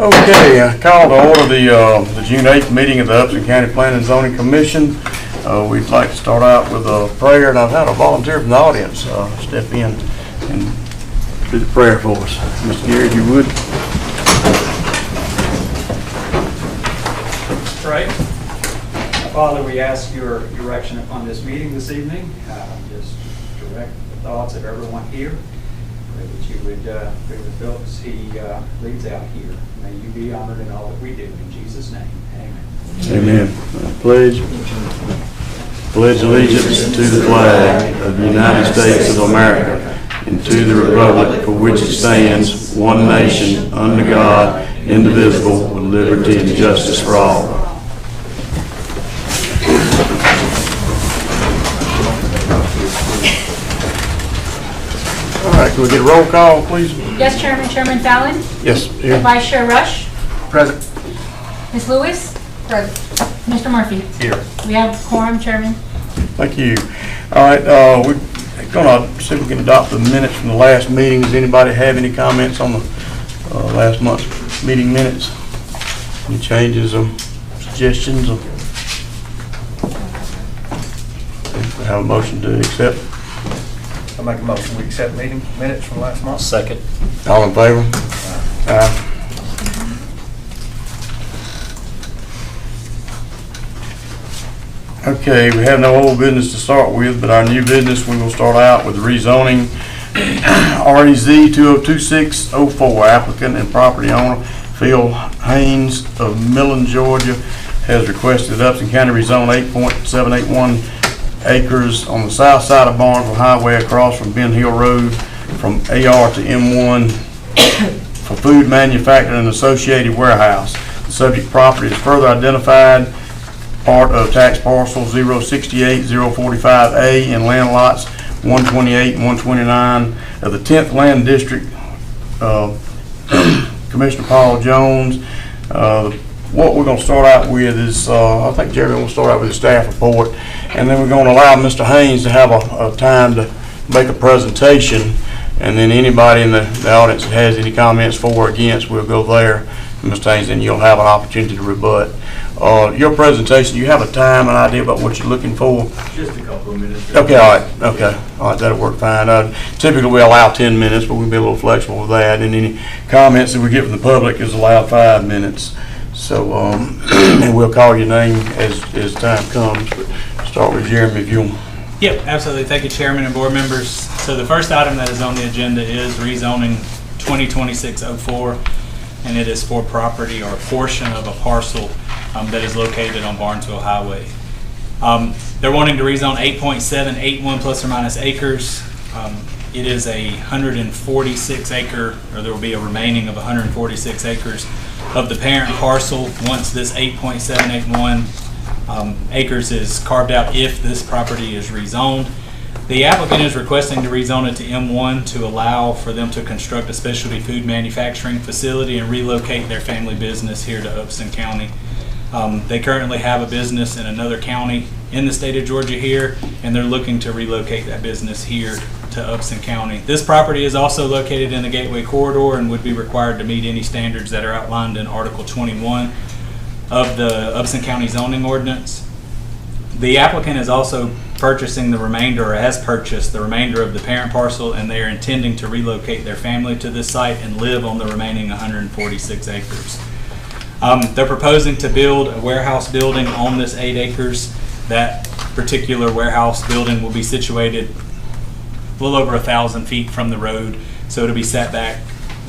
Okay, I call to order the June 8th meeting of the Upson County Planning and Zoning Commission. We'd like to start out with a prayer, and I've had a volunteer from the audience step in and do the prayer for us. Mr. Gary, if you would. Pray. Father, we ask your direction upon this meeting this evening. Just direct the thoughts of everyone here. Pray that you would be with Philip as he leads out here. May you be honored in all that we do. In Jesus' name, amen. Amen. Pledge allegiance to the flag of the United States of America and to the republic for which it stands, one nation, under God, indivisible, with liberty and justice for all. All right, can we get a roll call, please? Yes, Chairman. Chairman Fallon? Yes, here. Vice Chair Rush? Present. Ms. Lewis? Present. Mr. Murphy? Here. We have quorum, Chairman. Thank you. All right, we're going to see if we can adopt the minutes from the last meeting. Does anybody have any comments on the last month's meeting minutes? Any changes or suggestions? We have a motion to accept. I make a motion, we accept meeting minutes from last month. Second. All in favor? Aye. Okay, we have no old business to start with, but our new business, we will start out with rezoning REZ 202604. Applicant and property owner Phil Haynes of Millen, Georgia, has requested Upson County rezone 8.781 acres on the south side of Barnesville Highway across from Ben Hill Road from AR to M1 for food manufacturing and associated warehouse. The subject property is further identified part of tax parcel 068-045A in land lots 128 and 129 of the 10th Land District. Commissioner Paul Jones. What we're going to start out with is, I think Jerry will start out with the staff report, and then we're going to allow Mr. Haynes to have a time to make a presentation, and then anybody in the audience that has any comments for or against, we'll go there. And Mr. Haynes, then you'll have an opportunity to rebut. Your presentation, do you have a time, an idea about what you're looking for? Just a couple of minutes. Okay, all right, that'll work fine. Typically we allow 10 minutes, but we'll be a little flexible with that, and any comments that we get from the public is allowed 5 minutes. So, and we'll call your name as time comes, but start with Jeremy if you'll. Yep, absolutely. Thank you, Chairman and board members. So the first item that is on the agenda is rezoning 2026-04, and it is for property or a portion of a parcel that is located on Barnesville Highway. They're wanting to rezone 8.781 plus or minus acres. It is a 146 acre, or there will be a remaining of 146 acres of the parent parcel once this 8.781 acres is carved out if this property is rezoned. The applicant is requesting to rezone it to M1 to allow for them to construct a specialty food manufacturing facility and relocate their family business here to Upson County. They currently have a business in another county in the state of Georgia here, and they're looking to relocate that business here to Upson County. This property is also located in the Gateway Corridor and would be required to meet any standards that are outlined in Article 21 of the Upson County zoning ordinance. The applicant is also purchasing the remainder, or has purchased the remainder of the parent parcel, and they are intending to relocate their family to this site and live on the remaining 146 acres. They're proposing to build a warehouse building on this 8 acres. That particular warehouse building will be situated a little over 1,000 feet from the road, so it'll be set back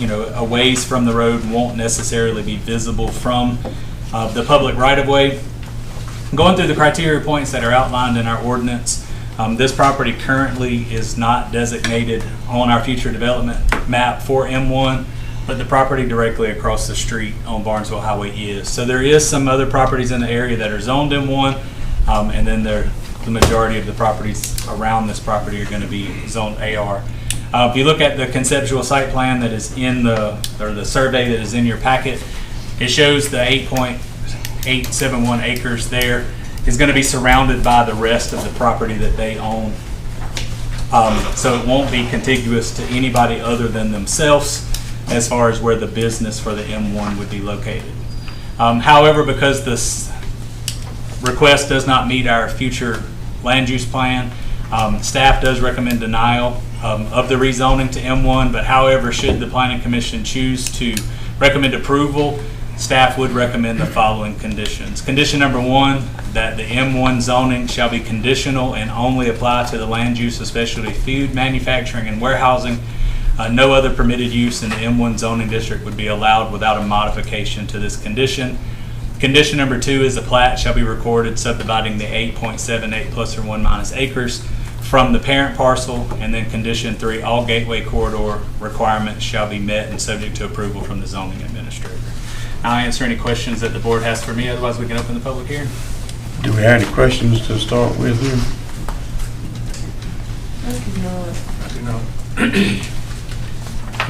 a ways from the road and won't necessarily be visible from the public right-of-way. Going through the criteria points that are outlined in our ordinance, this property currently is not designated on our future development map for M1, but the property directly across the street on Barnesville Highway is. So there is some other properties in the area that are zoned M1, and then the majority of the properties around this property are going to be zoned AR. If you look at the conceptual site plan that is in the survey that is in your packet, it shows the 8.871 acres there is going to be surrounded by the rest of the property that they own. So it won't be contiguous to anybody other than themselves as far as where the business for the M1 would be located. However, because this request does not meet our future land use plan, staff does recommend denial of the rezoning to M1, but however, should the Planning Commission choose to recommend approval, staff would recommend the following conditions. Condition number 1, that the M1 zoning shall be conditional and only apply to the land use of specialty food, manufacturing, and warehousing. No other permitted use in the M1 zoning district would be allowed without a modification to this condition. Condition number 2 is the plat shall be recorded subdividing the 8.78 plus or 1 minus acres from the parent parcel. And then condition 3, all gateway corridor requirements shall be met and subject to approval from the zoning administrator. I'll answer any questions that the board has for me, otherwise we can open the public hearing. Do we have any questions to start with here?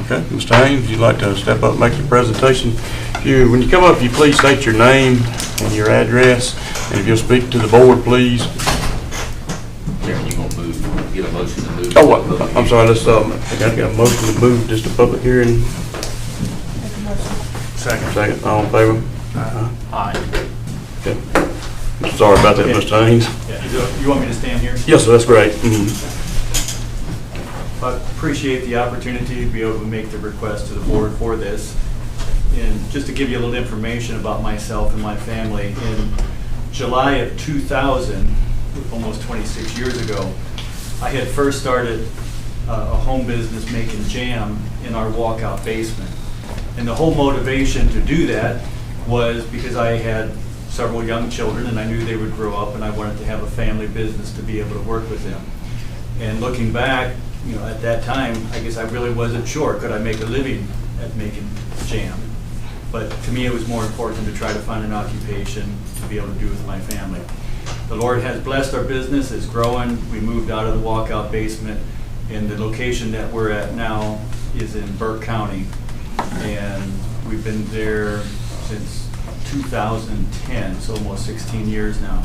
Okay, Mr. Haynes, you'd like to step up and make your presentation? When you come up, if you please state your name and your address, and if you'll speak to the board, please. Chairman, you gonna move, get a motion to move? Oh, I'm sorry, let's, I gotta get a motion to move just a public hearing. Second, all in favor? Aye. Okay. Sorry about that, Mr. Haynes. Yeah, you want me to stand here? Yes, sir, that's great. Mhm. I appreciate the opportunity to be able to make the request to the board for this. And just to give you a little information about myself and my family, in July of 2000, almost 26 years ago, I had first started a home business making jam in our walkout basement. And the whole motivation to do that was because I had several young children and I knew they would grow up and I wanted to have a family business to be able to work with them. And looking back, at that time, I guess I really wasn't sure, could I make a living at making jam? But to me, it was more important to try to find an occupation to be able to do with my family. The Lord has blessed our business, it's growing. We moved out of the walkout basement, and the location that we're at now is in Burke County. And we've been there since 2010, so almost 16 years now.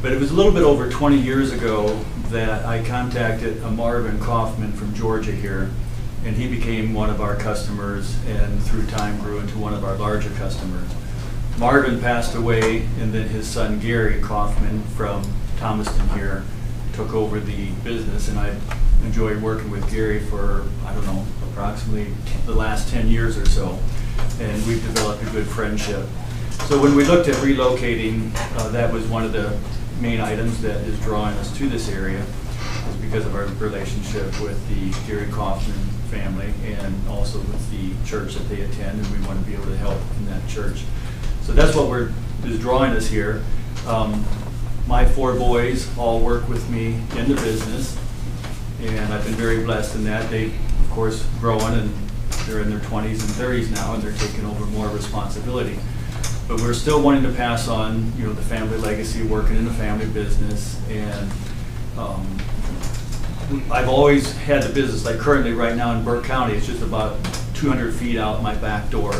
But it was a little bit over 20 years ago that I contacted a Marvin Kaufman from Georgia here, and he became one of our customers and through time grew into one of our larger customers. Marvin passed away, and then his son Gary Kaufman from Thomaston here took over the business, and I enjoyed working with Gary for, approximately the last 10 years or so, and we've developed a good friendship. So when we looked at relocating, that was one of the main items that is drawing us to this area, is because of our relationship with the Gary Kaufman family and also with the church that they attend, and we want to be able to help in that church. So that's what is drawing us here. My 4 boys all work with me in the business, and I've been very blessed in that. They, of course, growing, and they're in their 20s and 30s now, and they're taking over more responsibility. But we're still wanting to pass on, the family legacy, working in the family business. And I've always had the business, like currently right now in Burke County, it's just about 200 feet out my back door.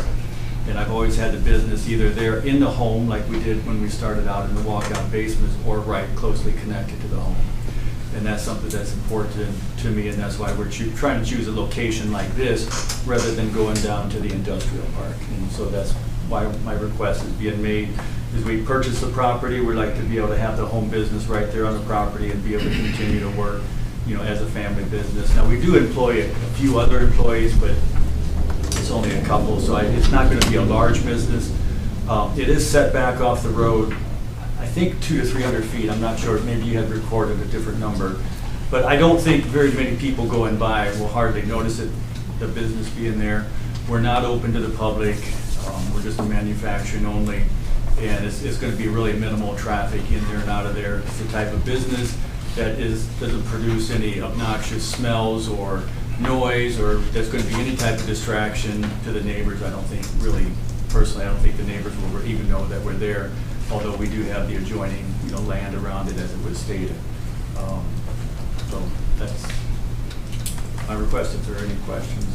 And I've always had the business either there in the home, like we did when we started out in the walkout basements, or right closely connected to the home. And that's something that's important to me, and that's why we're trying to choose a location like this rather than going down to the industrial park. And so that's why my request is being made. As we purchase the property, we'd like to be able to have the home business right there on the property and be able to continue to work, as a family business. Now, we do employ a few other employees, but it's only a couple, so it's not going to be a large business. It is set back off the road, I think 200 to 300 feet. I'm not sure, maybe you had recorded a different number. But I don't think very many people going by will hardly notice it. the business being there. We're not open to the public. We're just a manufacturing only. And it's going to be really minimal traffic in there and out of there. It's the type of business that doesn't produce any obnoxious smells or noise, or there's going to be any type of distraction to the neighbors. I don't think, really, personally, I don't think the neighbors will even know that we're there, although we do have the adjoining, land around it, as it was stated. So that's my request, if there are any questions.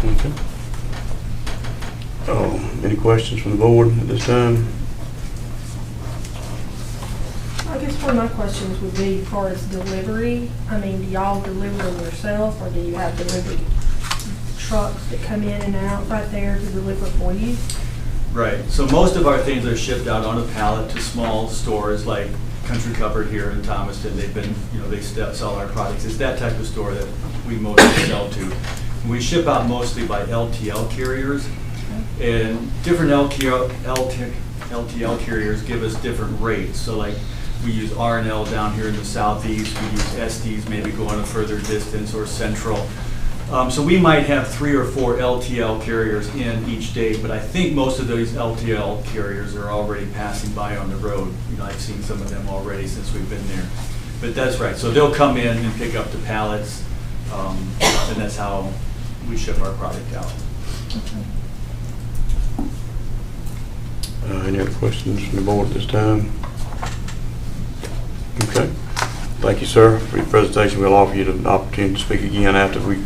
Okay. Any questions from the board at this time? I guess one of my questions would be as far as delivery. I mean, do y'all deliver them yourself, or do you have delivery trucks that come in and out right there to deliver for you? Right, so most of our things are shipped out on a pallet to small stores like Country Cupboard here in Thomaston. They've been, they sell our products. It's that type of store that we mostly sell to. We ship out mostly by LTL carriers, and different LTL carriers give us different rates. So like, we use R&L down here in the southeast, we use Estes maybe going a further distance, or Central. So we might have 3 or 4 LTL carriers in each day, but I think most of those LTL carriers are already passing by on the road. I've seen some of them already since we've been there. But that's right, so they'll come in and pick up the pallets, and that's how we ship our product out. Any other questions from the board at this time? Okay. Thank you, sir, for your presentation. We'll offer you the opportunity to speak again after we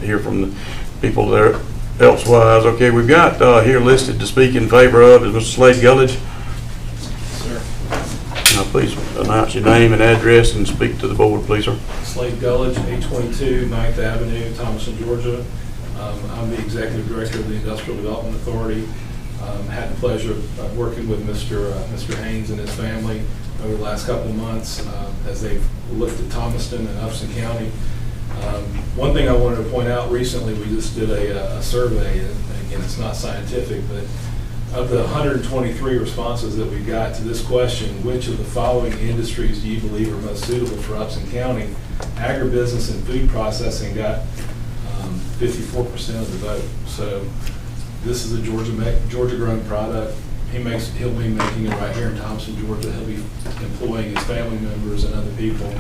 hear from the people there elsewise. Okay, we've got here listed to speak in favor of is Mr. Slade Gullidge. Sir. Now, please announce your name and address and speak to the board, please, sir. Slade Gullidge, 822 9th Avenue, Thomaston, Georgia. I'm the Executive Director of the Industrial Development Authority. Had the pleasure of working with Mr. Haynes and his family over the last couple of months as they've looked at Thomaston and Upson County. One thing I wanted to point out, recently we just did a survey, and again, it's not scientific, but of the 123 responses that we got to this question, which of the following industries do you believe are most suitable for Upson County? Agribusiness and food processing got 54% of the vote. So this is a Georgia-grown product. He'll be making it right here in Thomaston, Georgia. He'll be employing his family members and other people.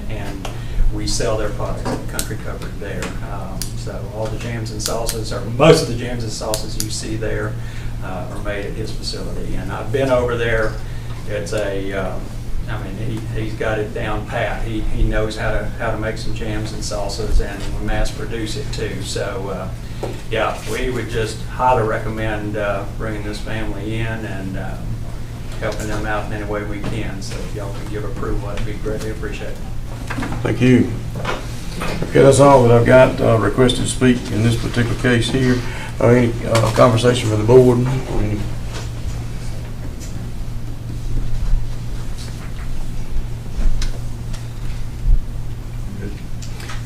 And we sell their products at Country Cupboard there. So all the jams and salsas, or most of the jams and salsas you see there, are made at his facility. And I've been over there. It's he's got it down pat. He knows how to make some jams and salsas, and we mass produce it too. So yeah, we would just highly recommend bringing this family in and helping them out in any way we can. So if y'all can give approval, that'd be greatly appreciated. Thank you. Okay, that's all that I've got requested to speak in this particular case here. Any conversation with the board?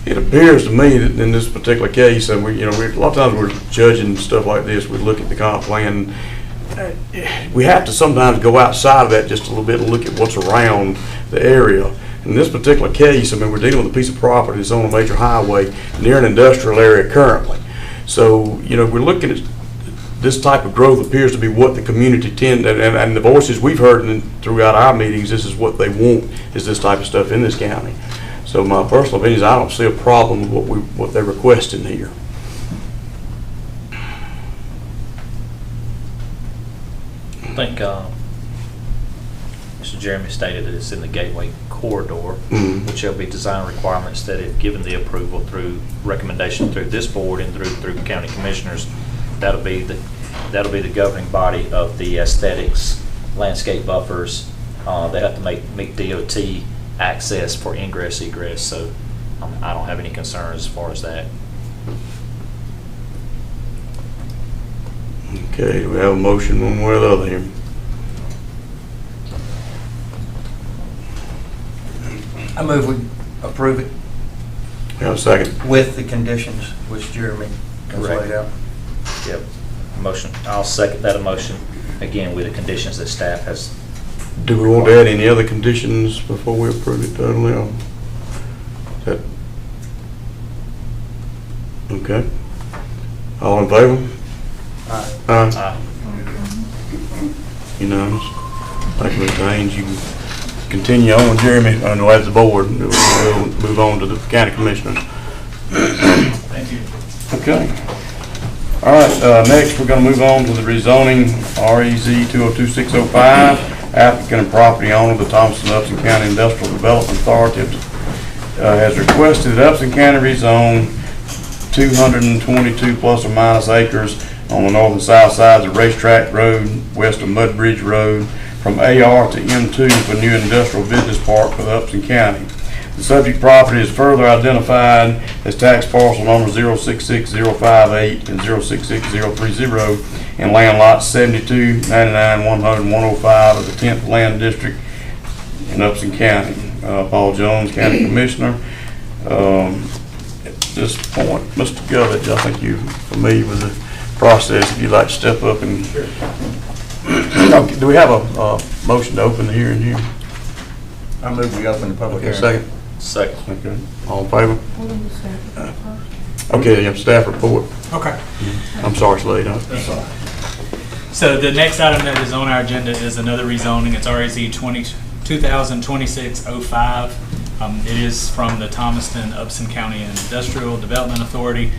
It appears to me that in this particular case, and a lot of times we're judging stuff like this, we look at the comp plan. We have to sometimes go outside of that just a little bit and look at what's around the area. In this particular case, we're dealing with a piece of property that's on a major highway near an industrial area currently. So, we're looking at this type of growth appears to be what the community and the voices we've heard throughout our meetings, this is what they want, is this type of stuff in this county. So my personal opinion is I don't see a problem with what they're requesting here. I think Mr. Jeremy stated that it's in the gateway corridor, which there'll be design requirements that if given the approval through recommendation through this board and through county commissioners, that'll be the governing body of the aesthetics, landscape buffers. They have to meet DOT access for ingress, egress. So I don't have any concerns as far as that. Okay, do we have a motion one way or the other here? I move we approve it We have a second? with the conditions which Jeremy has Correct. laid out. Yep. Motion, I'll second that motion, again, with the conditions that staff has. Do we want to add any other conditions before we approve it totally, or? Is that? Okay. All in favor? Aye. Unanimous. Thank you, Mr. Haynes. You can continue on, Jeremy, I know as the board, we'll move on to the county commissioners. Thank you. Okay. All right, next, we're gonna move on to the rezoning REZ 202605. Applicant and property owner, the Upson County Industrial Development Authority, has requested that Upson County rezone 222 plus or minus acres on the north and south sides of Racetrack Road, west of Mud Bridge Road, from AR to M2 for new industrial business park for the Upson County. The subject property is further identified as tax parcel number 066058 and 066030 in land lots 72, 99, 100, and 105 of the 10th Land District in Upson County. Paul Jones, County Commissioner. At this point, Mr. Govich, I think you're familiar with the process. If you'd like to step up and... Okay, do we have a motion to open the hearing here? I move we open the public Okay, hearing. second. Second. Okay. All in favor? Hold on just a second first. Okay, you have staff report. Okay. I'm sorry, Slade. So the next item that is on our agenda is another rezoning. It's REZ 2026-05. It is from the Thomaston Upson County Industrial Development Authority,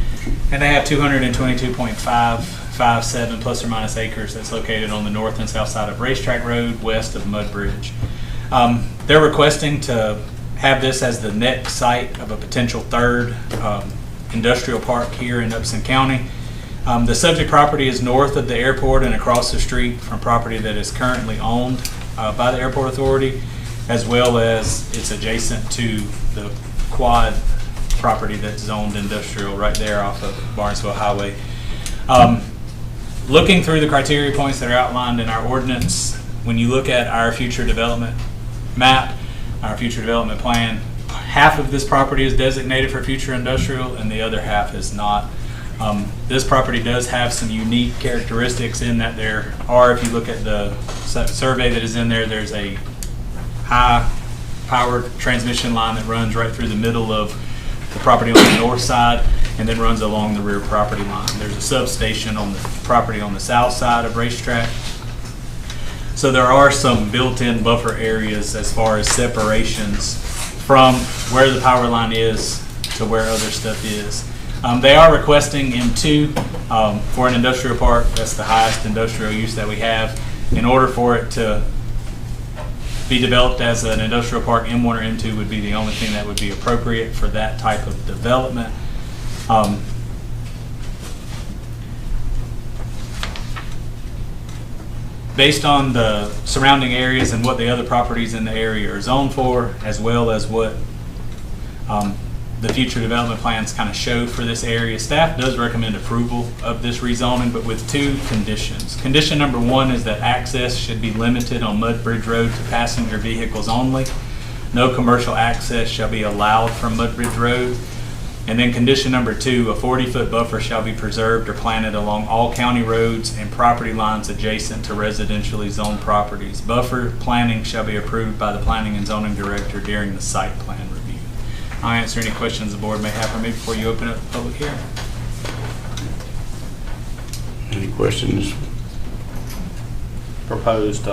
and they have 222.557 plus or minus acres that's located on the north and south side of Racetrack Road, west of Mud Bridge. They're requesting to have this as the next site of a potential third industrial park here in Upson County. The subject property is north of the airport and across the street from property that is currently owned by the Airport Authority, as well as it's adjacent to the quad property that's zoned industrial right there off of Barnesville Highway. Looking through the criteria points that are outlined in our ordinance, when you look at our future development map, our future development plan, half of this property is designated for future industrial and the other half is not. This property does have some unique characteristics in that there are, if you look at the survey that is in there, there's a high power transmission line that runs right through the middle of the property on the north side and then runs along the rear property line. There's a substation on the property on the south side of Racetrack. So there are some built-in buffer areas as far as separations from where the power line is to where other stuff is. They are requesting M2 for an industrial park. That's the highest industrial use that we have. In order for it to be developed as an industrial park, M1 or M2 would be the only thing that would be appropriate for that type of development. Based on the surrounding areas and what the other properties in the area are zoned for, as well as what the future development plans kind of show for this area, staff does recommend approval of this rezoning, but with two conditions. Condition number one is that access should be limited on Mud Bridge Road to passenger vehicles only. No commercial access shall be allowed from Mud Bridge Road. And then condition number two, a 40-foot buffer shall be preserved or planted along all county roads and property lines adjacent to residentially zoned properties. Buffer planning shall be approved by the planning and zoning director during the site plan review. I'll answer any questions the board may have for me before you open up the public hearing. Any questions? Proposed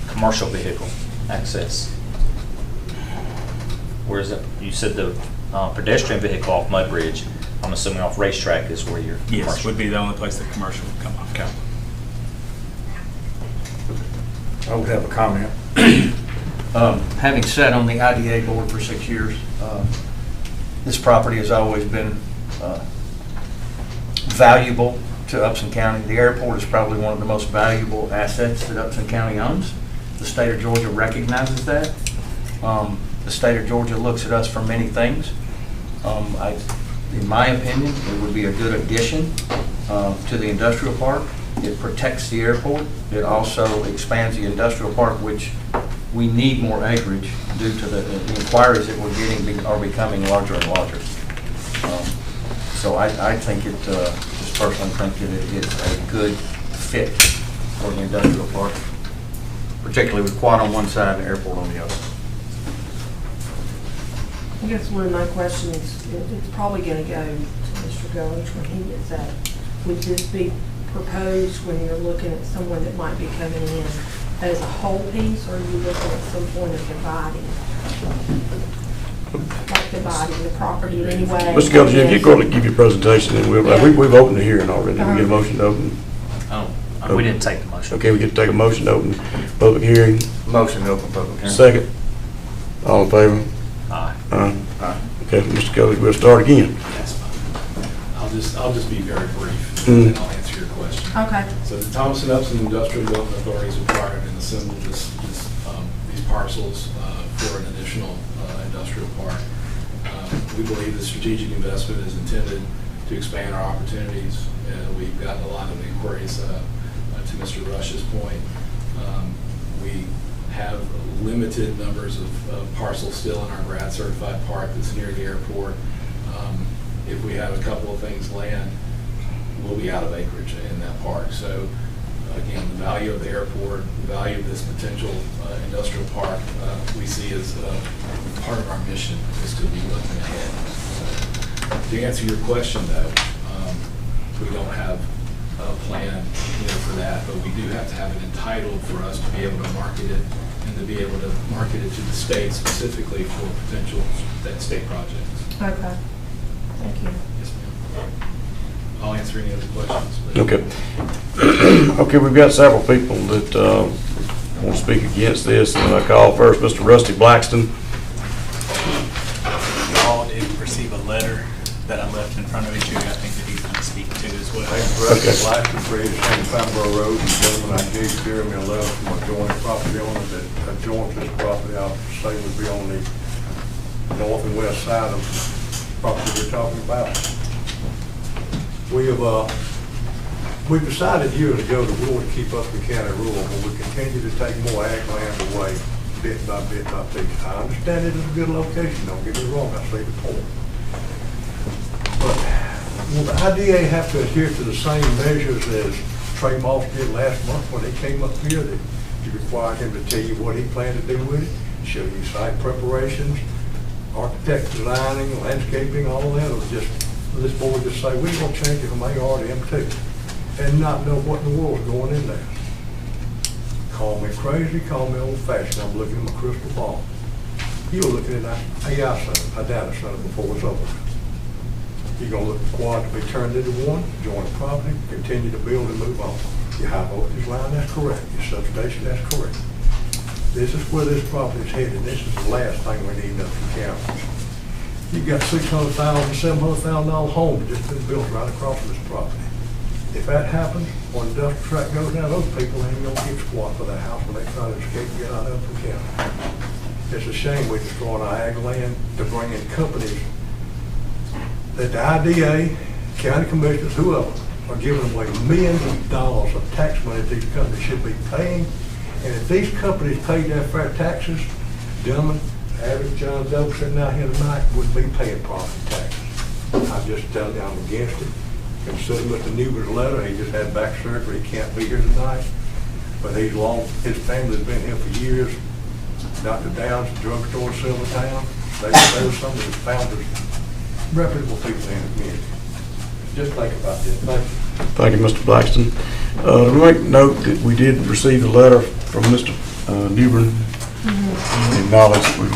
commercial vehicle access. Where is it? You said the pedestrian vehicle off Mud Bridge. I'm assuming off Racetrack is where your Yes, commercial. would be the only place that commercial would come off. Okay. I would have a comment. Having sat on the IDA board for 6 years, this property has always been valuable to Upson County. The airport is probably one of the most valuable assets that Upson County owns. The state of Georgia recognizes that. The state of Georgia looks at us for many things. I In my opinion, it would be a good addition to the industrial park. It protects the airport. It also expands the industrial park, which we need more acreage due to the inquiries that we're getting are becoming larger and larger. So I think just personally think that it is a good fit for the industrial park, particularly with quad on one side and the airport on the other. I guess one of my questions, it's probably going to go to Mr. Gullich when he gets that. Would this be proposed when you're looking at someone that might be coming in as a whole piece, or are you looking at some point of dividing? Like dividing the property in any way? Mr. Gullich, if you're going to give your presentation, then we've opened the hearing already. We get a motion to open. Oh, we didn't take the motion. Okay, we get to take a motion to open public hearing. Motion to open public hearing. Second. All in favor? Aye. Aye. Okay, Mr. Gullich, we'll start again. That's fine. I'll just be very brief, Mm. and I'll answer your question. Okay. So the Thomas and Upson Industrial Development Authority has acquired and assembled these parcels for an additional industrial park. We believe the strategic investment is intended to expand our opportunities. We've gotten a lot of inquiries to Mr. Rush's point. We have limited numbers of parcels still in our grad certified park that's near the airport. If we have a couple of things land, we'll be out of acreage in that park. So again, the value of the airport, the value of this potential industrial park, we see as part of our mission is to be looking ahead. So, to answer your question though, we don't have a plan for that, but we do have to have it entitled for us to be able to market it and to be able to market it to the state specifically for potential state projects. Okay. Thank you. Yes, ma'am. I'll answer any other questions. but- Okay. Okay, we've got several people that want to speak against this, and I call first Mr. Rusty Blackston. You all did receive a letter that I left in front of each of you. I think that he's going to speak to as well. Okay. Blackton, 387 Fanborough Road, and gentlemen, I gave Jeremy a letter from adjoining property owner that adjoins this property. I'll say would be on the north and west side of the property we're talking about. We've decided years ago that we want to keep up the county rule, but we continue to take more ag land away bit by bit by piece. I understand it is a good location, don't get me wrong, I see the point. But will the IDA have to adhere to the same measures as Trey Moss did last month when he came up here, that you required him to tell you what he planned to do with it, show you site preparations, architect designing, landscaping, all that, or just this board just say, we're going to change it from AR to M2, and not know what in the world's going in there? Call me crazy, call me old-fashioned, I'm looking at my crystal ball. You're looking at an AI center, a data center before it's over. You're going to look for quad to be turned into one, join the property, continue to build and move on. Your high voltage line, that's correct. Your substation, that's correct. This is where this property is headed. This is the last thing we need in Upson County. You've got $600,000, $700,000 homes just been built right across this property. If that happens, when the industrial track goes down, those people ain't gonna get squat for that house when they try to escape and get out of Upson County. It's a shame we're destroying our ag land to bring in companies that the IDA, county commissioners, whoever, are giving away millions of dollars of tax money these companies should be paying. And if these companies paid their fair taxes, gentlemen, average John Doe sitting out here tonight wouldn't be paying property taxes. I'm just telling you, I'm against it. Consider Mr. Newber's letter, he just had back surgery, he can't be here tonight. But his family's been here for years. Dr. Downs, drugstore, Silvertown, they were some of the founders, reputable people in the community. Just think about this. Thank you. Thank you, Mr. Blackston. To make note that we did receive a letter from Mr. Newbern. Acknowledged we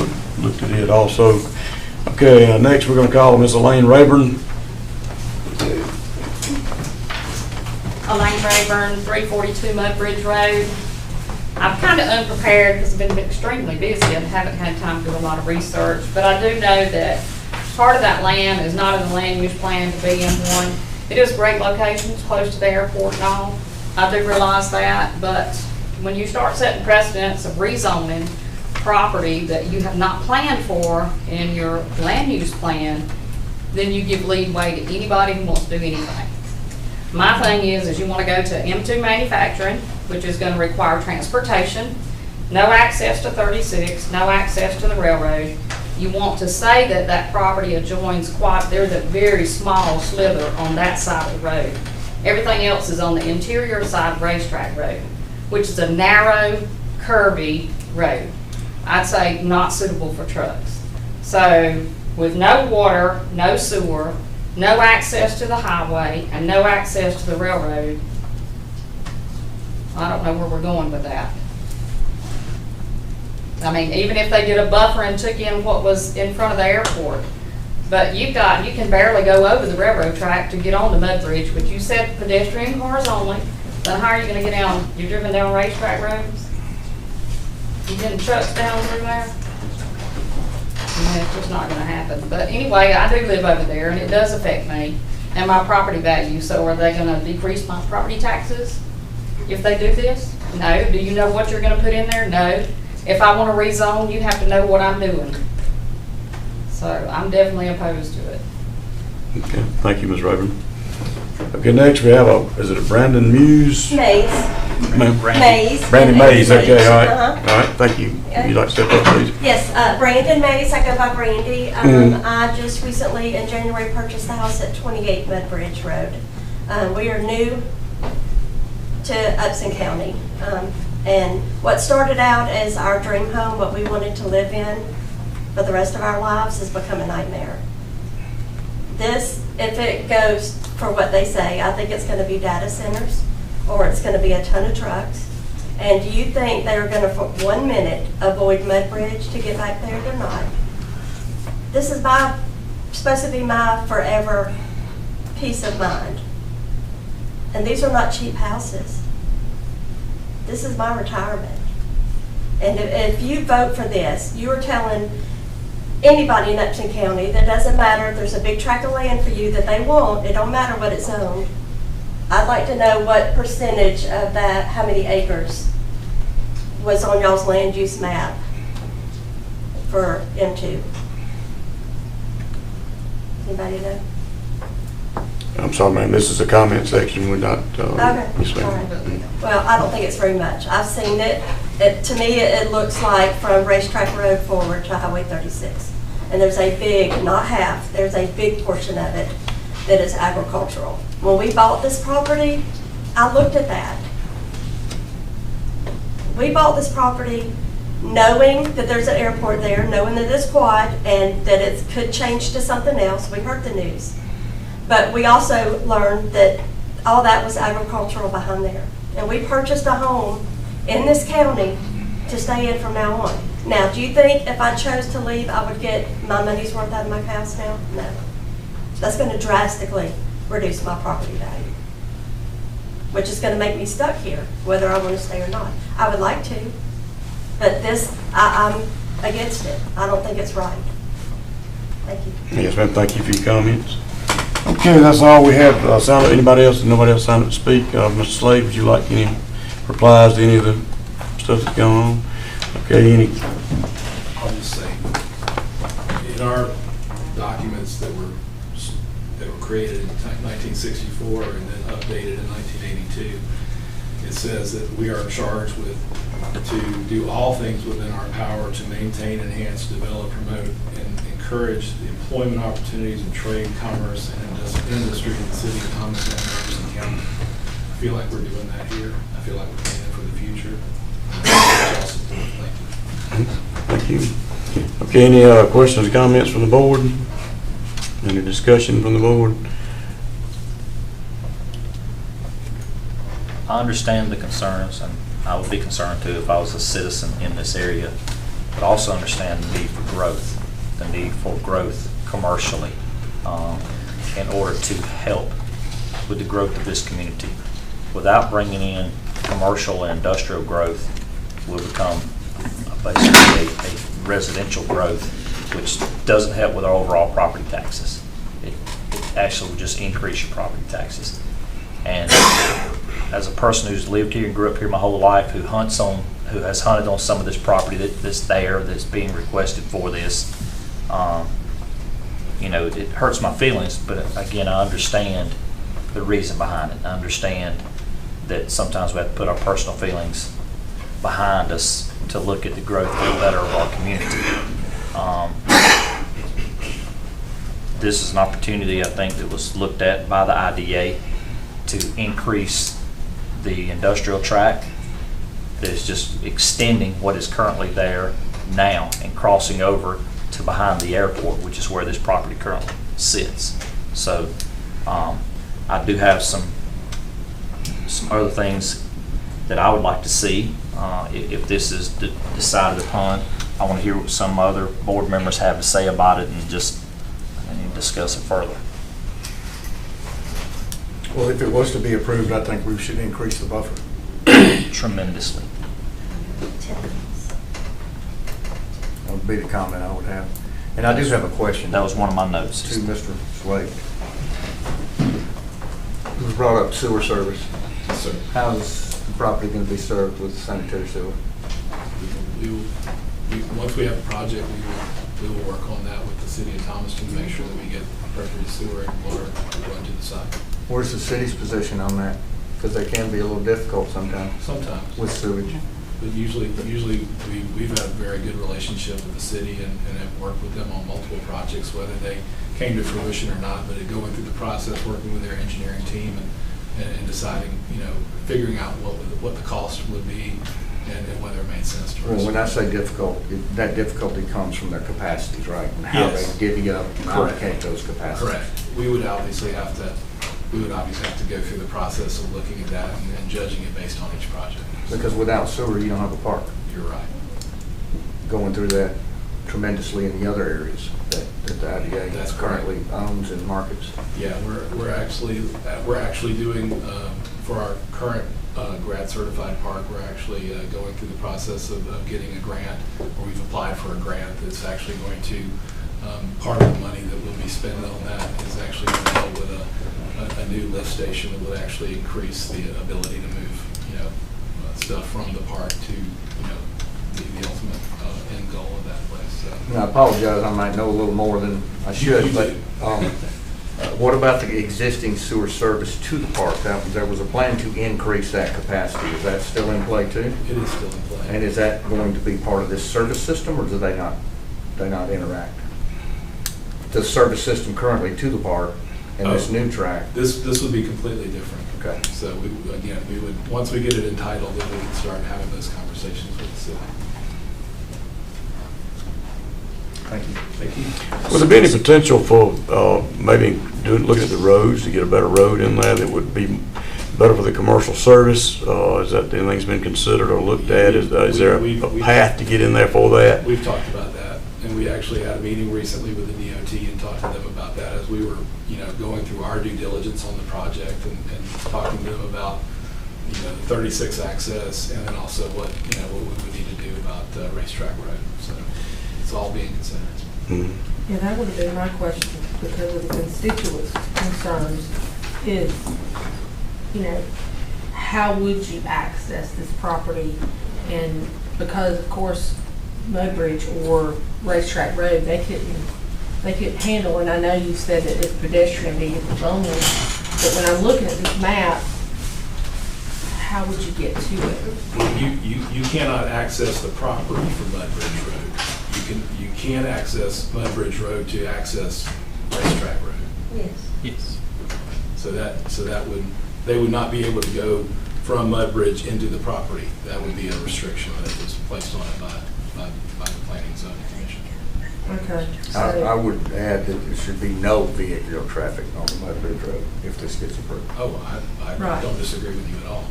looked at it also. Okay, next we're going to call Ms. Elaine Rayburn. Elaine Rayburn, 342 Mudbridge Road. I'm kind of unprepared because I've been extremely busy and haven't had time to do a lot of research, but I do know that part of that land is not in the land use plan to be in one. It is a great location, it's close to the airport and all. I do realize that, but when you start setting precedents of rezoning property that you have not planned for in your land use plan, then you give leeway to anybody who wants to do anything. My thing is you want to go to M2 manufacturing, which is going to require transportation, no access to 36, no access to the railroad. You want to say that that property adjoins there's a very small slither on that side of the road. Everything else is on the interior side of Racetrack Road, which is a narrow, curvy road. I'd say not suitable for trucks. So with no water, no sewer, no access to the highway, and no access to the railroad, I don't know where we're going with that. I mean, even if they did a buffer and took in what was in front of the airport, but you can barely go over the railroad track to get on the mud bridge, but you said pedestrian cars only, then how are you gonna get down? You're driven down racetrack roads? You getting trucks down through there? It's just not gonna happen. But anyway, I do live over there and it does affect me and my property value. So are they gonna decrease my property taxes if they do this? No. Do you know what you're gonna put in there? No. If I wanna rezone, you have to know what I'm doing. So I'm definitely opposed to it. Okay, thank you, Ms. Rayburn. Okay, next we have is it a Brandon Muse? Mays. Ma'am? Mays. Brandon Mays, okay, all right. Uh-huh. All right, thank you. Would you like to step up, please? Yes, Brandon Mays, I go by Brandy. I just recently, in January, purchased the house at 28 Mudbridge Road. We are new to Upson County. And what started out as our dream home, what we wanted to live in for the rest of our lives, has become a nightmare. This, if it goes for what they say, I think it's going to be data centers, or it's going to be a ton of trucks. And do you think they're going to, for 1 minute, avoid Mudbridge to get back there? They're not. This is supposed to be my forever peace of mind. And these are not cheap houses. This is my retirement. And if you vote for this, you are telling anybody in Upson County that doesn't matter if there's a big tract of land for you that they want, it don't matter what it's owned. I'd like to know what percentage of that, how many acres was on y'all's land use map for M2. Anybody know? I'm sorry, ma'am, this is a comment section, we're not, Okay, yes, all ma'am. right. Well, I don't think it's very much. I've seen it. To me, it looks like from Racetrack Road forward to Highway 36. And there's a big, not half, there's a big portion of it that is agricultural. When we bought this property, I looked at that. We bought this property knowing that there's an airport there, knowing that it's quad and that it could change to something else. We heard the news. But we also learned that all that was agricultural behind there. And we purchased a home in this county to stay in from now on. Now, do you think if I chose to leave, I would get my money's worth out of my house now? No. That's going to drastically reduce my property value, which is going to make me stuck here, whether I want to stay or not. I would like to, but this, I'm against it. I don't think it's right. Thank you. Yes, ma'am, thank you for your comments. Okay, that's all we have. Anybody else? Nobody else signed up to speak? Mr. Slade, would you like any replies to any of the stuff that's going on? Okay, I'll just say, in our documents that were created in 1964 and then updated in 1982, it says that we are charged with to do all things within our power to maintain, enhance, develop, promote, and encourage the employment opportunities in trade, commerce, and industry in the city of Thomasville and Jefferson County. I feel like we're doing that here. I feel like we're planning for the future. thank you. Okay, any questions or comments from the board? Any discussion from the board? I understand the concerns, and I would be concerned too if I was a citizen in this area, but also understand the need for growth commercially in order to help with the growth of this community. Without bringing in commercial and industrial growth, will become basically a residential growth, which doesn't help with our overall property taxes. It actually will just increase your property taxes. And as a person who's lived here and grew up here my whole life, who has hunted on some of this property that's being requested for this, you know, it hurts my feelings, but again, I understand the reason behind it. I understand that sometimes we have to put our personal feelings behind us to look at the growth and the better of our community. This is an opportunity, I think, that was looked at by the IDA to increase the industrial tract that is just extending what is currently there now and crossing over to behind the airport, which is where this property currently sits. So I do have some other things that I would like to see if this is decided upon. I want to hear what some other board members have to say about it and just discuss it further. Well, if it was to be approved, I think we should increase the buffer. Tremendously. That would be the comment I would have. And I do have a question. That was one of my notes. To Mr. Slade. It was brought up sewer service. Yes, sir. How's the property going to be served with sanitary sewer? Once we have a project, we will work on that with the city of Thomaston to make sure that we get appropriate sewer and water going to the site. Where's the city's position on that? Because they can be a little difficult sometimes Sometimes. with sewage. But usually we've had a very good relationship with the city and have worked with them on multiple projects, whether they came to fruition or not, but going through the process, working with their engineering team and deciding, figuring out what the cost would be and whether it made sense to us. Well, when I say difficult, that difficulty comes from their capacities, right? And how they Yes. divvy up and Correct. allocate those capacities. Correct. We would obviously have to go through the process of looking at that and judging it based on each project. Because without sewer, you don't have a park. You're right. Going through that tremendously in the other areas that the IDA That's currently owns and markets. Yeah, we're actually doing, for our current grad certified park, we're actually going through the process of getting a grant, or we've applied for a grant that's actually going to, part of the money that we'll be spending on that is actually going to help with a new lift station that would actually increase the ability to move, stuff from the park to, the ultimate end goal of that place. So. And I apologize, I might know a little more than I should, but what about the existing sewer service to the park? There was a plan to increase that capacity. Is that still in play too? It is still in play. And is that going to be part of this service system, or do they not interact? The service system currently to the park and this new track? This would be completely different. Okay. So we would, once we get it entitled, then we can start having those conversations with the city. Thank you. Thank you. Would there be any potential for maybe looking at the roads to get a better road in there that would be better for the commercial service? Is that anything's been considered or looked at? Is there a path to get in there for that? We've talked about that, and we actually had a meeting recently with the DOT and talked to them about that as we were, going through our due diligence on the project and talking to them about, the 36 access and then also what we would need to do about Racetrack Road. So it's all being considered. Mm-hmm. Yeah, that would have been my question, because of the constituents' concerns is, how would you access this property? And because, of course, Mudbridge or Racetrack Road, they couldn't handle, and I know you said that it's pedestrian vehicles only, but when I'm looking at this map, how would you get to it? You cannot access the property from Mudbridge Road. You can access Mudbridge Road to access Racetrack Road. Yes. Yes. So they would not be able to go from Mudbridge into the property. That would be a restriction that was placed on it by the Planning and Zoning Commission. Okay. I would add that there should be no vehicular traffic on the Mudbridge Road if this gets approved. Oh, I Right. don't disagree with you at all.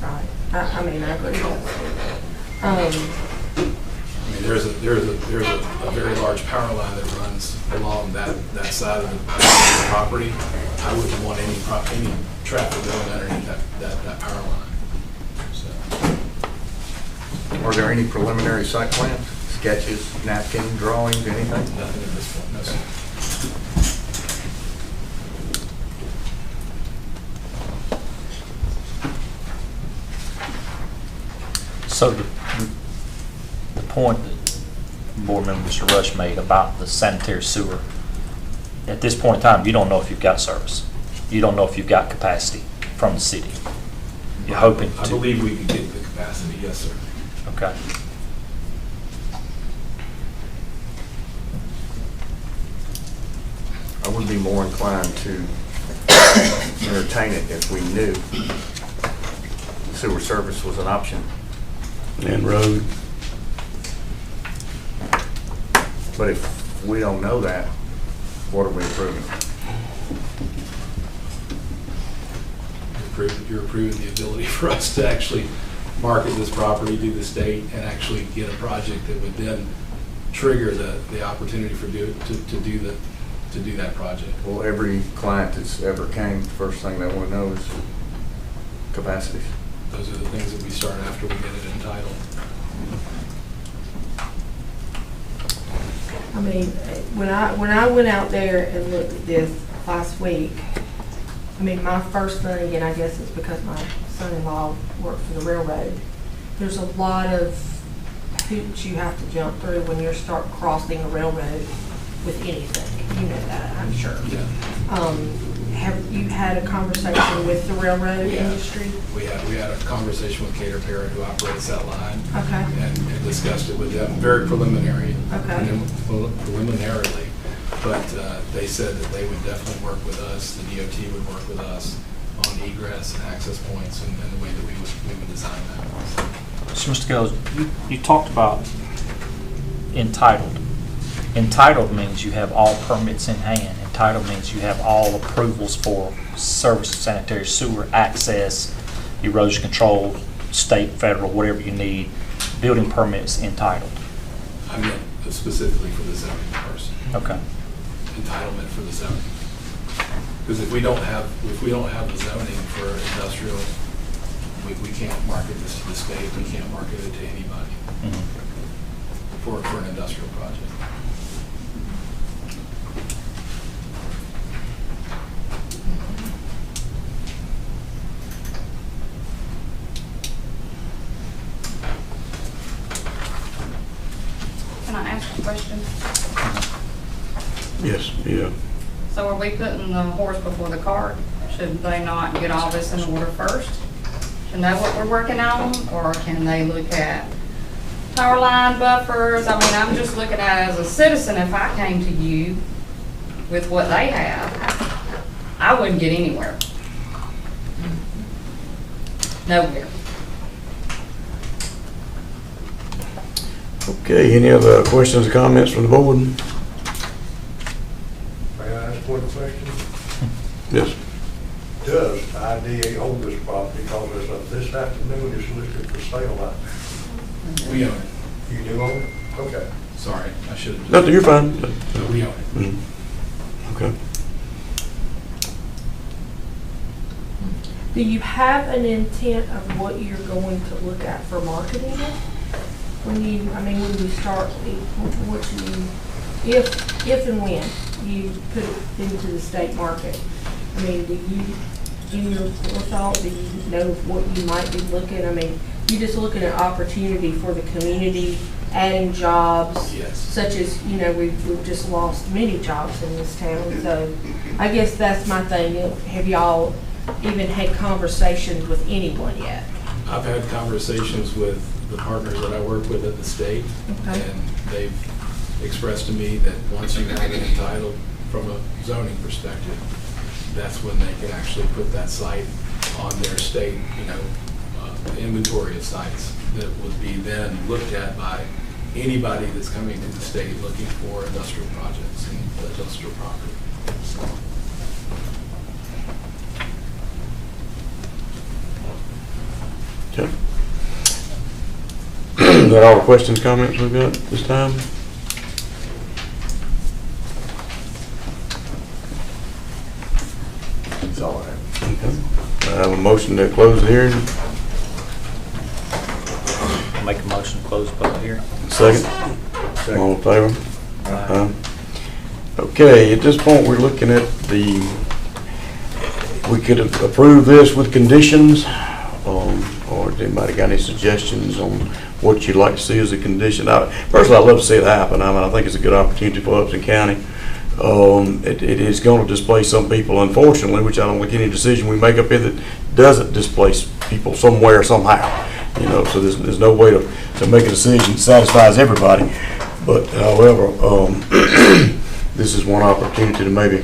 Right. I mean, I agree with that. I mean, there's a very large power line that runs along that side of the property. I wouldn't want any traffic going underneath that power line. So, Are there any preliminary site plans, sketches, napkin, drawings, anything? nothing at this point, no, sir. So the point that Board Member Mr. Rush made about the sanitary sewer, at this point in time, you don't know if you've got service. You don't know if you've got capacity from the city. You're hoping to. I believe we could get the capacity, yes, sir. Okay. I would be more inclined to entertain it if we knew sewer service was an option. And road. But if we don't know that, what are we approving? You're approving the ability for us to actually market this property to the state and actually get a project that would then trigger the opportunity for to do that project. Well, every client that's ever came, the first thing they want to know is capacities. Those are the things that we start after we get it entitled. I mean, when I went out there and looked at this last week, I mean, my first thing, and I guess it's because my son-in-law worked for the railroad, there's a lot of hoops you have to jump through when you start crossing a railroad with anything. You know that, I'm sure. Yeah. Have you had a conversation with the railroad industry? We had a conversation with Cater Parrott, who operates that line. Okay. And discussed it with them, very preliminary. Okay. Preliminarily. But they said that they would definitely work with us, the DOT would work with us on egress and access points and the way that we would design that. So, Mr. Gills, you talked about entitled. Entitled means you have all permits in hand. Entitled means you have all approvals for service, sanitary, sewer, access, erosion control, state, federal, whatever you need, building permits entitled. I meant specifically for the zoning person. Okay. Entitlement for the zoning. Because if we don't have the zoning for industrial, we can't market this to the state, we can't market it to anybody for an industrial project. Can I ask a question? Yes, yeah. So are we putting the horse before the cart? Should they not get all this in order first to know what we're working on? Or can they look at power line buffers? I mean, I'm just looking at it as a citizen, if I came to you with what they have, I wouldn't get anywhere. Nowhere. Okay, any other questions or comments from the board? May I ask one question? Yes. Does IDA own this property? Because as of this afternoon, it's listed for sale out there. We own it. You do own it? Okay. Sorry, I should have. No, you're fine. We own it. Mhm. Okay. Do you have an intent of what you're going to look at for marketing it? When we start, what you, if and when you put it into the state market, I mean, do you, in your forethought, do you know what you might be looking? I mean, you just looking at opportunity for the community, adding jobs. Yes. Such as, we've just lost many jobs in this town. So I guess that's my thing. Have y'all even had conversations with anyone yet? I've had conversations with the partners that I work with at the state, Okay. and they've expressed to me that once you have it entitled from a zoning perspective, that's when they can actually put that site on their state, inventory of sites that would be then looked at by anybody that's coming to the state looking for industrial projects and industrial property. Okay. Is that all the questions, comments we've got this time? That's all I have. Okay. I have a motion to close the hearing. I'll make a motion to close the public hearing. Second. All in favor? Aye. Okay, at this point, we're looking at we could approve this with conditions, or has anybody got any suggestions on what you'd like to see as a condition? Personally, I'd love to see it happen. I think it's a good opportunity for Upson County. It is going to displace some people, unfortunately, which I don't think any decision we make up here that doesn't displace people somewhere, somehow. You know, so there's no way to make a decision that satisfies everybody. But however, this is one opportunity to maybe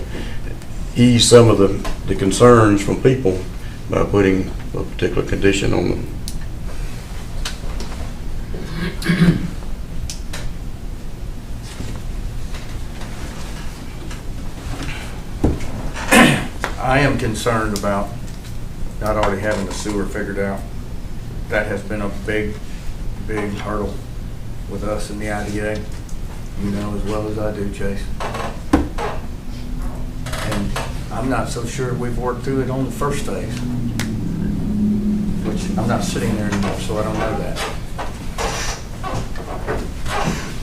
ease some of the concerns from people by putting a particular condition on them. I am concerned about not already having the sewer figured out. That has been a big hurdle with us in the IDA, you know as well as I do, Chase. And I'm not so sure we've worked through it on the first phase, which I'm not sitting there anymore, so I don't know that.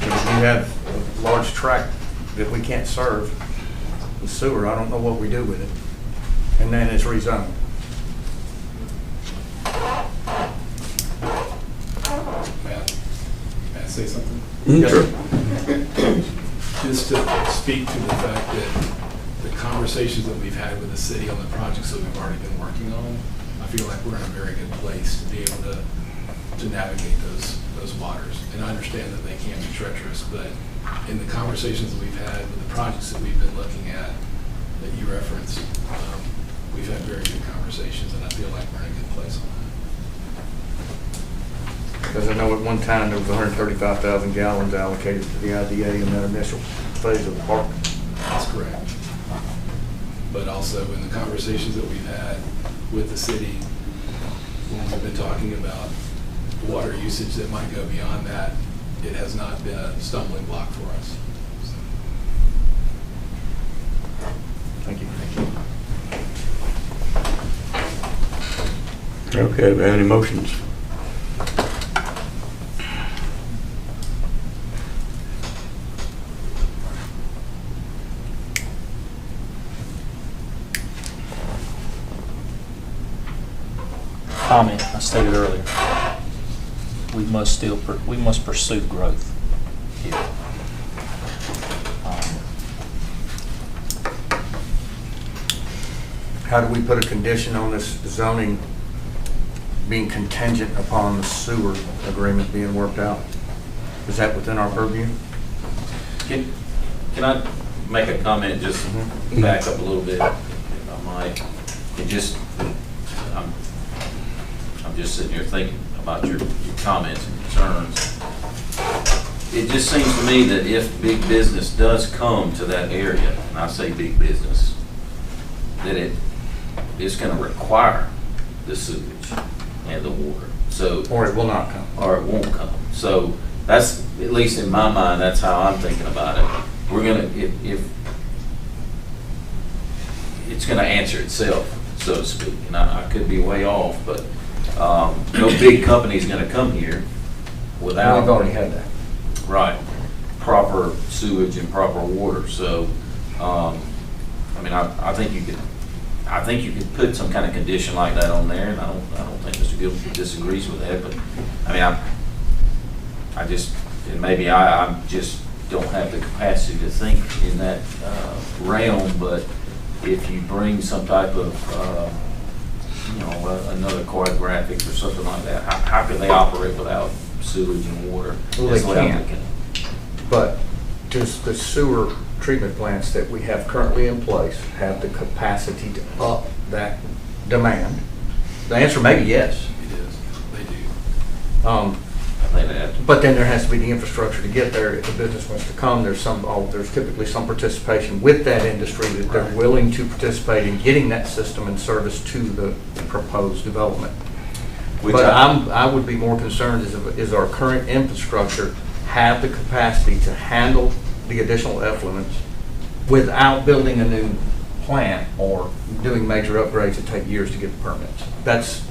If you have a large tract that we can't serve with sewer, I don't know what we do with it. And then it's rezoned. May I say something? Sure. Just to speak to the fact that the conversations that we've had with the city on the projects that we've already been working on, I feel like we're in a very good place to be able to navigate those waters. And I understand that they can be treacherous, but in the conversations that we've had with the projects that we've been looking at, that you referenced, we've had very good conversations, and I feel like we're in a good place on that. Because I know at one time there was 135,000 gallons allocated to the IDA in that initial phase of the park. That's correct. But also in the conversations that we've had with the city, when we've been talking about water usage that might go beyond that, it has not been a stumbling block for us. Thank you. Okay, do we have any motions? Comment I stated earlier. We must pursue growth here. How do we put a condition on this zoning being contingent upon the sewer agreement being worked out? Is that within our purview? Can I make a comment, just back up a little bit, if I might? It just, I'm just sitting here thinking about your comments and concerns. It just seems to me that if big business does come to that area, and I say big business, that it is going to require the sewage and the water. So, Or it will not come. or it won't come. So that's, at least in my mind, that's how I'm thinking about it. We're gonna, if it's gonna answer itself, so to speak, and I could be way off, but no big company's gonna come here without. We've already had that. Right, proper sewage and proper water. So, I mean, I think you could put some kind of condition like that on there, and I don't think Mr. Gill disagrees with that, but, I mean, I just, and maybe I just don't have the capacity to think in that realm, but if you bring some type of, another card graphics or something like that, how can they operate without sewage and water? Well, That's they the way I'm can't. looking at it. But does the sewer treatment plants that we have currently in place have the capacity to up that demand? The answer may be yes. It is, they do. I think they have to. But then there has to be the infrastructure to get there. If the business wants to come, there's typically some participation with that industry that they're willing to participate in getting that system and service to the proposed development. But I would be more concerned is our current infrastructure have the capacity to handle the additional effluents without building a new plant or doing major upgrades that take years to get the permits. That's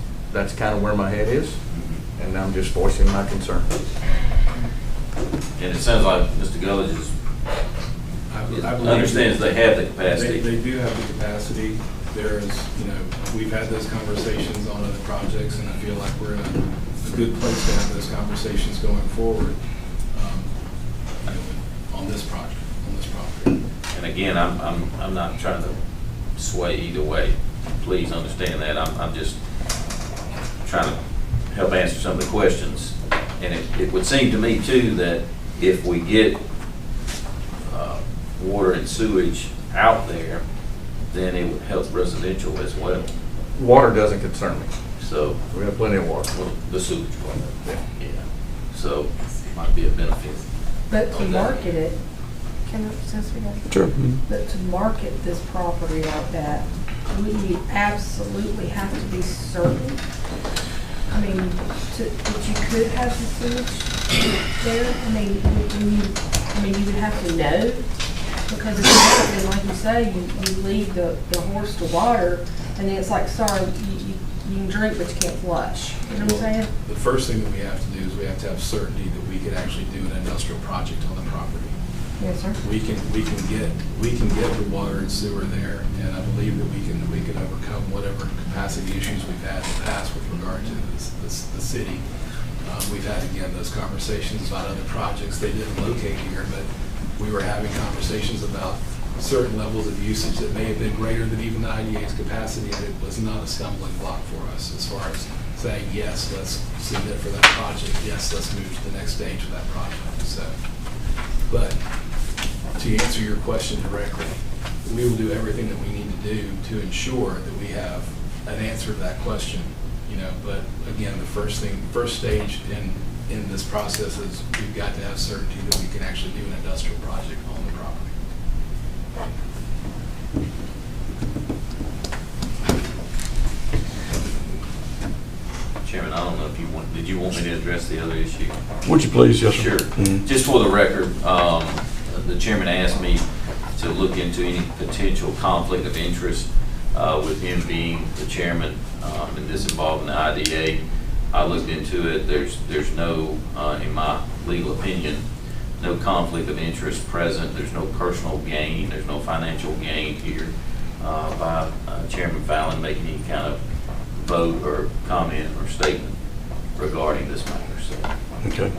kind of where my head is, and I'm just voicing my concern. And it sounds like Mr. Gullidge I believe understands they have the capacity. They do have the capacity. There's, we've had those conversations on other projects, and I feel like we're in a good place to have those conversations going forward on this project, on this property. and again, I'm not trying to sway either way. Please understand that. I'm just trying to help answer some of the questions. And it would seem to me too that if we get water and sewage out there, then it would help residential as well. Water doesn't concern me. So, We have plenty of water. well, the sewage part, yeah. So, might be a benefit. But to on that. market it, since we got. Sure. But to market this property like that, wouldn't you absolutely have to be certain? I mean, that you could have the sewage there? I mean, you would have to know? Because if you, like you say, you leave the horse to water, and then it's like, sorry, you can drink, but you can't flush. You know what I'm saying? The first thing that we have to do is we have to have certainty that we could actually do an industrial project on the property. Yes, sir. We can get the water and sewer there, and I believe that we can overcome whatever capacity issues we've had in the past with regard to the city. We've had, again, those conversations about other projects. They didn't locate here, but we were having conversations about certain levels of usage that may have been greater than even the IDA's capacity, and it was not a stumbling block for us as far as saying, yes, let's submit for that project. Yes, let's move to the next stage of that project. So, but to answer your question directly, we will do everything that we need to do to ensure that we have an answer to that question. But again, the first stage in this process is we've got to have certainty that we can actually do an industrial project on the property. Chairman, I don't know if did you want me to address the other issue? Would you please, yes, sir? Sure. Just for the record, the chairman asked me to look into any potential conflict of interest with him being the chairman and this involving the IDA. I looked into it. There's no, in my legal opinion, no conflict of interest present. There's no personal gain. There's no financial gain here by Chairman Fallon making any kind of vote or comment or statement regarding this matter. So, Okay.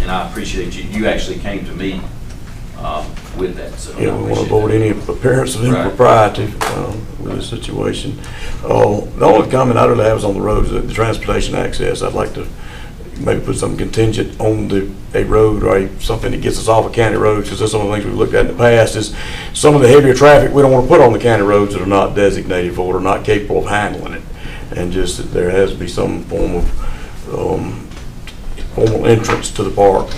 and I appreciate you actually came to me with that. So Yeah, I we want to appreciate avoid that. any appearance of Right. impropriety with this situation. The only comment I'd really have is on the roads, the transportation access. I'd like to maybe put something contingent on a road or something that gets us off of county roads, because that's some of the things we've looked at in the past is some of the heavier traffic we don't want to put on the county roads that are not designated for it or not capable of handling it. And just that there has to be some form of formal entrance to the park,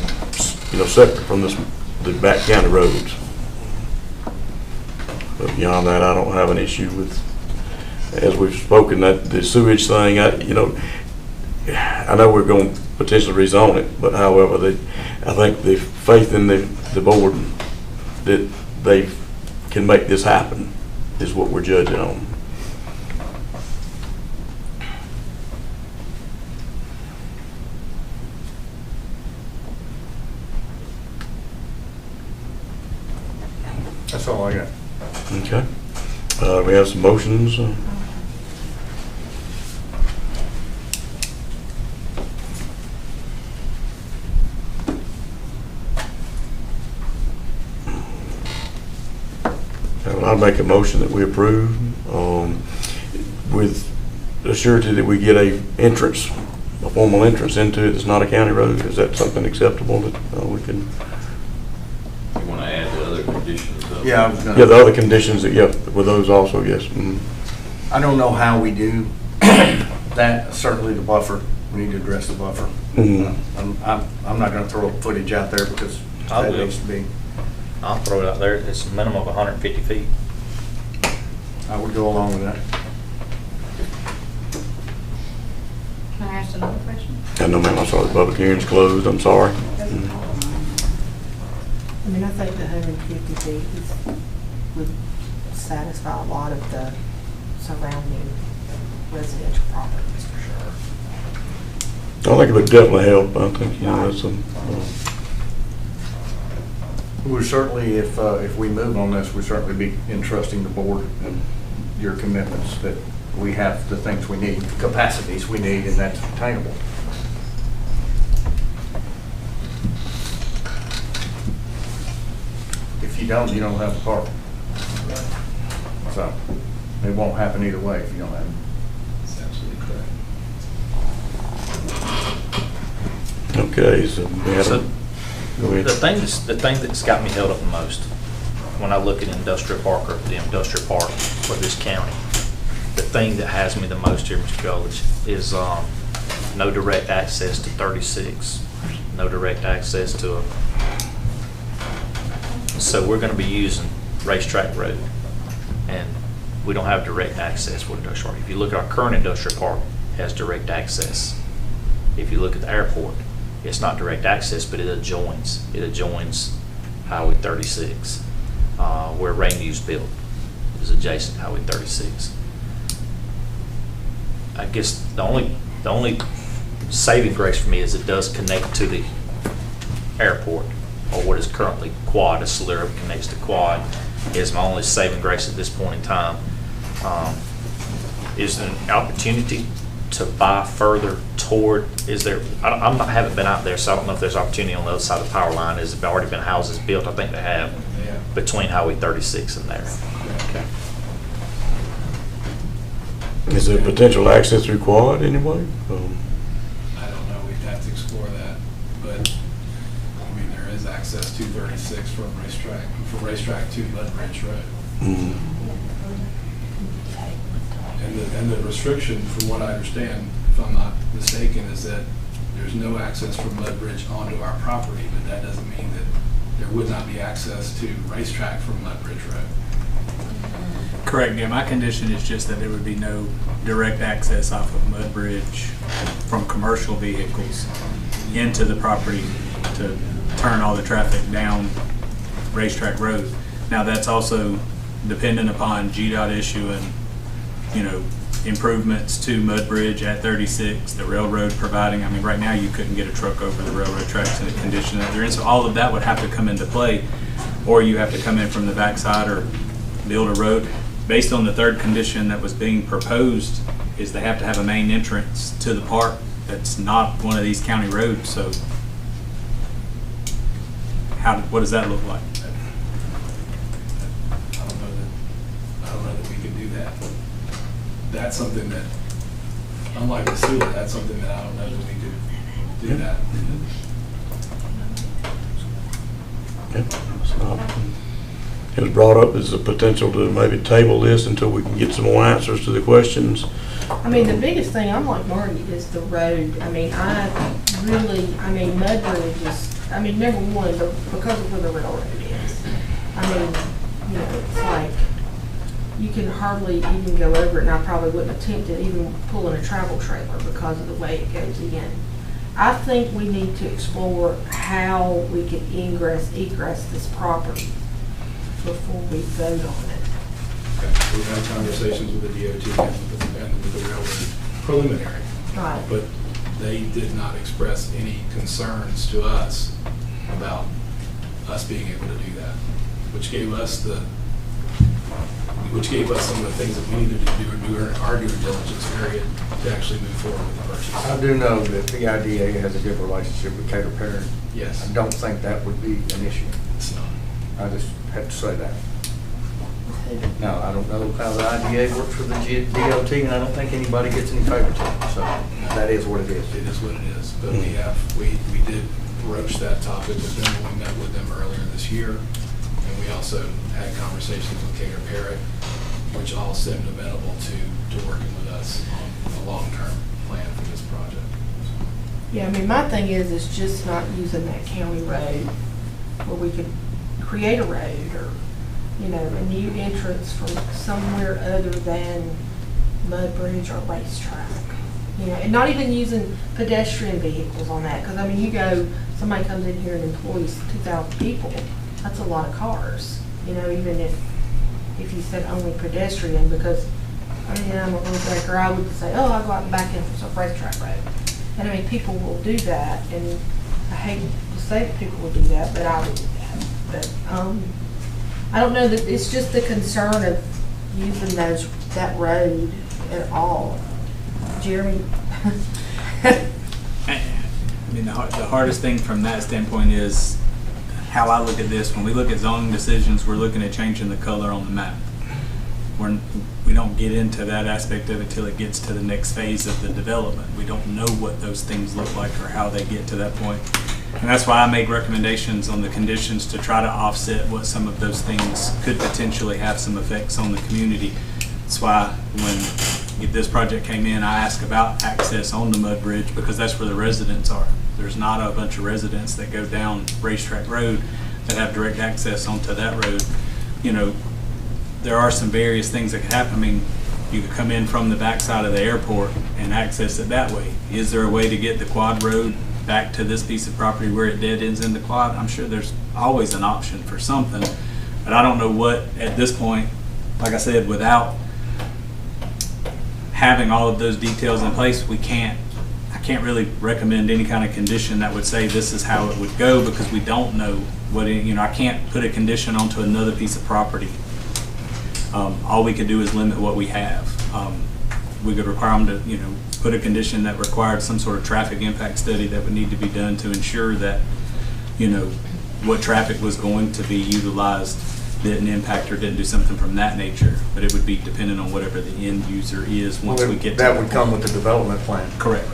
separate from the back county roads. But beyond that, I don't have an issue with, as we've spoken, that the sewage thing, I know we're going to potentially rezone it, but however, I think the faith in the board that they can make this happen is what we're judging on. That's all I got. Okay. We have some motions. I'll make a motion that we approve with the surety that we get a formal entrance into it. It's not a county road. Is that something acceptable that we can? You want to add the other conditions? Yeah, I was gonna. Yeah, the other conditions, with those also, yes. I don't know how we do that. Certainly the buffer, we need to address the buffer. I'm not gonna throw footage out there because I that will. needs to be, I'll throw it out there. It's a minimum of 150 feet. I would go along with that. Can I ask another question? No, ma'am, I'm sorry, the public hearing's closed, I'm sorry. I mean, I think the 150 feet would satisfy a lot of the surrounding residential properties for sure. I think it would definitely help. I think, that's some, We certainly, if we move on this, we certainly be entrusting the board and your commitments that we have the things we need, the capacities we need, and that's attainable. If you don't, you don't have a park. So, it won't happen either way if you don't have it. That's absolutely correct. Okay, so we have, So, go ahead. The thing that's got me held up the most, when I look at industrial park or the industrial park for this county, the thing that has me the most here, Mr. Gullich, is no direct access to 36, no direct access to so we're gonna be using Racetrack Road, and we don't have direct access for industrial park. If you look at our current industrial park, it has direct access. If you look at the airport, it's not direct access, but it adjoins Highway 36. Where Rainview's built is adjacent to Highway 36. I guess the only saving grace for me is it does connect to the airport, or what is currently Quad, a Solera connects to Quad, is my only saving grace at this point in time. Is there an opportunity to buy further toward, haven't been out there, so I don't know if there's opportunity on the other side of the power line. Has there already been houses built? I think they have, between Highway 36 and there. Okay. Is there potential access required anyway? I don't know, we'd have to explore that, but, I mean, there is access to 36 from Racetrack to Mudbridge Road. And the restriction, from what I understand, if I'm not mistaken, is that there's no access from Mudbridge onto our property, but that doesn't mean that there would not be access to Racetrack from Mudbridge Road. Correct, yeah, my condition is just that there would be no direct access off of Mudbridge from commercial vehicles into the property to turn all the traffic down Racetrack Road. Now, that's also dependent upon GDOT issuing, improvements to Mudbridge at 36, the railroad providing, I mean, right now you couldn't get a truck over the railroad tracks in the condition that they're in, so all of that would have to come into play, or you have to come in from the backside or build a road. Based on the third condition that was being proposed, is they have to have a main entrance to the park that's not one of these county roads, so what does that look like? I don't know that we can do that. That's something that, unlike the sewer, that's something that I don't know that we could do that. It was brought up as a potential to maybe table this until we can get some more answers to the questions. I mean, the biggest thing, I'm like Marty, is the road. I mean, Mudbridge is, number one, because of where the railroad is. It's like, you can hardly even go over it, and I probably wouldn't attempt to even pull in a travel trailer because of the way it goes in. I think we need to explore how we can egress this property before we vote on it. Okay, we've had conversations with the DOT and with the railroad preliminary. Right. But they did not express any concerns to us about us being able to do that, which gave us some of the things that we needed to do during our due diligence period to actually move forward with the purchase. I do know that the IDA has a good relationship with Cater Perry. Yes. I don't think that would be an issue. It's not. I just have to say that. Now, I don't know how the IDA works with the DOT, and I don't think anybody gets any favoritism, so that is what it is. It is what it is, but we did broach that topic with them when we met with them earlier this year, and we also had conversations with Cater Perry, which all seemed amenable to working with us on a long-term plan for this project. Yeah, my thing is just not using that county road where we could create a road or, a new entrance from somewhere other than Mudbridge or Racetrack. And not even using pedestrian vehicles on that, because somebody comes in here and employs 2,000 people, that's a lot of cars. Even if you said only pedestrian, because I'm a little breaker, I would say, I'll go out and back in for some Racetrack Road. And people will do that, and I hate to say that people will do that, but I would do that. But I don't know, that it's just the concern of using that road at all. Jeremy? The hardest thing from that standpoint is how I look at this, when we look at zoning decisions, we're looking at changing the color on the map. We don't get into that aspect of it till it gets to the next phase of the development. We don't know what those things look like or how they get to that point. And that's why I made recommendations on the conditions to try to offset what some of those things could potentially have some effects on the community. That's why when this project came in, I asked about access on the mud bridge because that's where the residents are. There's not a bunch of residents that go down Racetrack Road that have direct access onto that road. You know, there are some various things that could happen. I mean, you could come in from the backside of the airport and access it that way. Is there a way to get the quad road back to this piece of property where it dead ends in the quad? I'm sure there's always an option for something, but I don't know what, at this point, like I said, without having all of those details in place, I can't really recommend any kind of condition that would say this is how it would go because we don't know what, I can't put a condition onto another piece of property. All we could do is limit what we have. We could require them to, put a condition that required some sort of traffic impact study that would need to be done to ensure that, what traffic was going to be utilized didn't impact or didn't do something from that nature. But it would be dependent on whatever the end user is once we get to that would come with the development plan. Correct.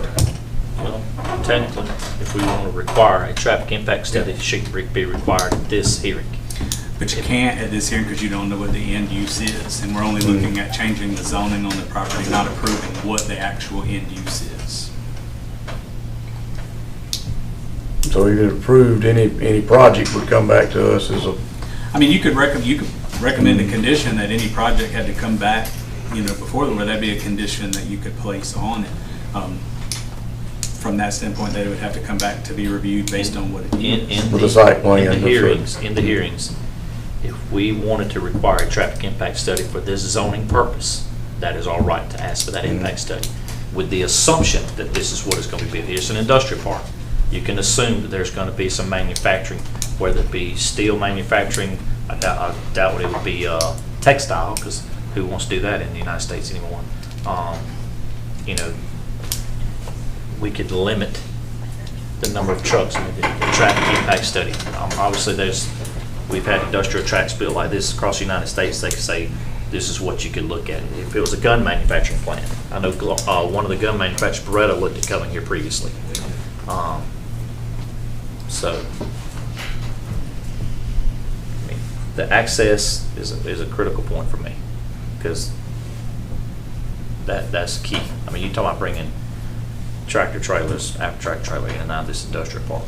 Well, technically, if we want to require a traffic impact study, it should be required at this hearing. But you can't at this hearing because you don't know what the end use is. And we're only looking at changing the zoning on the property, not approving what the actual end use is. So even if approved, any project would come back to us as a, I mean, you could recommend a condition that any project had to come back, before where that'd be a condition that you could place on it. From that standpoint, that it would have to come back to be reviewed based on what it is. With the site plan. In the hearings, if we wanted to require a traffic impact study for this zoning purpose, that is all right to ask for that impact study, with the assumption that this is what it's going to be. Here's an industrial park. You can assume that there's going to be some manufacturing, whether it be steel manufacturing. I doubt it would be textile, because who wants to do that in the United States anymore? We could limit the number of trucks in the traffic impact study. Obviously, we've had industrial tracks built like this across the United States. They could say, this is what you could look at. If it was a gun manufacturing plant, I know one of the gun manufacturers, Beretta, looked at coming here previously. So, the access is a critical point for me, because that's key. I mean, you talk about bringing tractor trailers, after tractor trailer in and out of this industrial park,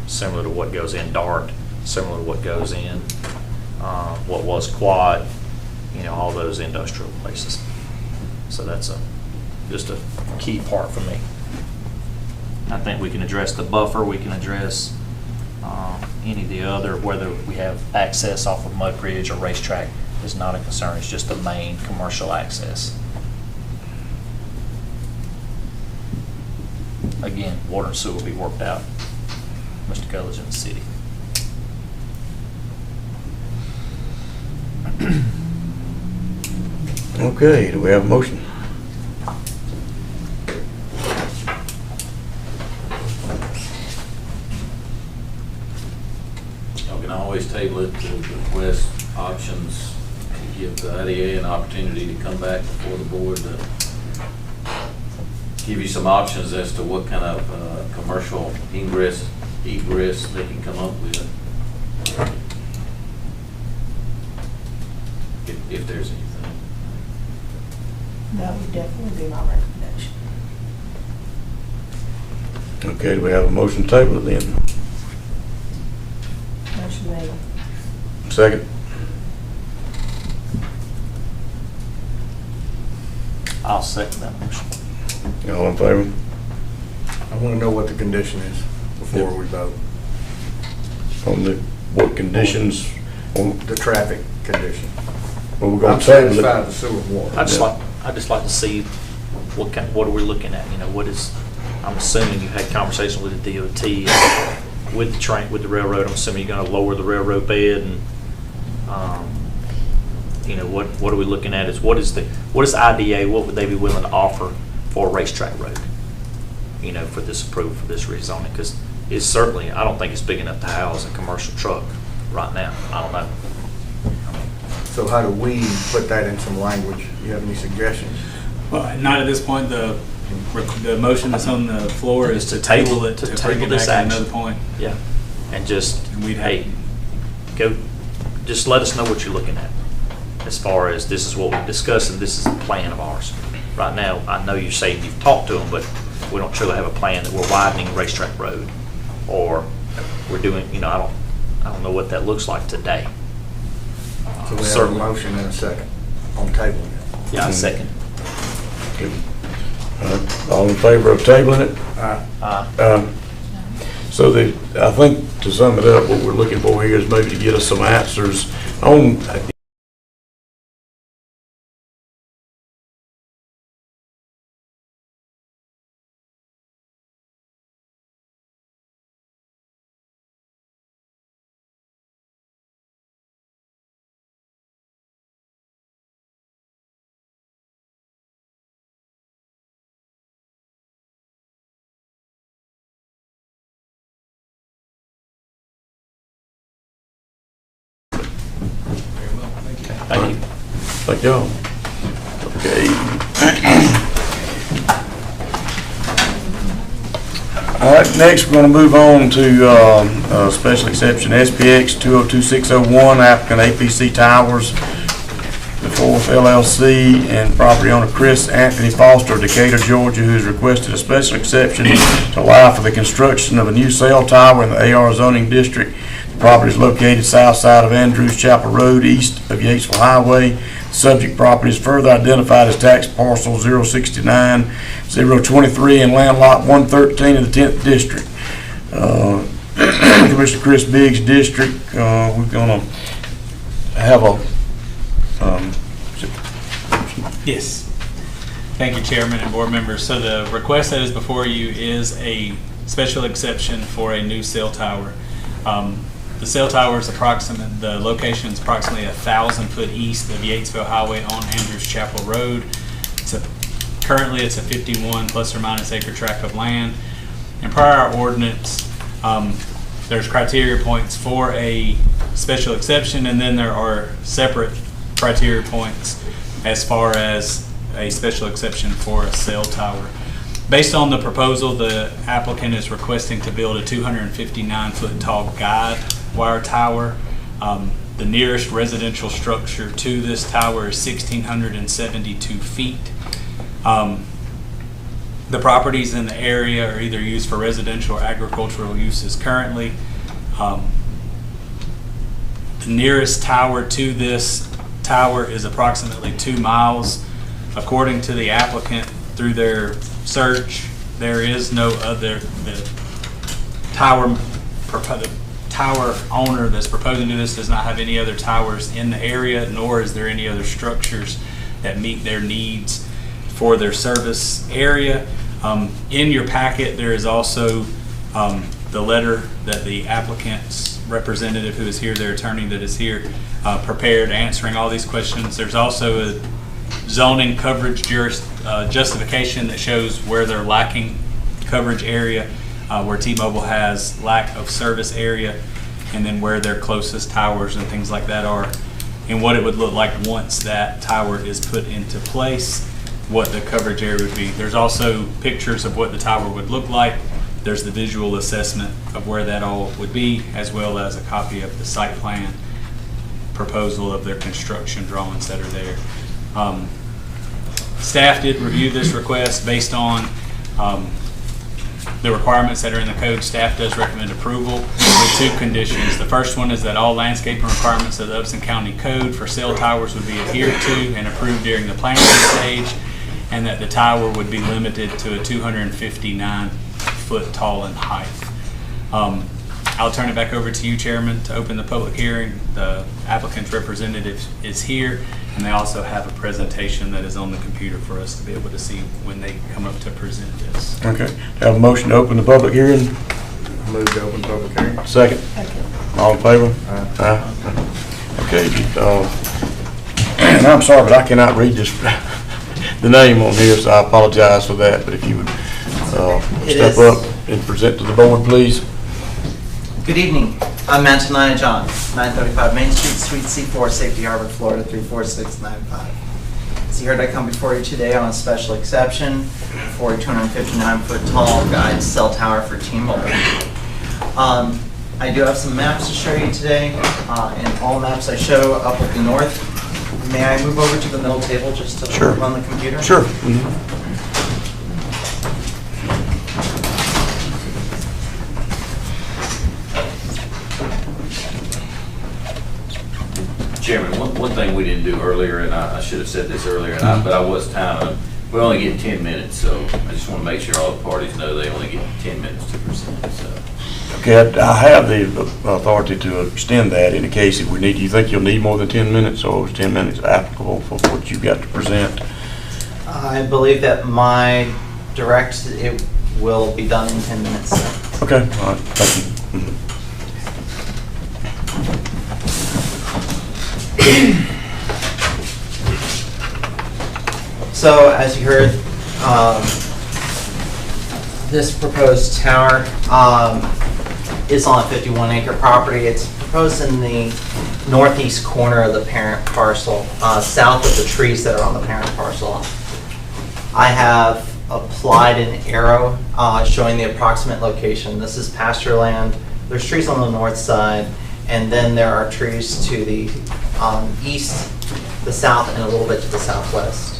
similar to what goes in Dart, similar to what goes in what was Quad, all those industrial places. So that's just a key part for me. I think we can address the buffer, we can address any of the other, whether we have access off of Mud Bridge or Racetrack is not a concern, it's just the main commercial access. Again, water and sewer will be worked out. Mr. Culler's in the city. okay, do we have a motion? Y'all can always table it to request options, to give the IDA an opportunity to come back before the board to give you some options as to what kind of commercial egress they can come up with. If there's anything. That would definitely be my recommendation. Okay, do we have a motion to table it then? Motion made. Second? I'll second that motion. All in favor? I want to know what the condition is before we vote. On what conditions? On The traffic condition. Well, we're I'm gonna table satisfied it. the sewer and water. I'd just like to see what are we looking at? I'm assuming you had conversation with the DOT, with the train, with the railroad. I'm assuming you're going to lower the railroad bed, and what are we looking at? What is IDA? What would they be willing to offer for a racetrack road? For this approval, for this rezoning, because is certainly, I don't think it's big enough to house a commercial truck right now. I don't know. So how do we put that in some language? You have any suggestions? Well, not at this point. The motion that's on the floor is to table it, to bring table it this back at action. another point. Yeah, and just, And we'd hey, go, just let us know what you're looking at, as far as this is what we've discussed and this is a plan of ours. Right now, I know you're saying you've talked to them, but we don't truly have a plan that we're widening Racetrack Road, or we're doing, I don't know what that looks like today. So we have a Certainly. motion and a second on tabling it. Yeah, I second. All in favor of tabling it? So I think, to sum it up, what we're looking for here is maybe to get us some answers on, Very well, thank you. Thank you. thank y'all. Okay. All right, next, we're going to move on to special exception SPX 202601, applicant APC Towers, the fourth LLC, and property owner Chris Anthony Foster of Decatur, Georgia, who has requested a special exception to allow for the construction of a new cell tower in the AR zoning district. The property is located south side of Andrews Chapel Road, east of Yatesville Highway. The subject property is further identified as tax parcel 069-023 and land lot 113 in the 10th district. Commissioner Chris Biggs' district, we're going to have a Yes. Thank you, Chairman and board members. So the request that is before you is a special exception for a new cell tower. The cell tower is the location is approximately 1,000 foot east of Yatesville Highway on Andrews Chapel Road. Currently it's a 51 plus or minus acre tract of land. And per our ordinance, there's criteria points for a special exception, and then there are separate criteria points as far as a special exception for a cell tower. Based on the proposal, the applicant is requesting to build a 259-foot tall guide wire tower. The nearest residential structure to this tower is 1,672 feet. The properties in the area are either used for residential or agricultural uses currently. The nearest tower to this tower is approximately 2 miles. According to the applicant, through their search, there is no other, the tower owner that's proposing to this does not have any other towers in the area, nor is there any other structures that meet their needs for their service area. In your packet, there is also the letter that the applicant's representative who is here, their attorney that is here, prepared answering all these questions. There's also a zoning coverage justification that shows where they're lacking coverage area, where T-Mobile has lack of service area, and then where their closest towers and things like that are, and what it would look like once that tower is put into place, what the coverage area would be. There's also pictures of what the tower would look like. There's the visual assessment of where that all would be, as well as a copy of the site plan proposal of their construction drawings that are there. Staff did review this request based on the requirements that are in the code. Staff does recommend approval with 2 conditions. The first one is that all landscaping requirements of the Upson County Code for cell towers would be adhered to and approved during the planning stage, and that the tower would be limited to a 259-foot tall in height. I'll turn it back over to you, Chairman, to open the public hearing. The applicant's representative is here, and they also have a presentation that is on the computer for us to be able to see when they come up to present this. Okay, have a motion to open the public hearing. Move to open public hearing. Second. All in favor? Aye. Okay, and I'm sorry, but I cannot read this, the name on here, so I apologize for that, but if you would step up and present to the board, please. Good evening. I'm Antonia John, 935 Main Street, Suite C4, Safety Harbor, Florida 34695. As you heard, I come before you today on a special exception for a 259-foot tall guide cell tower for T-Mobile. I do have some maps to show you today, and all maps I show up at the north. May I move over to the middle table just to Sure. run the computer? Sure. Chairman, one thing we didn't do earlier, and I should have said this earlier, but I was timing, we only get 10 minutes, so I just want to make sure all the parties know they only get 10 minutes to present, so. Okay, I have the authority to extend that in the case if we need. Do you think you'll need more than 10 minutes, or is 10 minutes applicable for what you've got to present? I believe that my direct, it will be done in 10 minutes. Okay, all right, thank you. So, as you heard, this proposed tower is on a 51-acre property. It's proposed in the northeast corner of the parent parcel, south of the trees that are on the parent parcel. I have applied an arrow showing the approximate location. This is pasture land. There's trees on the north side, and then there are trees to the east, the south, and a little bit to the southwest.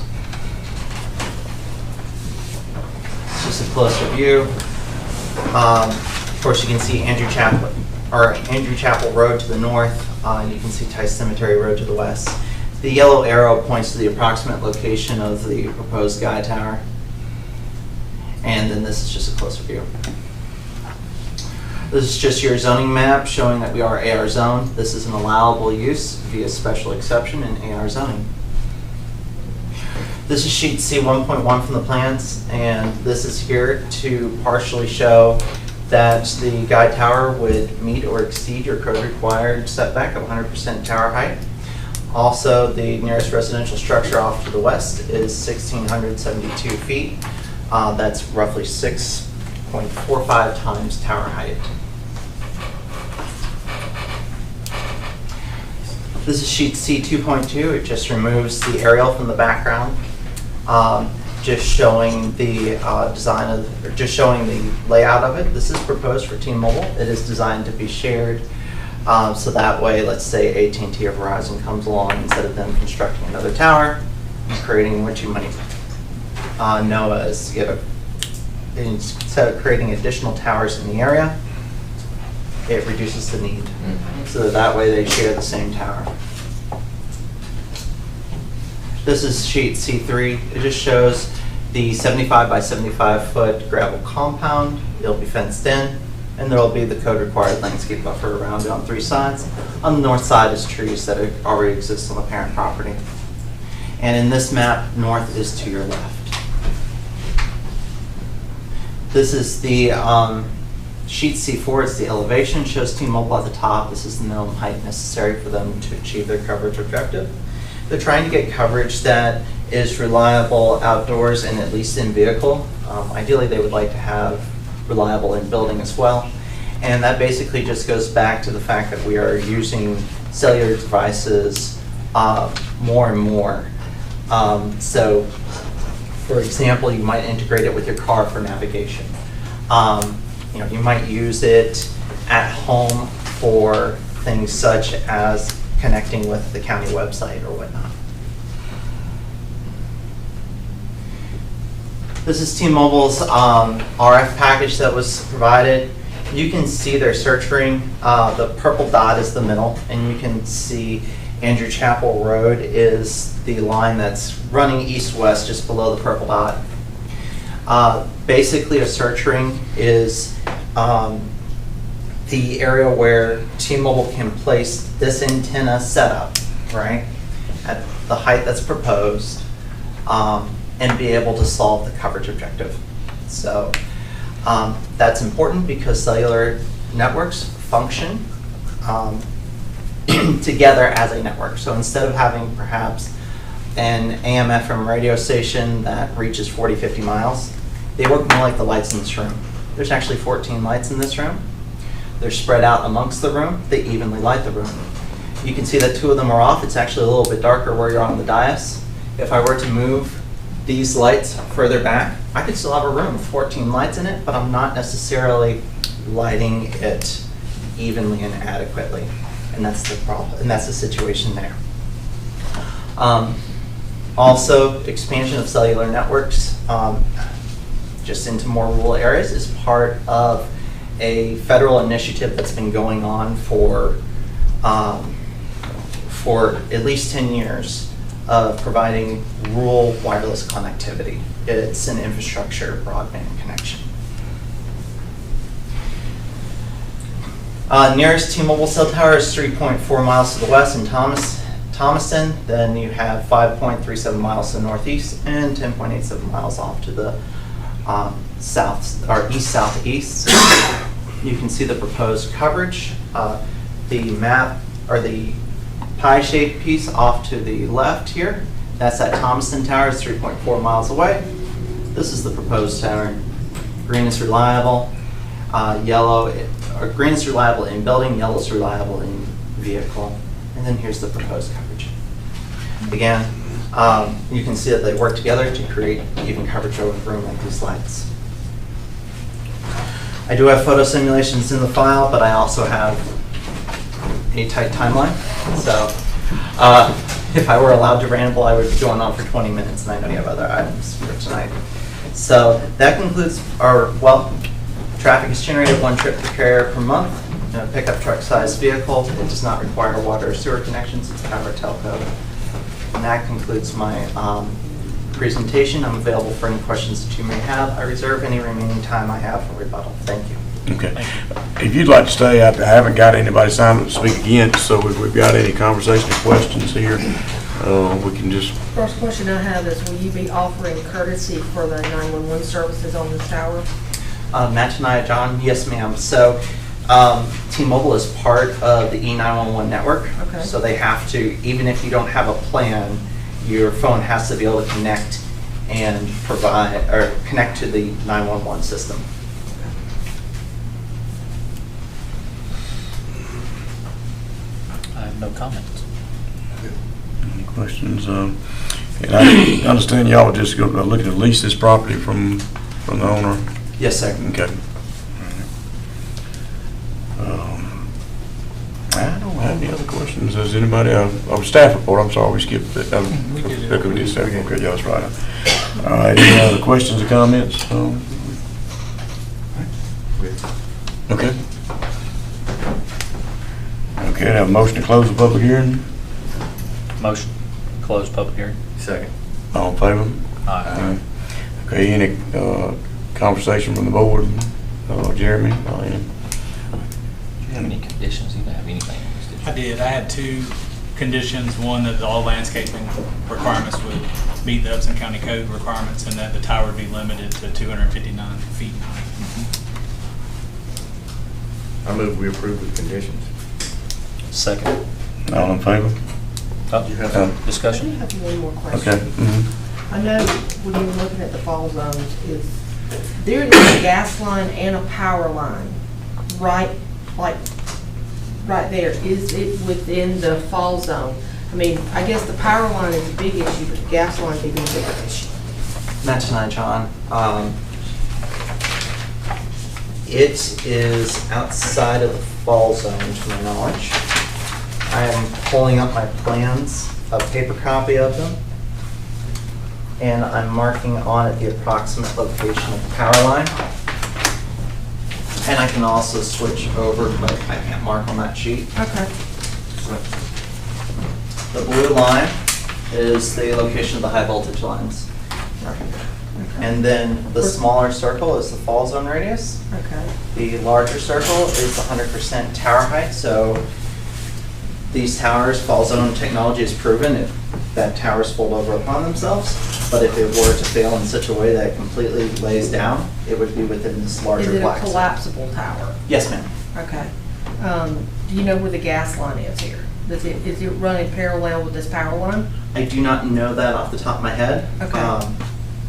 Just a closer view. Of course, you can see Andrew Chapel Road to the north. You can see Tice Cemetery Road to the west. The yellow arrow points to the approximate location of the proposed guide tower. And then this is just a closer view. This is just your zoning map showing that we are AR zone. This is an allowable use via special exception in AR zoning. This is sheet C 1.1 from the plans, and this is here to partially show that the guide tower would meet or exceed your code required setback of 100% tower height. Also, the nearest residential structure off to the west is 1,672 feet. That's roughly 6.45 times tower height. This is sheet C 2.2. It just removes the aerial from the background, just showing the design of, or just showing the layout of it. This is proposed for T-Mobile. It is designed to be shared, so that way, let's say AT&T or Verizon comes along, instead of them constructing another tower, creating what you might know as, instead of creating additional towers in the area, it reduces the need. So that way they share the same tower. This is sheet C3. It just shows the 75 by 75 foot gravel compound. It'll be fenced in, and there will be the code required landscape buffer around it on 3 sides. On the north side is trees that already exist on the parent property. And in this map, north is to your left. This is the sheet C4. It's the elevation. Shows T-Mobile at the top. This is the minimum height necessary for them to achieve their coverage objective. They're trying to get coverage that is reliable outdoors and at least in vehicle. Ideally, they would like to have reliable in building as well. And that basically just goes back to the fact that we are using cellular devices more and more. So, for example, you might integrate it with your car for navigation. You might use it at home for things such as connecting with the county website or whatnot. This is T-Mobile's RF package that was provided. You can see their search ring. The purple dot is the middle, and you can see Andrew Chapel Road is the line that's running east-west just below the purple dot. Basically, a search ring is the area where T-Mobile can place this antenna setup, right, at the height that's proposed, and be able to solve the coverage objective. So that's important because cellular networks function together as a network. So instead of having perhaps an AM/FM radio station that reaches 40, 50 miles, they work more like the lights in this room. There's actually 14 lights in this room. They're spread out amongst the room. They evenly light the room. You can see that 2 of them are off. It's actually a little bit darker where you're on the dais. If I were to move these lights further back, I could still have a room with 14 lights in it, but I'm not necessarily lighting it evenly and adequately. And that's the problem, and that's the situation there. Also, expansion of cellular networks just into more rural areas is part of a federal initiative that's been going on for at least 10 years of providing rural wireless connectivity. It's an infrastructure broadband connection. Nearest T-Mobile cell tower is 3.4 miles to the west in Thomaston. Then you have 5.37 miles to the northeast and 10.87 miles off to the south or east-southeast. You can see the proposed coverage. The map or the pie-shaped piece off to the left here, that's that Thomaston Tower, is 3.4 miles away. This is the proposed tower. Green is reliable, green is reliable in building, yellow is reliable in vehicle, and then here's the proposed coverage. Again, you can see that they work together to create even coverage over the room like these lights. I do have photo simulations in the file, but I also have a tight timeline. So if I were allowed to ramble, I would be going on for 20 minutes, and I know you have other items for tonight. So that concludes our, traffic is generated 1 trip per carrier per month in a pickup truck sized vehicle. It does not require water or sewer connections. It's power telco. And that concludes my presentation. I'm available for any questions that you may have. I reserve any remaining time I have for rebuttal. Thank you. Okay. If you'd like to stay, I haven't got anybody signed up to speak again, so if we've got any conversation or questions here, we can just... First question I have is, will you be offering courtesy for the 911 services on this tower? Matt and I, John, yes ma'am. So T-Mobile is part of the E911 network. Okay. So they have to, even if you don't have a plan, your phone has to be able to connect and provide, or connect to the 911 system. I have no comments. Any questions? And I understand y'all just looking to lease this property from the owner? Yes, sir. Okay. I don't have any other questions. Does anybody, staff report, I'm sorry, we skipped it. We did it. Okay, we did staff report. Okay, yeah, that's right. All right, any other questions or comments? Okay. Okay, I have a motion to close the public hearing. Motion, close public hearing. Second. All in favor? Aye. Okay, any conversation from the board? Jeremy? Do you have any conditions? You don't have anything? I did. I had 2 conditions. One, that all landscaping requirements would meet the Upson County Code requirements, and that the tower would be limited to 259 feet in height. I move we approve with conditions. Second. All in favor? You have some I do Discussion? have one more question. Okay. Mm-hmm. I know when you were looking at the fall zones, is there is a gas line and a power line right there. Is it within the fall zone? I mean, I guess the power line is a big issue, but the gas line is even a bigger issue. Matt and I, John. It is outside of the fall zone, to my knowledge. I am pulling up my plans, a paper copy of them, and I'm marking on it the approximate location of the power line. And I can also switch over, but I can't mark on that sheet. Okay. The blue line is the location of the high voltage lines. And then the smaller circle is the fall zone radius. Okay. The larger circle is 100% tower height. So these towers, fall zone technology is proven if that towers fold over upon themselves. But if it were to fail in such a way that it completely lays down, it would be within this larger Is it a black zone. collapsible tower? Yes, ma'am. Okay. Do you know where the gas line is here? Is it running parallel with this power line? I do not know that off the top of my head. Okay.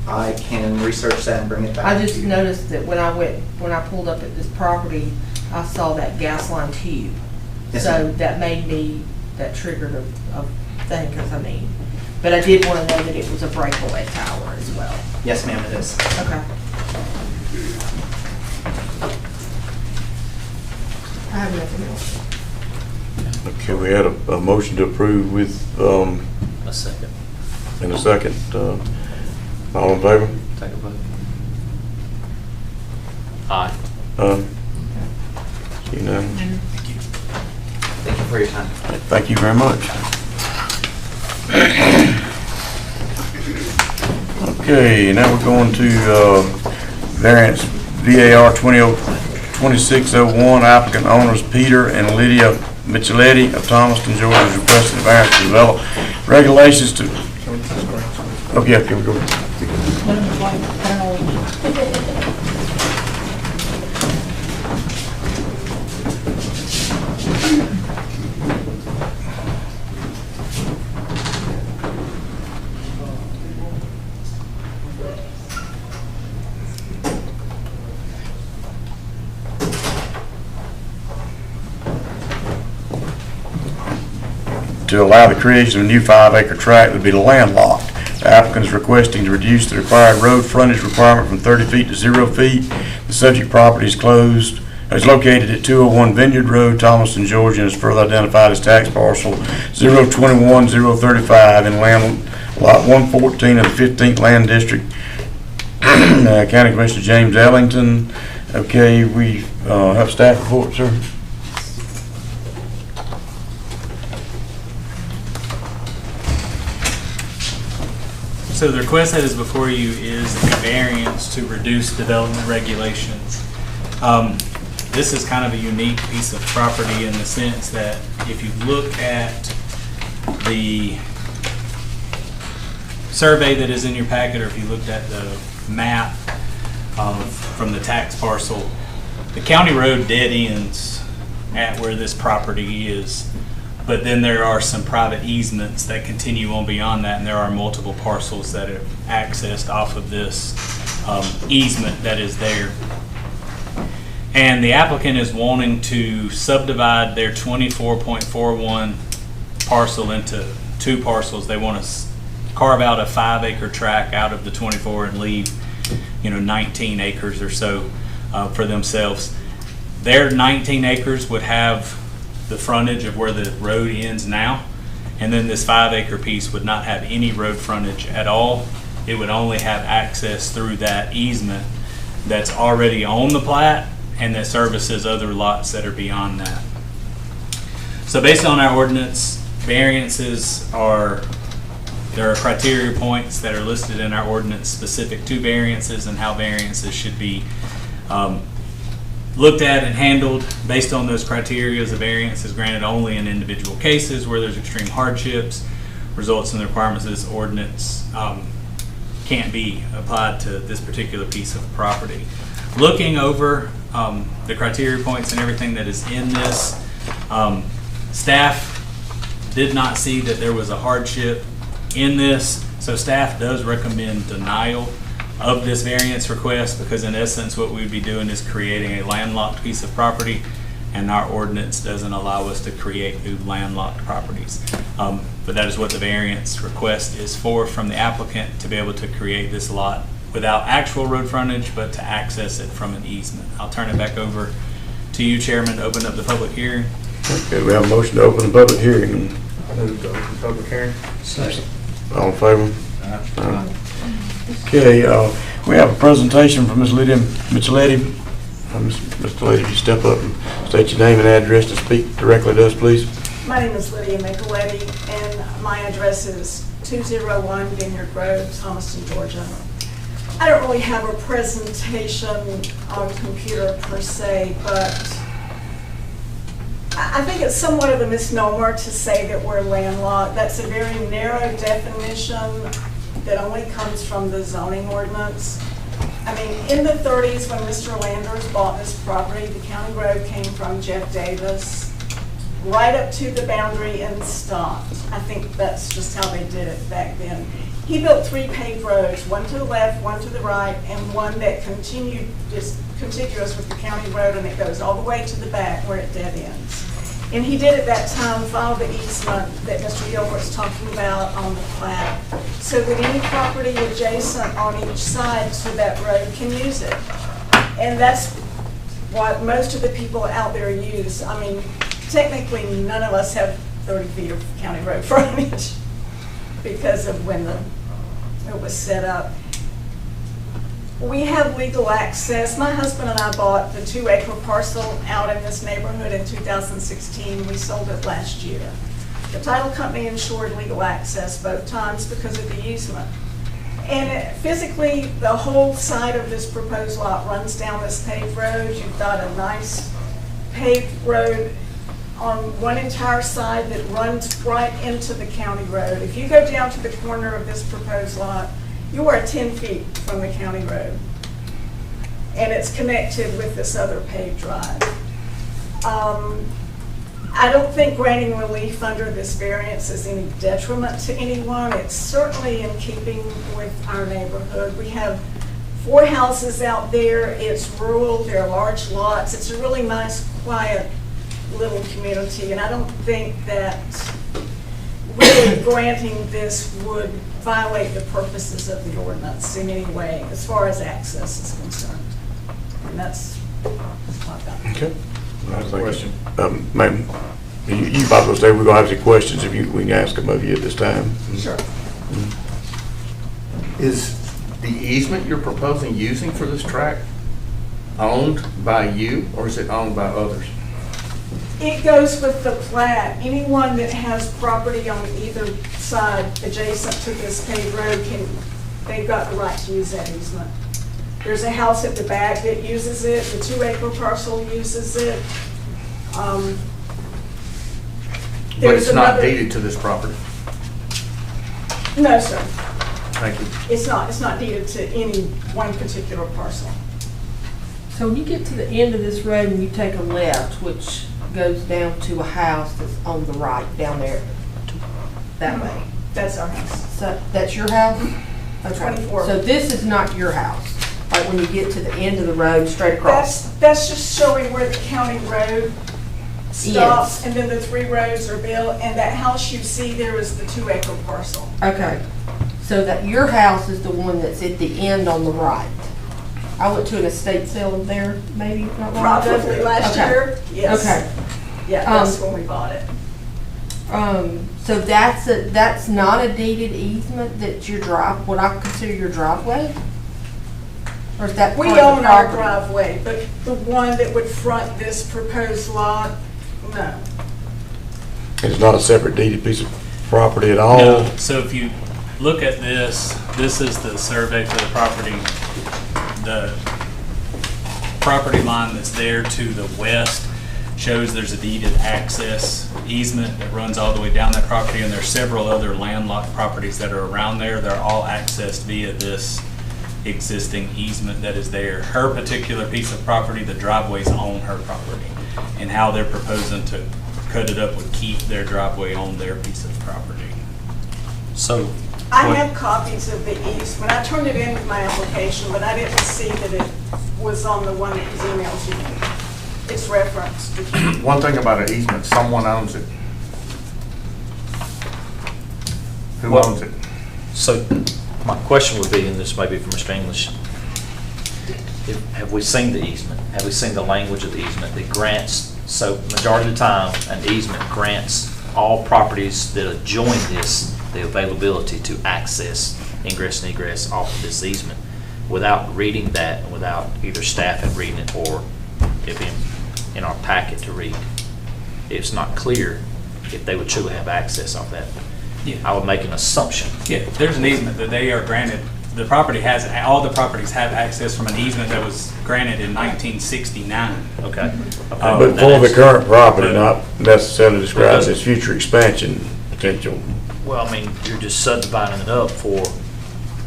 I can research that and bring it back. I just to you. noticed that when I pulled up at this property, I saw that gas line tube. Yes, So ma'am. that made me, that triggered a thing, because but I did want to know that it was a breakaway tower as well. Yes, ma'am, it is. Okay. I have nothing else. Okay, we had a motion to approve with, A second. in a second. All in favor? Take a vote. Aye. Unanimous. Thank you for your time. Thank you very much. Okay, now we're going to variance VAR 2601, applicant owners Peter and Lydia Micheletti of Thomaston, Georgia, is requesting a variance to develop regulations to... Okay, okay, we go. To allow the creation of a new 5-acre tract that would be landlocked. The applicant is requesting to reduce the required road frontage requirement from 30 feet to 0 feet. The subject property is located at 201 Vineyard Road, Thomaston, Georgia, and is further identified as tax parcel 021-035 in land lot 114 of the 15th Land District. County Commissioner James Ellington. Okay, we have staff report, sir. So the request that is before you is a variance to reduce development regulations. This is kind of a unique piece of property in the sense that if you look at the survey that is in your packet, or if you looked at the map from the tax parcel, the county road dead ends at where this property is. But then there are some private easements that continue on beyond that, and there are multiple parcels that are accessed off of this easement that is there. And the applicant is wanting to subdivide their 24.41 parcel into 2 parcels. They want to carve out a 5-acre tract out of the 24 and leave, 19 acres or so for themselves. Their 19 acres would have the frontage of where the road ends now, and then this 5-acre piece would not have any road frontage at all. It would only have access through that easement that's already on the plat and that services other lots that are beyond that. So based on our ordinance, variances there are criteria points that are listed in our ordinance specific to variances and how variances should be looked at and handled. Based on those criteria, the variance is granted only in individual cases where there's extreme hardships, results in the requirements of this ordinance can't be applied to this particular piece of property. Looking over the criteria points and everything that is in this, staff did not see that there was a hardship in this, so staff does recommend denial of this variance request, because in essence what we would be doing is creating a landlocked piece of property, and our ordinance doesn't allow us to create new landlocked properties. But that is what the variance request is for from the applicant, to be able to create this lot without actual road frontage, but to access it from an easement. I'll turn it back over to you, Chairman, to open up the public hearing. Okay, we have a motion to open the public hearing. Move to open public hearing. Second. All in favor? Okay, we have a presentation from Ms. Lydia Micheletti. Mr. Lady, if you step up and state your name and address to speak directly to us, please. My name is Lydia Micheletti, and my address is 201 Vineyard Road, Thomaston, Georgia. I don't really have a presentation on computer per se, but I think it's somewhat of a misnomer to say that we're landlocked. That's a very narrow definition that only comes from the zoning ordinance. I mean, in the 30s, when Mr. Landers bought this property, the county road came from Jeff Davis right up to the boundary and stopped. I think that's just how they did it back then. He built 3 paved roads, one to the left, one to the right, and one that continued, just contiguous with the county road, and it goes all the way to the back where it dead ends. And he did at that time file the easement that Mr. Gilbert's talking about on the plat, so that any property adjacent on each side to that road can use it. And that's what most of the people out there use. I mean, technically, none of us have 30 feet of county road frontage because of when it was set up. We have legal access. My husband and I bought the 2-acre parcel out in this neighborhood in 2016. We sold it last year. The title company ensured legal access both times because of the easement. And physically, the whole side of this proposed lot runs down this paved road. You've got a nice paved road on one entire side that runs right into the county road. If you go down to the corner of this proposed lot, you are 10 feet from the county road. And it's connected with this other paved drive. I don't think granting relief under this variance is any detriment to anyone. It's certainly in keeping with our neighborhood. We have 4 houses out there. It's rural, there are large lots. It's a really nice, quiet little community. And I don't think that really granting this would violate the purposes of the ordinance in any way as far as access is concerned. And that's what I've got. Okay. That's a question. Ma'am, you might as well say we're gonna have some questions if we can ask them of you at this time. Sure. Is the easement you're proposing using for this tract owned by you, or is it owned by others? It goes with the plat. Anyone that has property on either side adjacent to this paved road they've got the right to use that easement. There's a house at the back that uses it, the 2-acre parcel uses it. But it's not deeded to this property? No, sir. Thank you. It's not deeded to any one particular parcel. So when you get to the end of this road and you take a left, which goes down to a house that's on the right down there, that way. That's our house. So that's your house? Okay. 24. So this is not your house, like when you get to the end of the road straight across? That's just showing where the county road stops, and then the 3 roads are built, and that house you see there is the 2-acre parcel. Okay. So that your house is the one that's at the end on the right? I went to an estate sale there, maybe? Not long ago? Probably last year, yes. Okay. Yeah, that's when we bought it. So that's not a deeded easement, that's your what I consider your driveway? Or is that We part of own the our property? driveway, but the one that would front this proposed lot, no. It's not a separate deeded piece of property at all? No. So if you look at this is the survey for the property. The property line that's there to the west shows there's a deeded access easement that runs all the way down that property, and there's several other landlocked properties that are around there. They're all accessed via this existing easement that is there. Her particular piece of property, the driveway's on her property, and how they're proposing to cut it up would keep their driveway on their piece of property. So I have copies of the easement. I turned it in with my application, but I didn't see that it was on the one that was emailed to me. It's referenced. One thing about an easement, someone owns it. Who owns it? So my question would be, and this may be for Mr. English, have we seen the easement? Have we seen the language of the easement that grants, so majority of the time, an easement grants all properties that adjoin this the availability to access ingress and egress off of this easement without reading that, without either staff and reading it or it being in our packet to read. It's not clear if they would truly have access off that. Yeah. I would make an assumption. Yeah, there's an easement that they are granted. The property has, all the properties have access from an easement that was granted in 1969. Okay. But for the current property, not necessarily described as future expansion potential. Well, I mean, you're just subdividing it up for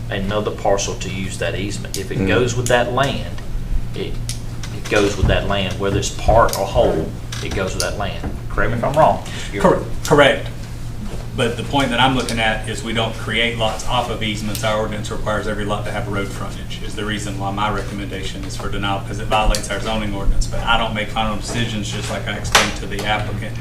another parcel to use that easement. If it goes with that land, it goes with that land, whether it's part or whole, it goes with that land. Correct me if I'm wrong. Correct. But the point that I'm looking at is we don't create lots off of easements. Our ordinance requires every lot to have road frontage, is the reason why my recommendation is for denial, because it violates our zoning ordinance. But I don't make final decisions, just like I explained to the applicant.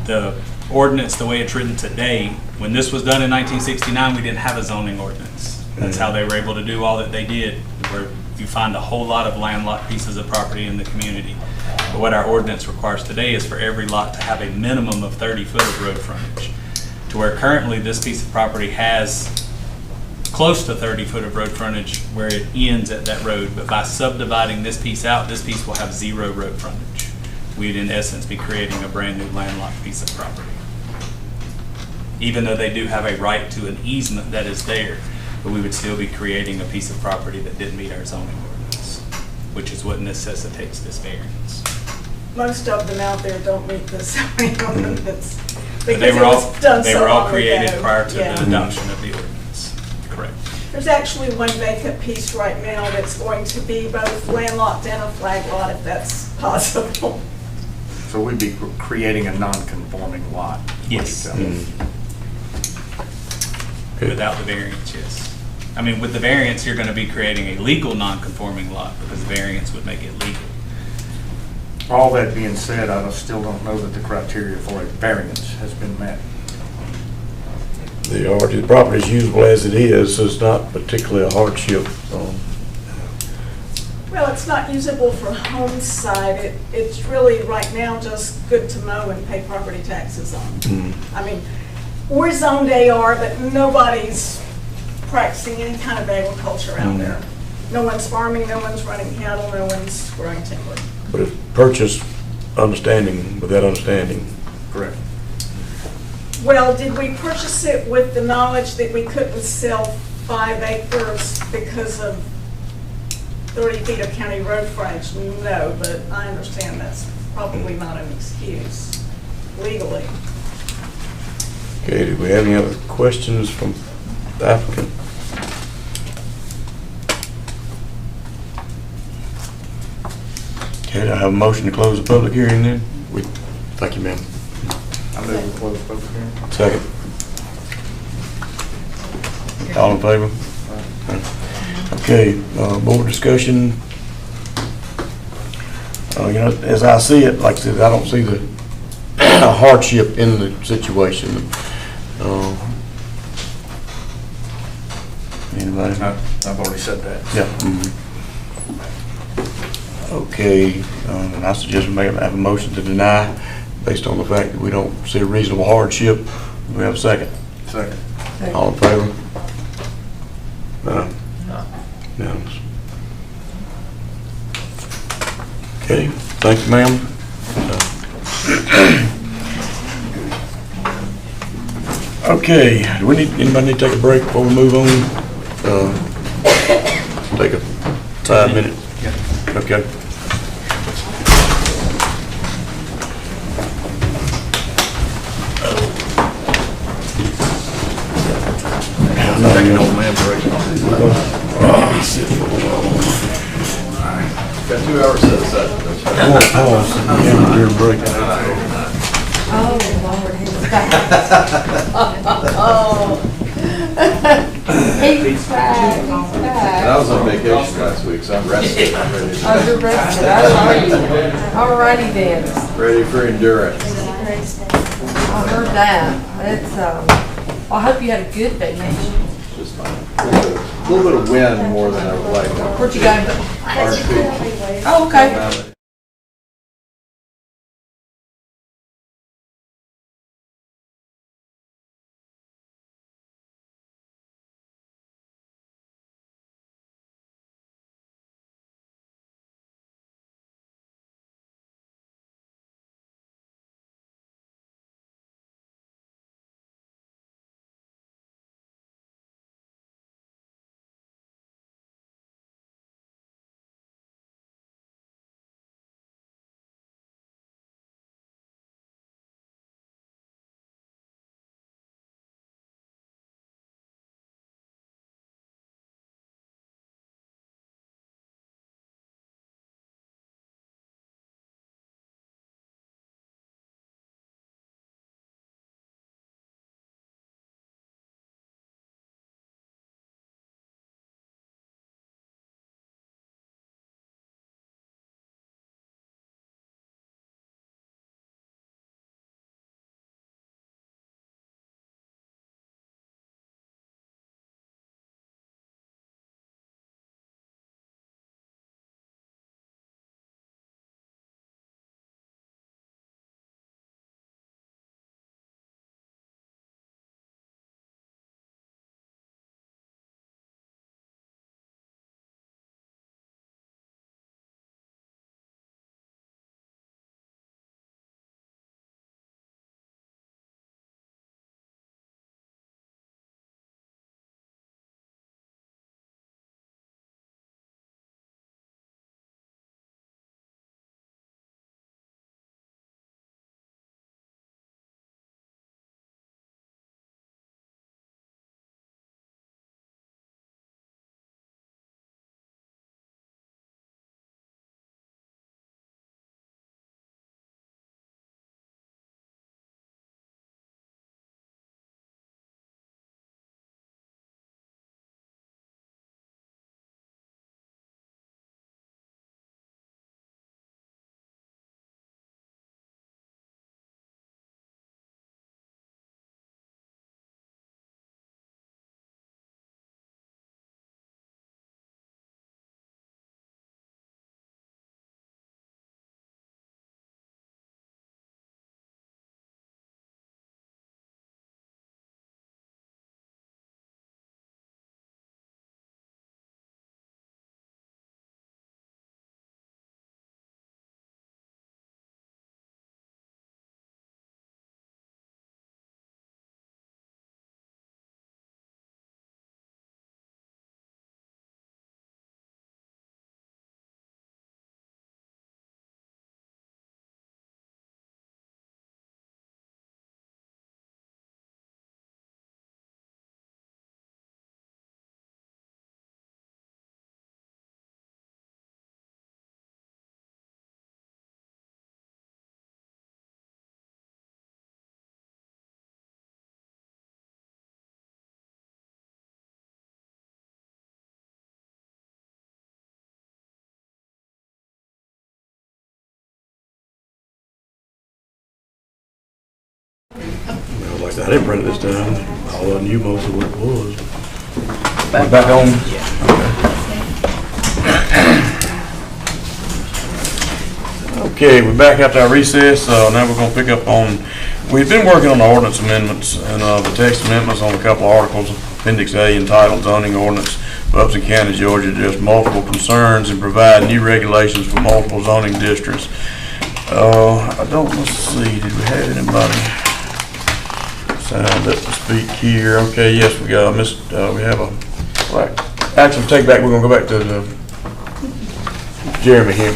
The ordinance, the way it's written today, when this was done in 1969, we didn't have a zoning ordinance. That's how they were able to do all that they did, where you find a whole lot of landlocked pieces of property in the community. But what our ordinance requires today is for every lot to have a minimum of 30 foot of road frontage. To where currently this piece of property has close to 30 foot of road frontage where it ends at that road. But by subdividing this piece out, this piece will have 0 road frontage. We'd in essence be creating a brand new landlocked piece of property. Even though they do have a right to an easement that is there, but we would still be creating a piece of property that didn't meet our zoning ordinance, which is what necessitates this variance. Most of them out there don't meet the zoning ordinance. But Because it was done they so were all long created ago. prior to Yeah. the adoption of the ordinance. Correct. There's actually one vacant piece right now that's going to be both landlocked and a flag lot, if that's possible. So we'd be creating a non-conforming lot. Yes. Okay. Without the variance, yes. I mean, with the variance, you're going to be creating a legal non-conforming lot because the variance would make it legal. All that being said, I still don't know that the criteria for a variance has been met. The property is usable as it is, so it's not particularly a hardship. Well, it's not usable for home site. It's really right now just good to mow and pay property taxes on. I mean, we're zoned AR, but nobody's practicing any kind of agriculture out there. No one's farming, no one's running cattle, no one's growing timber. But it's purchased understanding, with that understanding. Correct. Well, did we purchase it with the knowledge that we couldn't sell 5 acres because of 30 feet of county road frontage? No, but I understand that's probably not an excuse legally. Okay, do we have any other questions from the applicant? Okay, do I have a motion to close the public hearing then? Thank you, ma'am. I move to close the public hearing. Second. All in favor? Okay, board discussion. As I see it, like I said, I don't see the hardship in the situation. Anybody? I've already said that. Yeah. Okay, and I suggest we may have a motion to deny based on the fact that we don't see a reasonable hardship. Do we have a second? Second. All in favor? Unanimous. Okay, thank you, ma'am. Okay, do we need, anybody need to take a break before we move on? Take a 5-minute. Okay. Take an old man break. Got 2 hours set aside. I want to pause and give a beer break. Oh, Lord, he's back. He's back, he's back. I was on vacation last week, so I'm rested. I'm ready to- Oh, you're rested, all righty then. Ready for endurance. I heard that. It's, I hope you had a good vacation. Just fine. A little bit of wind more than I would like. Where'd you go? RP. Oh, okay. like I said, I didn't print it this time, although I knew most of what it was. We're back on? Okay, we're back after our recess. Now we're gonna pick up on, we've been working on the ordinance amendments and the text amendments on a couple of articles, Appendix A entitled zoning ordinance for Upson County, Georgia, address multiple concerns and provide new regulations for multiple zoning districts. Let's see, did we have anybody signed up to speak here? Okay, yes, we got, we have a, right, actually, take back, we're gonna go back to Jeremy here.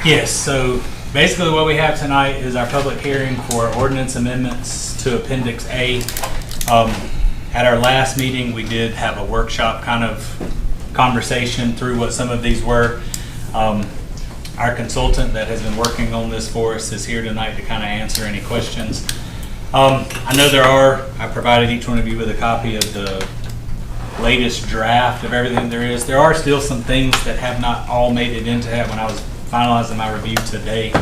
Yes, so basically what we have tonight is our public hearing for ordinance amendments to Appendix A. At our last meeting, we did have a workshop kind of conversation through what some of these were. Our consultant that has been working on this for us is here tonight to kind of answer any questions. I know I provided each one of you with a copy of the latest draft of everything there is. There are still some things that have not all made it into it when I was finalizing my review today.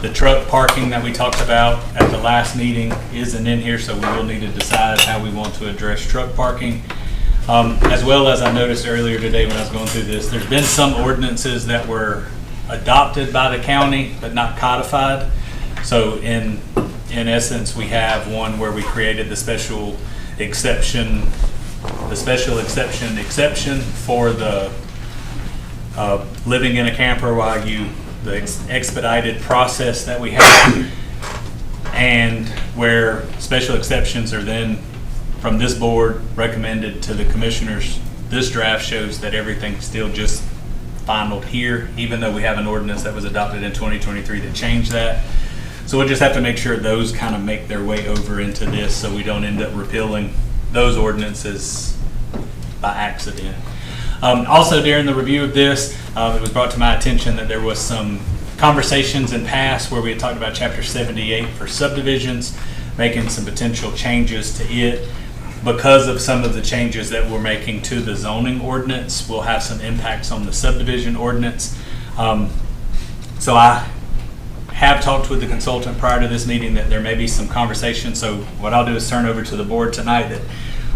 The truck parking that we talked about at the last meeting isn't in here, so we will need to decide how we want to address truck parking. As well as I noticed earlier today when I was going through this, there's been some ordinances that were adopted by the county but not codified. So in essence, we have one where we created the special exception for the living in a camper while the expedited process that we have, and where special exceptions are then from this board recommended to the commissioners. This draft shows that everything's still just finalized here, even though we have an ordinance that was adopted in 2023 that changed that. So we'll just have to make sure those kind of make their way over into this so we don't end up repealing those ordinances by accident. Also, during the review of this, it was brought to my attention that there was some conversations in past where we had talked about Chapter 78 for subdivisions, making some potential changes to it. Because of some of the changes that we're making to the zoning ordinance, we'll have some impacts on the subdivision ordinance. So I have talked with the consultant prior to this meeting that there may be some conversation. So what I'll do is turn over to the board tonight that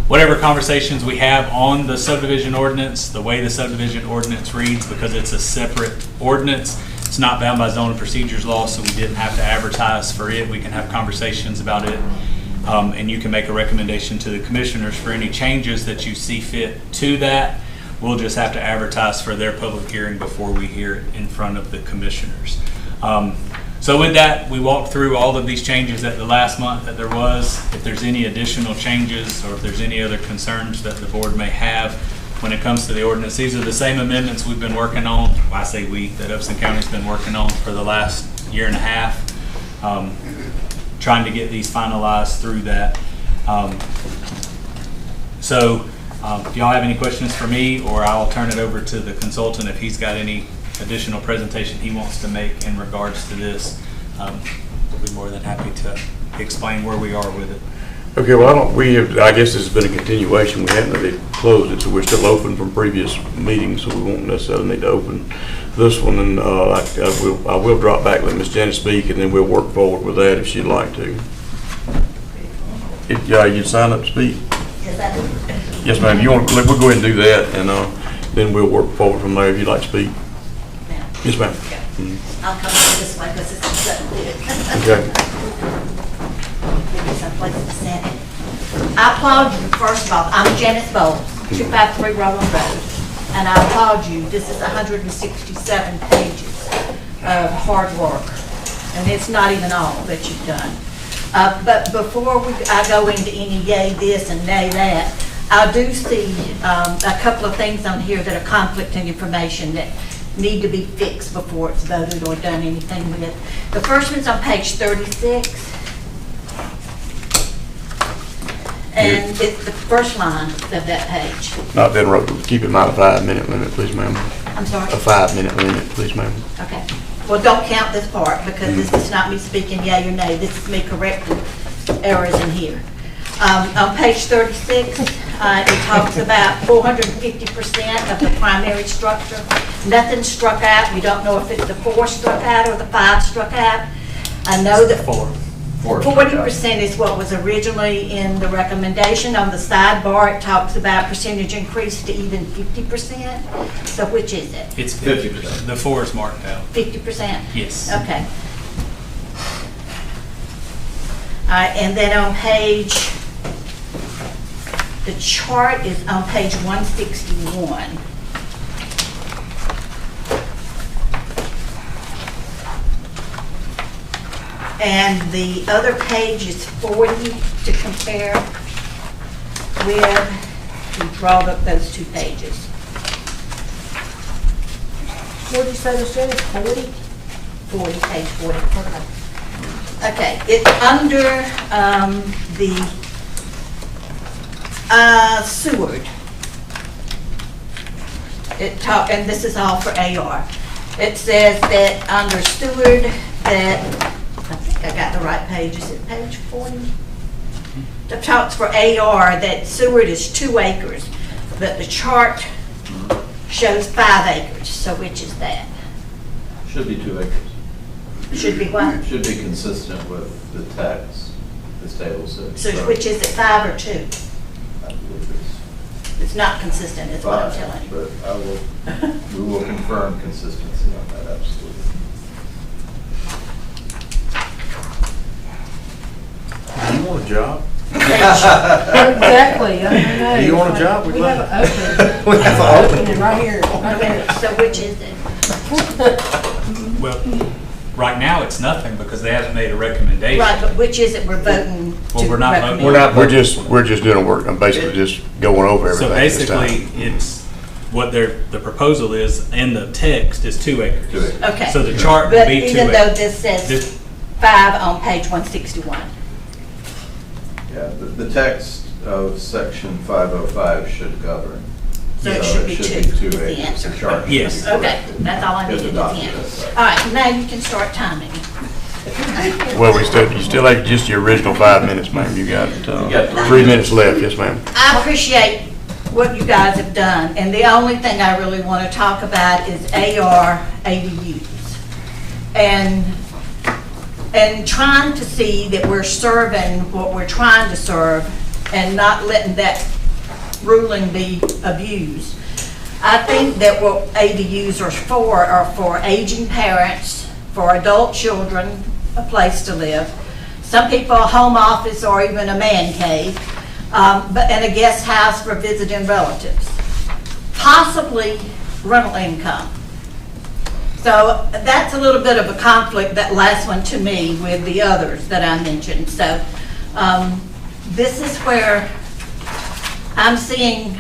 whatever conversations we have on the subdivision ordinance, the way the subdivision ordinance reads, because it's a separate ordinance, it's not bound by zoning procedures law, so we didn't have to advertise for it. We can have conversations about it, and you can make a recommendation to the commissioners for any changes that you see fit to that. We'll just have to advertise for their public hearing before we hear it in front of the commissioners. So with that, we walked through all of these changes at the last month that there was. If there's any additional changes or if there's any other concerns that the board may have when it comes to the ordinance, these are the same amendments we've been working on. Well, I say we, that Upson County's been working on for the last year and a half, trying to get these finalized through that. Do y'all have any questions for me, or I'll turn it over to the consultant if he's got any additional presentation he wants to make in regards to this. We'll be more than happy to explain where we are with it. Okay, well, I guess this has been a continuation. We haven't really closed it, so we're still open from previous meetings, so we won't necessarily need to open this one. And I will drop back, let Ms. Janet speak, and then we'll work forward with that if she'd like to. You sign up to speak? Yes, I do. Yes, ma'am. You want? We'll go ahead and do that, and then we'll work forward from there if you'd like to speak. Ma'am. Yes, ma'am. Okay. Mm-hmm. I'll come this way because it's so big. Okay. Give me some place to sit. I applaud you, first of all. I'm Janice Bowl, 253 Roland Road. And I applaud you. This is 167 pages of hard work. And it's not even all that you've done. But before I go into any yay this and nay that, I do see a couple of things on here that are conflicting information that need to be fixed before it's voted or done anything with. The first one's on page 36. And it's the first line of that page. Not then, keep in mind a 5-minute limit, please, ma'am. I'm sorry? A 5-minute limit, please, ma'am. Okay. Well, don't count this part because this is not me speaking yay or nay. This is me correcting errors in here. On page 36, it talks about 450% of the primary structure. Nothing struck out. You don't know if it's the 4 struck out or the 5 struck out. I know that 4 40% is what was originally in the recommendation. On the sidebar, it talks about percentage increase to even 50%. So which is it? It's 50%. The 4 is marked out. 50%? Yes. Okay. All right, and then on page, the chart is on page 161. And the other page is 40 to compare with. We brought up those 2 pages. What did you say, Ms. Janice, 40? 40, page 40. Okay, it's under the Seward. And this is all for AR. It says that under Seward that, I think I got the right page, is it page 40? It talks for AR that Seward is 2 acres, but the chart shows 5 acres, so which is that? Should be 2 acres. Should be what? Should be consistent with the text, this table says. So which is it, 5 or 2? I believe It's not consistent, is what I'm 5, telling you. but we will confirm consistency on that, absolutely. Do you want a job? Exactly, I know. Do you want a job? We We'd have love an it. opening. We have an Opening right here, right here. So which is it? Well, right now, it's nothing because they haven't made a recommendation. Right, but which is it we're voting to Well, we're not recommend? voting. We're just doing work, I'm basically just going over everything. So this time. basically, it's, what the proposal is, in the text is 2 acres. 2 acres. Okay. So the chart would But be 2 even though acres. this says This- 5 on page 161. Yeah, the text of section 505 should govern. So it should be 2 is the acres. answer. The chart should be Yes. Okay, corrected. that's all I If needed is the adopted, answer. that's right. All right, now you can start timing. Well, you still have just your original 5 minutes, ma'am. You got got 3 minutes left, yes, ma'am. I appreciate what you guys have done, and the only thing I really want to talk about is AR ADUs. And trying to see that we're serving what we're trying to serve and not letting that ruling be abused. I think that what ADUs are for aging parents, for adult children, a place to live. Some people, a home office or even a man cave, and a guest house for visiting relatives. Possibly rental income. So that's a little bit of a conflict, that last one to me, with the others that I mentioned. So this is where I'm seeing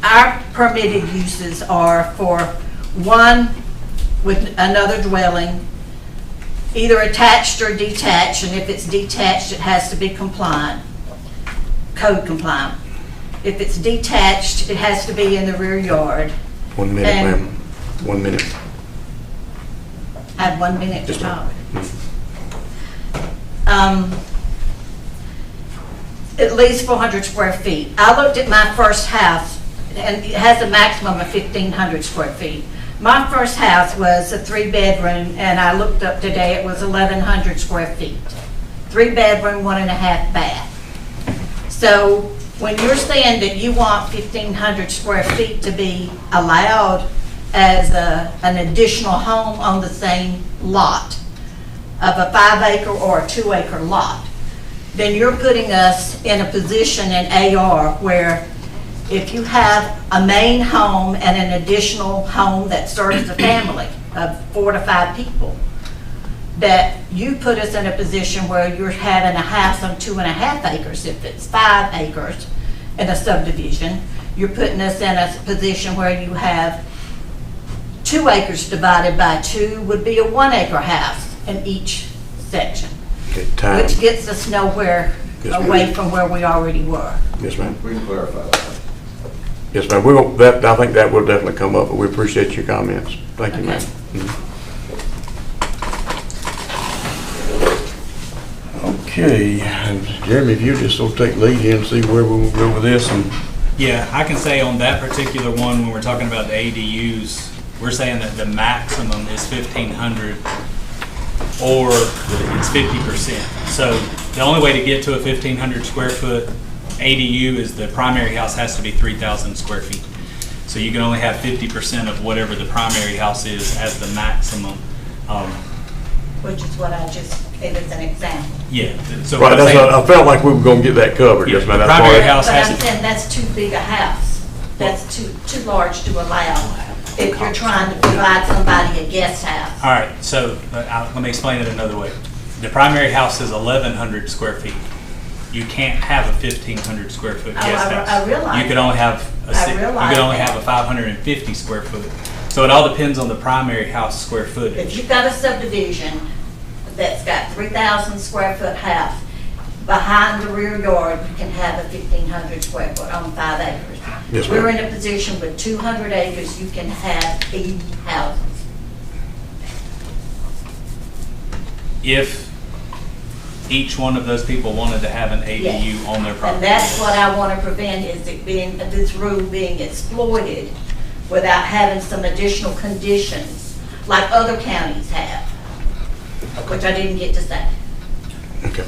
our permitted uses are for one with another dwelling, either attached or detached, and if it's detached, it has to be compliant, code compliant. If it's detached, it has to be in the rear yard. 1 minute, And- ma'am. 1 minute. I have 1 minute to Yes, talk. ma'am. At least 400 square feet. I looked at my first house, and it has a maximum of 1,500 square feet. My first house was a 3-bedroom, and I looked up today, it was 1,100 square feet. 3-bedroom, 1.5 bath. So when you're saying that you want 1,500 square feet to be allowed as an additional home on the same lot of a 5-acre or a 2-acre lot, then you're putting us in a position in AR where if you have a main home and an additional home that serves a family of 4 to 5 people, that you put us in a position where you're having a house on 2.5 acres. If it's 5 acres in a subdivision, you're putting us in a position where you have 2 acres divided by 2 would be a 1-acre house in each section, Okay, time. which gets us nowhere Yes, ma'am. away from where we already were. Yes, ma'am. We can clarify that. Yes, ma'am. I think that will definitely come up, but we appreciate your comments. Thank you, ma'am. Okay, and Jeremy, if you just sort of take lead here and see where we'll go with this and. Yeah, I can say on that particular one, when we're talking about the ADUs, we're saying that the maximum is 1,500 or it's 50%. So the only way to get to a 1,500 square foot ADU is the primary house has to be 3,000 square feet. So you can only have 50% of whatever the primary house is as the maximum. Which is what I just gave as an example. Yeah. So Right, what I'm saying- I felt like we were gonna get that covered. Yeah, Yes, ma'am. the That's primary why- house But has I'm to- saying that's too big a house. That's too large to allow if you're trying to provide somebody a guest house. All right, so let me explain it another way. The primary house is 1,100 square feet. You can't have a 1,500 square foot Oh, guest I house. realize You could only have I realize that. 550 square foot. So it all depends on the primary house square If footage. you've got a subdivision that's got 3,000 square foot house, behind the rear yard, you can have a 1,500 square foot on 5 acres. Yes, ma'am. We're in a position with 200 acres, you can have 80 houses. If each one of those people wanted to have an ADU Yes. on their property. And that's what I want to prevent, is it being, this rule being exploited without having some additional conditions like other counties have, which I didn't get to say. Okay.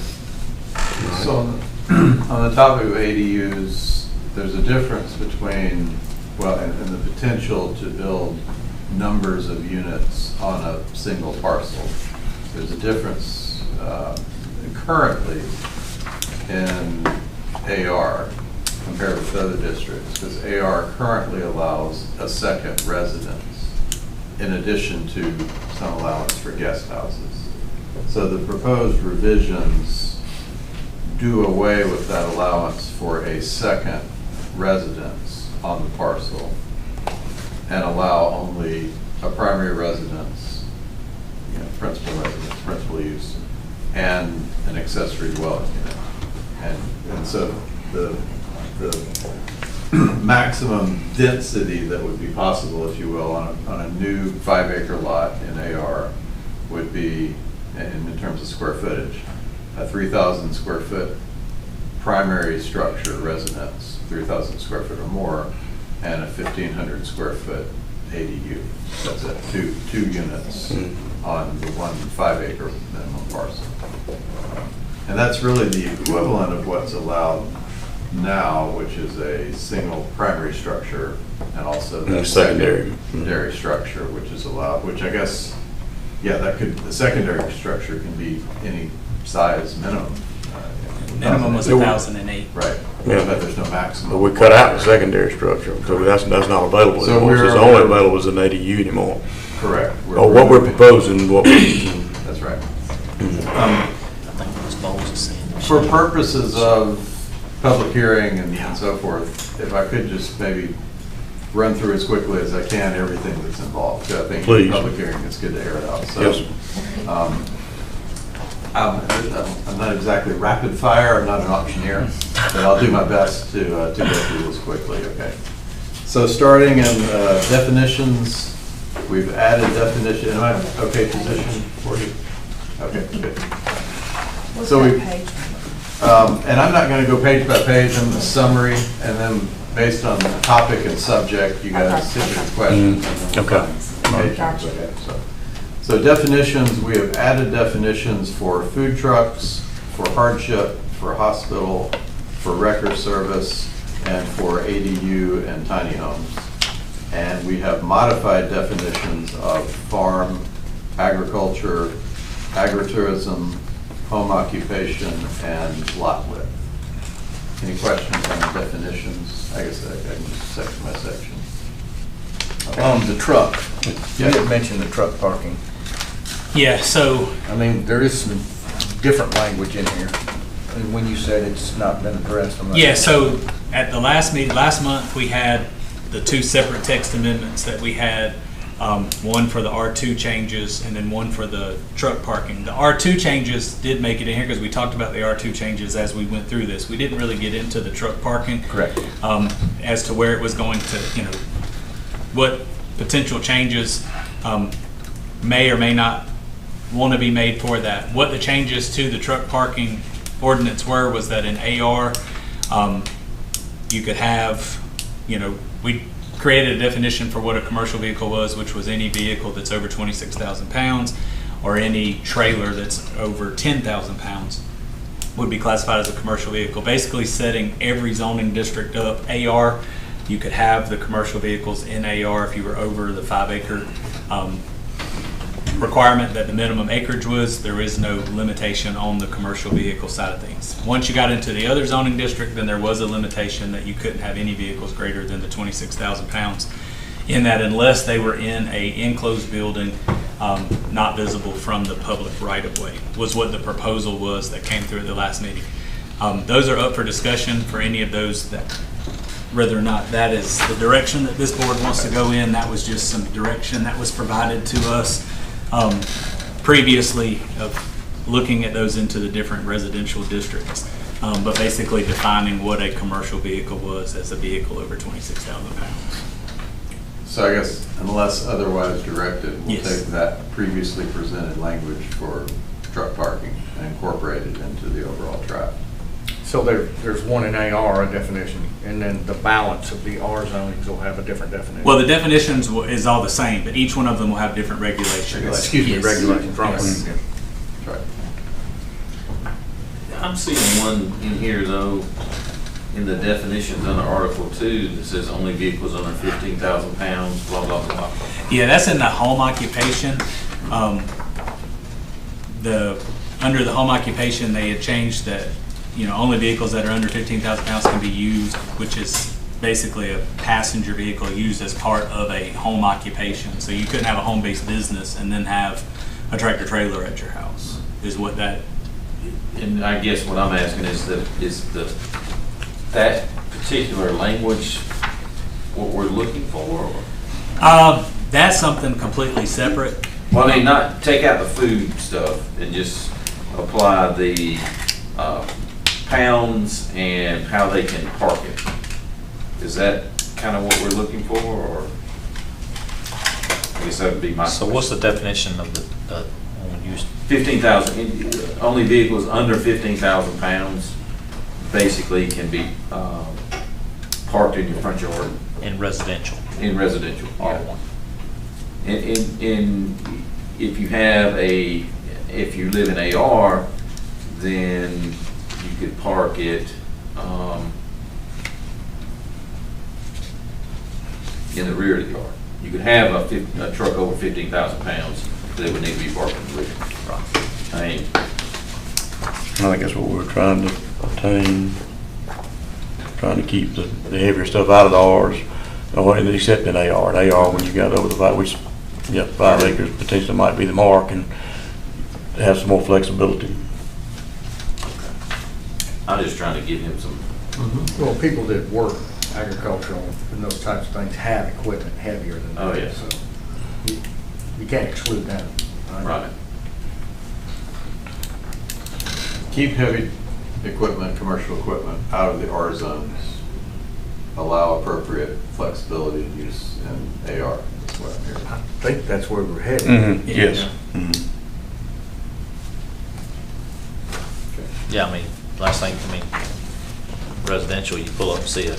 So on the topic of ADUs, there's a difference between, well, and the potential to build numbers of units on a single parcel. There's a difference currently in AR compared with other districts, because AR currently allows a second residence in addition to some allowance for guest houses. So the proposed revisions do away with that allowance for a second residence on the parcel and allow only a primary residence, principal residence, principal use, and an accessory dwelling unit. And so the maximum density that would be possible, if you will, on a new 5-acre lot in AR would be, in terms of square footage, a 3,000 square foot primary structure residence, 3,000 square foot or more, and a 1,500 square foot ADU. That's it, two units on the one 5-acre minimum parcel. And that's really the equivalent of what's allowed now, which is a single primary structure and also the secondary structure, which is allowed, which I guess, yeah, the secondary structure can be any size minimum. Minimum was 1,008. Right, Yeah. but there's no maximum. But we cut out the secondary structure, so that's not available So anymore. we're- It's only available as an ADU anymore. Correct. Or what we're proposing, That's right. For purposes of public hearing and so forth, if I could just maybe run through as quickly as I can everything that's involved. I think in Please. public hearing, it's good to air it out. So, Yes. I'm not exactly rapid fire, I'm not an auctioneer, but I'll do my best to go through this quickly, okay? So starting in definitions, we've added definition, am I okay position for you? Okay, good. What's So that we, page? and I'm not gonna go page by page, I'm the summary, and then based on the topic and subject, you guys hit your questions. and then we'll Okay. find pages, okay, so definitions, we have added definitions for food trucks, for hardship, for hospital, for wrecker service, and for ADU and tiny homes. And we have modified definitions of farm, agriculture, agritourism, home occupation, and lot width. Any questions on the definitions? I guess I can just section by section. The truck, you Yeah. had mentioned the truck parking. Yeah, so I mean, there is some different language in here. And when you said it's not been addressed, I'm not. yeah, so at the last meeting, last month, we had the two separate text amendments that we had, one for the R2 changes and then one for the truck parking. The R2 changes did make it in here because we talked about the R2 changes as we went through this. We didn't really get into the truck parking. Correct. As to where it was going to, what potential changes may or may not want to be made for that. What the changes to the truck parking ordinance were was that in AR, you could have, we created a definition for what a commercial vehicle was, which was any vehicle that's over 26,000 pounds, or any trailer that's over 10,000 pounds would be classified as a commercial vehicle. Basically setting every zoning district up. AR, you could have the commercial vehicles in AR if you were over the 5 acre requirement that the minimum acreage was. There is no limitation on the commercial vehicle side of things. Once you got into the other zoning district, then there was a limitation that you couldn't have any vehicles greater than the 26,000 pounds in that, unless they were in a enclosed building, not visible from the public right-of-way, was what the proposal was that came through at the last meeting. Those are up for discussion for any of those that, whether or not that is the direction that this board wants to go in. That was just some direction that was provided to us previously of looking at those into the different residential districts, but basically defining what a commercial vehicle was as a vehicle over 26,000 pounds. So I guess unless otherwise directed, we'll Yes. take that previously presented language for truck parking and incorporate it into the overall draft. So there's one in AR, a definition, and then the balance of the R zonings will have a different definition. Well, the definitions is all the same, but each one of them will have different regulations. Excuse me, Yes. regulations, wrong. Yes. Right. I'm seeing one in here though, in the definitions under Article 2, that says only vehicles under 15,000 pounds, blah, blah, blah. Yeah, that's in the home occupation. Under the home occupation, they had changed that, only vehicles that are under 15,000 pounds can be used, which is basically a passenger vehicle used as part of a home occupation. So you couldn't have a home-based business and then have a tractor trailer at your house, is what that. And I guess what I'm asking is that particular language what we're looking for? That's something completely separate. Well, I mean, not take out the food stuff and just apply the pounds and how they can park it. Is that kind of what we're looking for, or? I guess that would be my So what's the definition of the use? 15,000, only vehicles under 15,000 pounds basically can be parked in your front yard. In residential? In residential, yeah. R1. If you live in AR, then you could park it in the rear of the yard. You could have a truck over 15,000 pounds, but it would need to be parked in the rear. I mean, I think that's what we're trying to attain, trying to keep the heavier stuff out of the Rs, except in AR. In AR, when you got over the 5, which, 5 acres potentially might be the mark, and have some more flexibility. I'm just trying to give him some. Well, people that work agricultural and those types of things have equipment heavier than that. Oh, yeah. So you can't exclude that. Right. Keep heavy equipment, commercial equipment out of the R zones. Allow appropriate flexibility and use in AR. That's what I'm hearing. I think that's where we're headed. Mm-hmm. Yes. Mm-hmm. Yeah, last thing, residential, you pull up and see a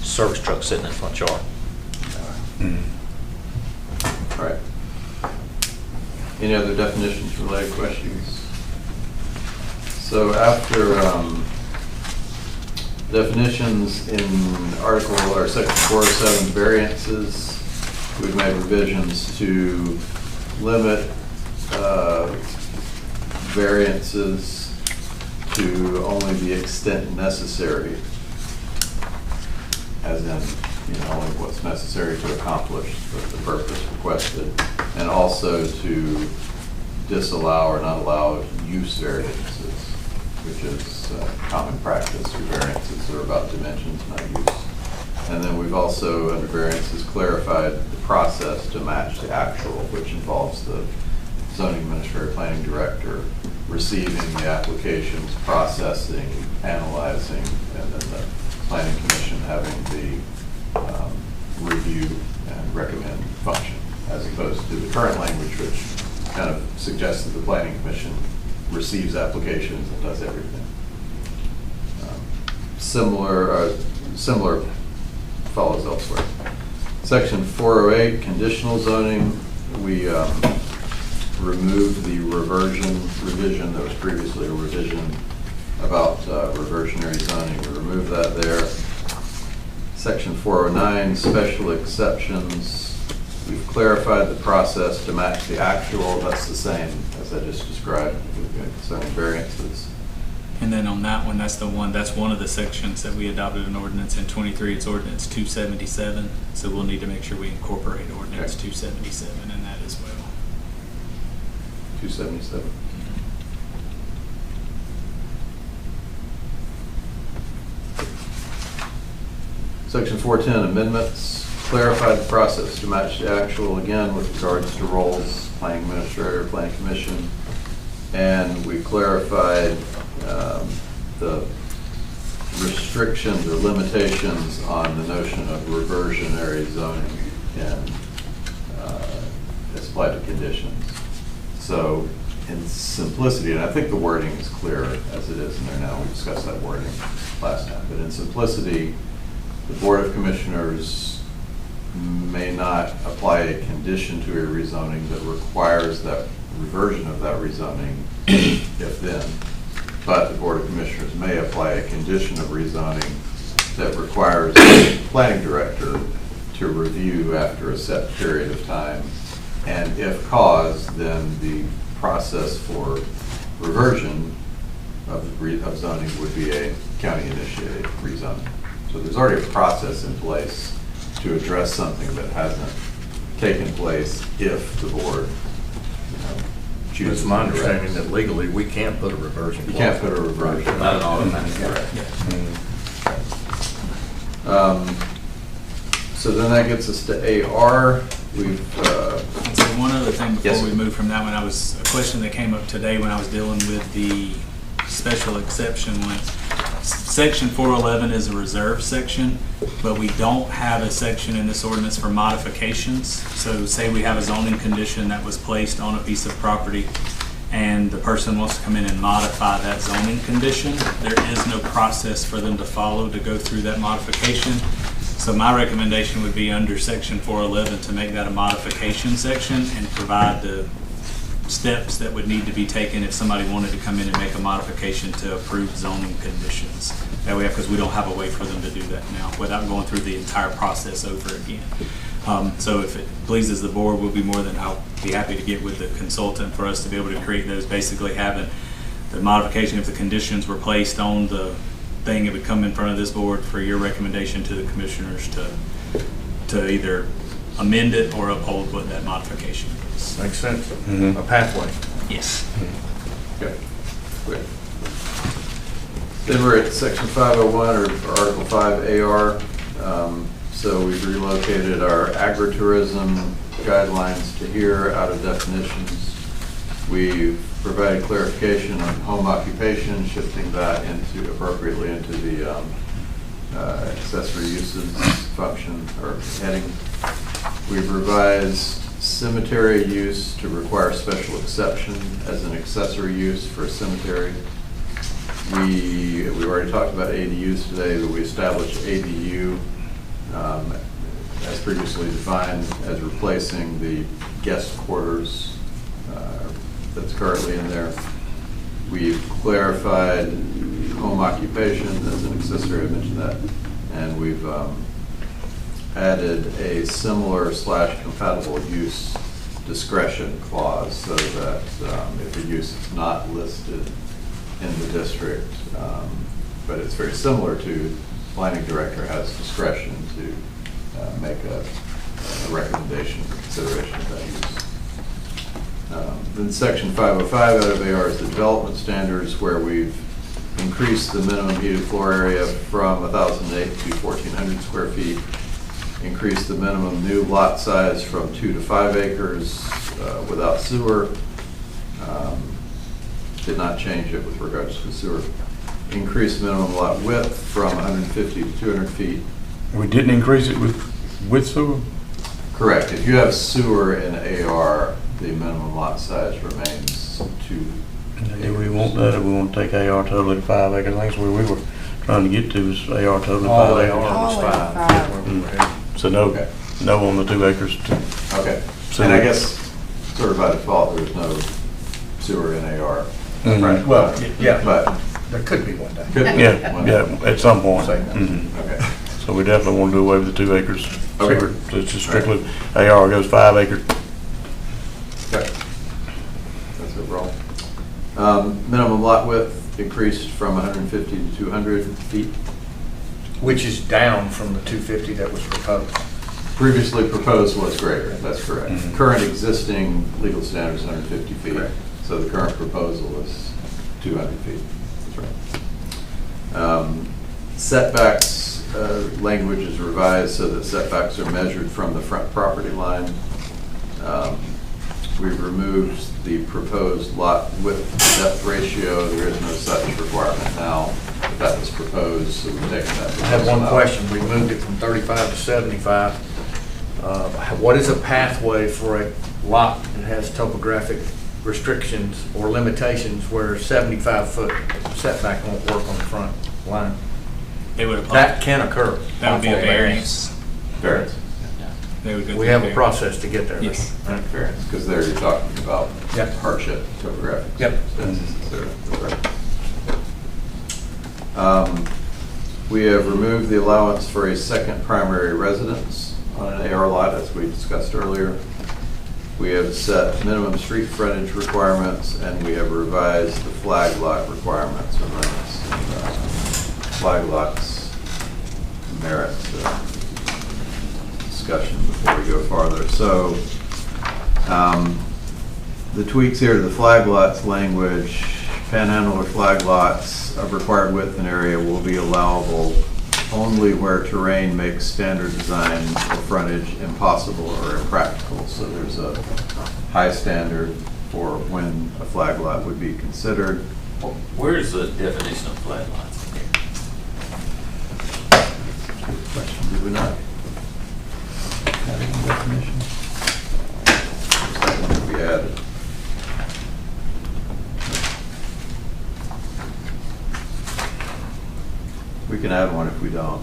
service truck sitting in the front yard. All right. Any other definitions related questions? So after definitions in Article or Section 407 variances, we've made revisions to limit variances to only the extent necessary, as in, only what's necessary to accomplish the purpose requested, and also to disallow or not allow use variances, which is common practice for variances that are about dimensions, not use. And then we've also, under variances, clarified the process to match the actual, which involves the zoning administrator, planning director receiving the applications, processing, analyzing, and then the planning commission having the review and recommend function, as opposed to the current language, which kind of suggests that the planning commission receives applications and does everything. Similar follows elsewhere. Section 408, conditional zoning, we removed the revision that was previously a revision about reversionary zoning. We removed that there. Section 409, special exceptions. We've clarified the process to match the actual. That's the same as I just described concerning variances. And then on that one, that's one of the sections that we adopted an ordinance in 23. It's ordinance 277. So we'll need to make sure we incorporate ordinance 277 in that as well. 277. Section 410, amendments. Clarified the process to match the actual, again, with regards to roles, planning administrator, planning commission. And we clarified the restrictions or limitations on the notion of reversionary zoning and as applied to conditions. So in simplicity, and I think the wording is clear as it is in there now, we discussed that wording last time, but in simplicity, the Board of Commissioners may not apply a condition to a rezoning that requires that reversion of that rezoning if then. But the Board of Commissioners may apply a condition of rezoning that requires the planning director to review after a set period of time. And if caused, then the process for reversion of zoning would be a county-initiated rezoning. So there's already a process in place to address something that hasn't taken place if the board chooses. It's my understanding that legally we can't put a reversion. You can't put a reversion. Not at all. Correct. So then that gets us to AR. We've I'd say one other thing before Yes, we sir. move from that one. I was a question that came up today when I was dealing with the special exception one. Section 411 is a reserve section, but we don't have a section in this ordinance for modifications. So say we have a zoning condition that was placed on a piece of property and the person wants to come in and modify that zoning condition. There is no process for them to follow to go through that modification. So my recommendation would be under section 411 to make that a modification section and provide the steps that would need to be taken if somebody wanted to come in and make a modification to approve zoning conditions. That way, because we don't have a way for them to do that now without going through the entire process over again. So if it pleases the board, I'll be happy to get with the consultant for us to be able to create those, basically having the modification, if the conditions were placed on the thing, it would come in front of this board for your recommendation to the commissioners to either amend it or uphold what that modification is. Makes sense. A pathway. Yes. Okay. Good. Then we're at section 501 or Article 5 AR. So we've relocated our agritourism guidelines to here out of definitions. We've provided clarification on home occupation, shifting that appropriately into the accessory uses function or heading. We've revised cemetery use to require special exception as an accessory use for a cemetery. We've already talked about ADUs today, but we established ADU as previously defined as replacing the guest quarters that's currently in there. We've clarified home occupation as an accessory, I mentioned that, and we've added a similar / compatible use discretion clause so that if a use is not listed in the district, but it's very similar to, planning director has discretion to make a recommendation for consideration of that use. Then section 505 out of AR is the development standards, where we've increased the minimum heated floor area from 1,008 to 1,400 square feet, increased the minimum new lot size from 2 to 5 acres without sewer. Did not change it with regards to the sewer. Increased minimum lot width from 150 to 200 feet. We didn't increase it with sewer? Correct. If you have sewer in AR, the minimum lot size remains 2. Do we want that, or we want to take AR totally to 5 acres? I think that's where we were trying to get to, is AR totally 5 acres. All So no, Okay. no on the 2 acres. Okay. So And I guess sort of by default, there's no sewer in AR. Mhm. Well, yeah, But, there could be one day. could be. Yeah, at some point. Say no. Mhm. Okay. So we definitely want to do away with the 2 acres. Okay. So it's just strictly, AR goes 5 acres. Okay. That's overall. Minimum lot width increased from 150 to 200 feet. Which is down from the 250 that was proposed. Previously proposed was greater, that's correct. Mhm. Current existing legal standard is 150 feet. Correct. So the current proposal is 200 feet. That's right. Setbacks, language is revised so that setbacks are measured from the front property line. We've removed the proposed lot width to depth ratio. There is no such requirement now. But that was proposed, so we've taken that. I have one proposal out. question. We moved it from 35 to 75. What is a pathway for a lot that has topographic restrictions or limitations where 75-foot setback won't work on the front line? They would apply. That can occur. That would be a on full variance. Variance. They would go We through have a variance. process to get there. Yes. Right. Variance, because there you're talking about Yep. hardship, topographic. Yep. circumstances, et cetera. That's right. We have removed the allowance for a second primary residence on an AR lot, as we discussed earlier. We have set minimum street frontage requirements, and we have revised the flag lot requirements or limits. Flag lots merit discussion before we go farther. So, the tweaks here to the flag lots language, panhandle or flag lots of required width and area will be allowable only where terrain makes standard design or frontage impossible or impractical. So there's a high standard for when a flag lot would be considered. Where's the definition of flag lots? Good question, did we not have any definition? That one that we added. We can add one if we don't.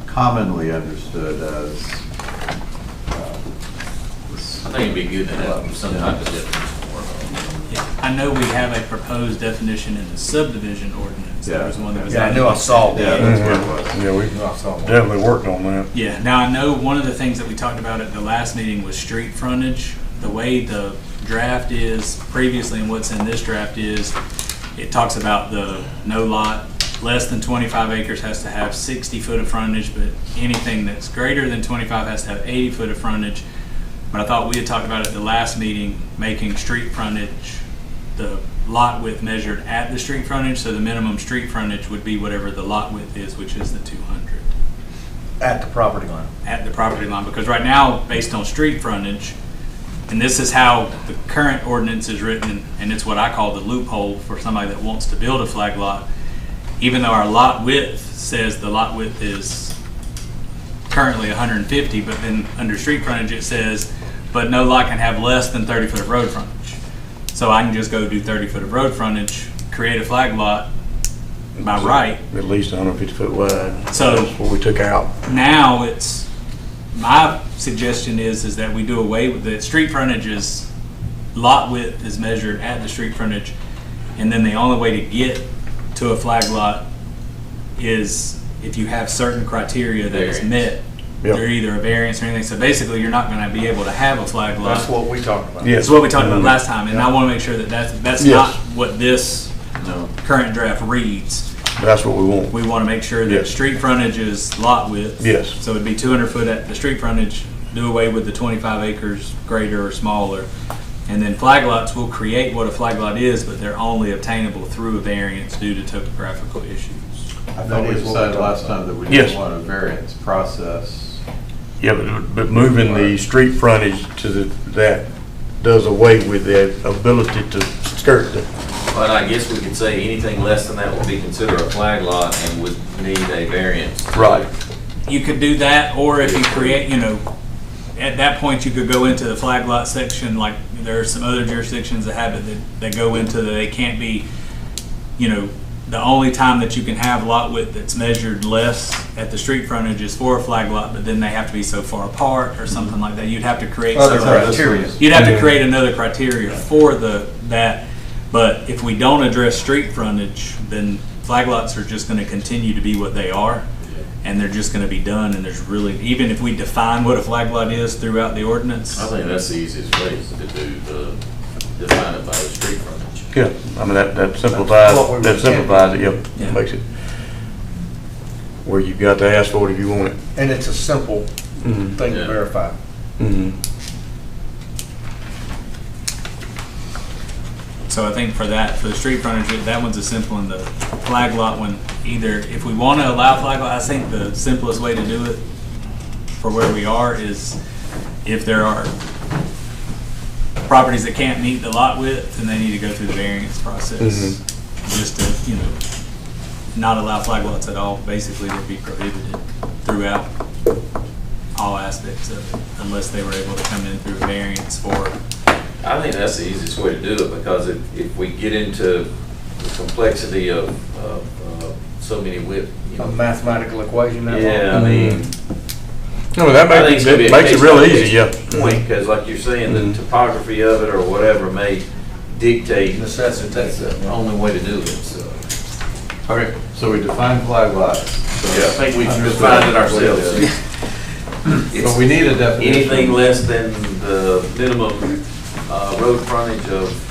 Commonly understood as. I think it'd be good to have some type of definition for it. Yeah, I know we have a proposed definition in the subdivision ordinance. There was one that was. Yeah, I knew I saw Yeah, that. that's what it was. Yeah, we I saw one. definitely worked on that. Yeah, now I know one of the things that we talked about at the last meeting was street frontage. The way the draft is previously and what's in this draft is, it talks about the no lot less than 25 acres has to have 60 foot of frontage, but anything that's greater than 25 has to have 80 foot of frontage. But I thought we had talked about at the last meeting, making street frontage, the lot width measured at the street frontage, so the minimum street frontage would be whatever the lot width is, which is the 200. At the property line. At the property line, because right now, based on street frontage, and this is how the current ordinance is written, and it's what I call the loophole for somebody that wants to build a flag lot. Even though our lot width says the lot width is currently 150, but then under street frontage it says, but no lot can have less than 30 foot of road frontage. So I can just go do 30 foot of road frontage, create a flag lot by right. At least 150 foot wide. So- That's what we took out. Now it's, my suggestion is that we do away with the street frontages, lot width is measured at the street frontage, and then the only way to get to a flag lot is if you have certain criteria that is met. Yep. They're either a variance or anything. So basically, you're not going to be able to have a flag lot. That's what we talked about. Yes. That's what we talked about Mhm. last time, and I want to make sure that that's Yes. not what this No. current draft reads. That's what we want. We want to make sure that Yes. street frontage is lot width. Yes. So it'd be 200 foot at the street frontage, do away with the 25 acres greater or smaller. And then flag lots will create what a flag lot is, but they're only obtainable through a variance due to topographical issues. I thought we decided last time that we Yes. didn't want a variance process. Yeah, but moving the street frontage to that does away with the ability to skirt the. But I guess we could say anything less than that would be considered a flag lot and would need a variance. Right. You could do that, or if you create, at that point, you could go into the flag lot section, like there are some other jurisdictions that have it, that go into they can't be, the only time that you can have lot width that's measured less at the street frontage is for a flag lot, but then they have to be so far apart or something like that. You'd have to create Other some criteria. You'd have to create another criteria for that. But if we don't address street frontage, then flag lots are just going to continue to be what they are, and they're just going to be done. And there's really, even if we define what a flag lot is throughout the ordinance, I think that's the easiest way is to define it by the street frontage. Yeah, I mean, that simplifies it, yep. Yeah. Makes it where you've got to ask for it if you want it. And it's a simple Mhm. thing Yeah. to verify. Mhm. so I think for the street frontage, that one's a simple one. The flag lot one, either, if we want to allow flag lot, I think the simplest way to do it for where we are is if there are properties that can't meet the lot width, then they need to go through the variance process. Just to, not allow flag lots at all. Basically, they'd be prohibited throughout all aspects of it, unless they were able to come in through a variance for. I think that's the easiest way to do it, because if we get into the complexity of so many width, A mathematical equation. that yeah, long. I mean, No, but that I think makes it's gonna be it a makes it real case-by-case easy, yeah. point, because like you're saying, the topography of it or whatever may dictate Necessitates the that. only way to do it, so. Okay, so we define flag lots. So Yeah, I think we've understood defined it what ourselves. is. But we need a definition. Anything less than the minimum road frontage of.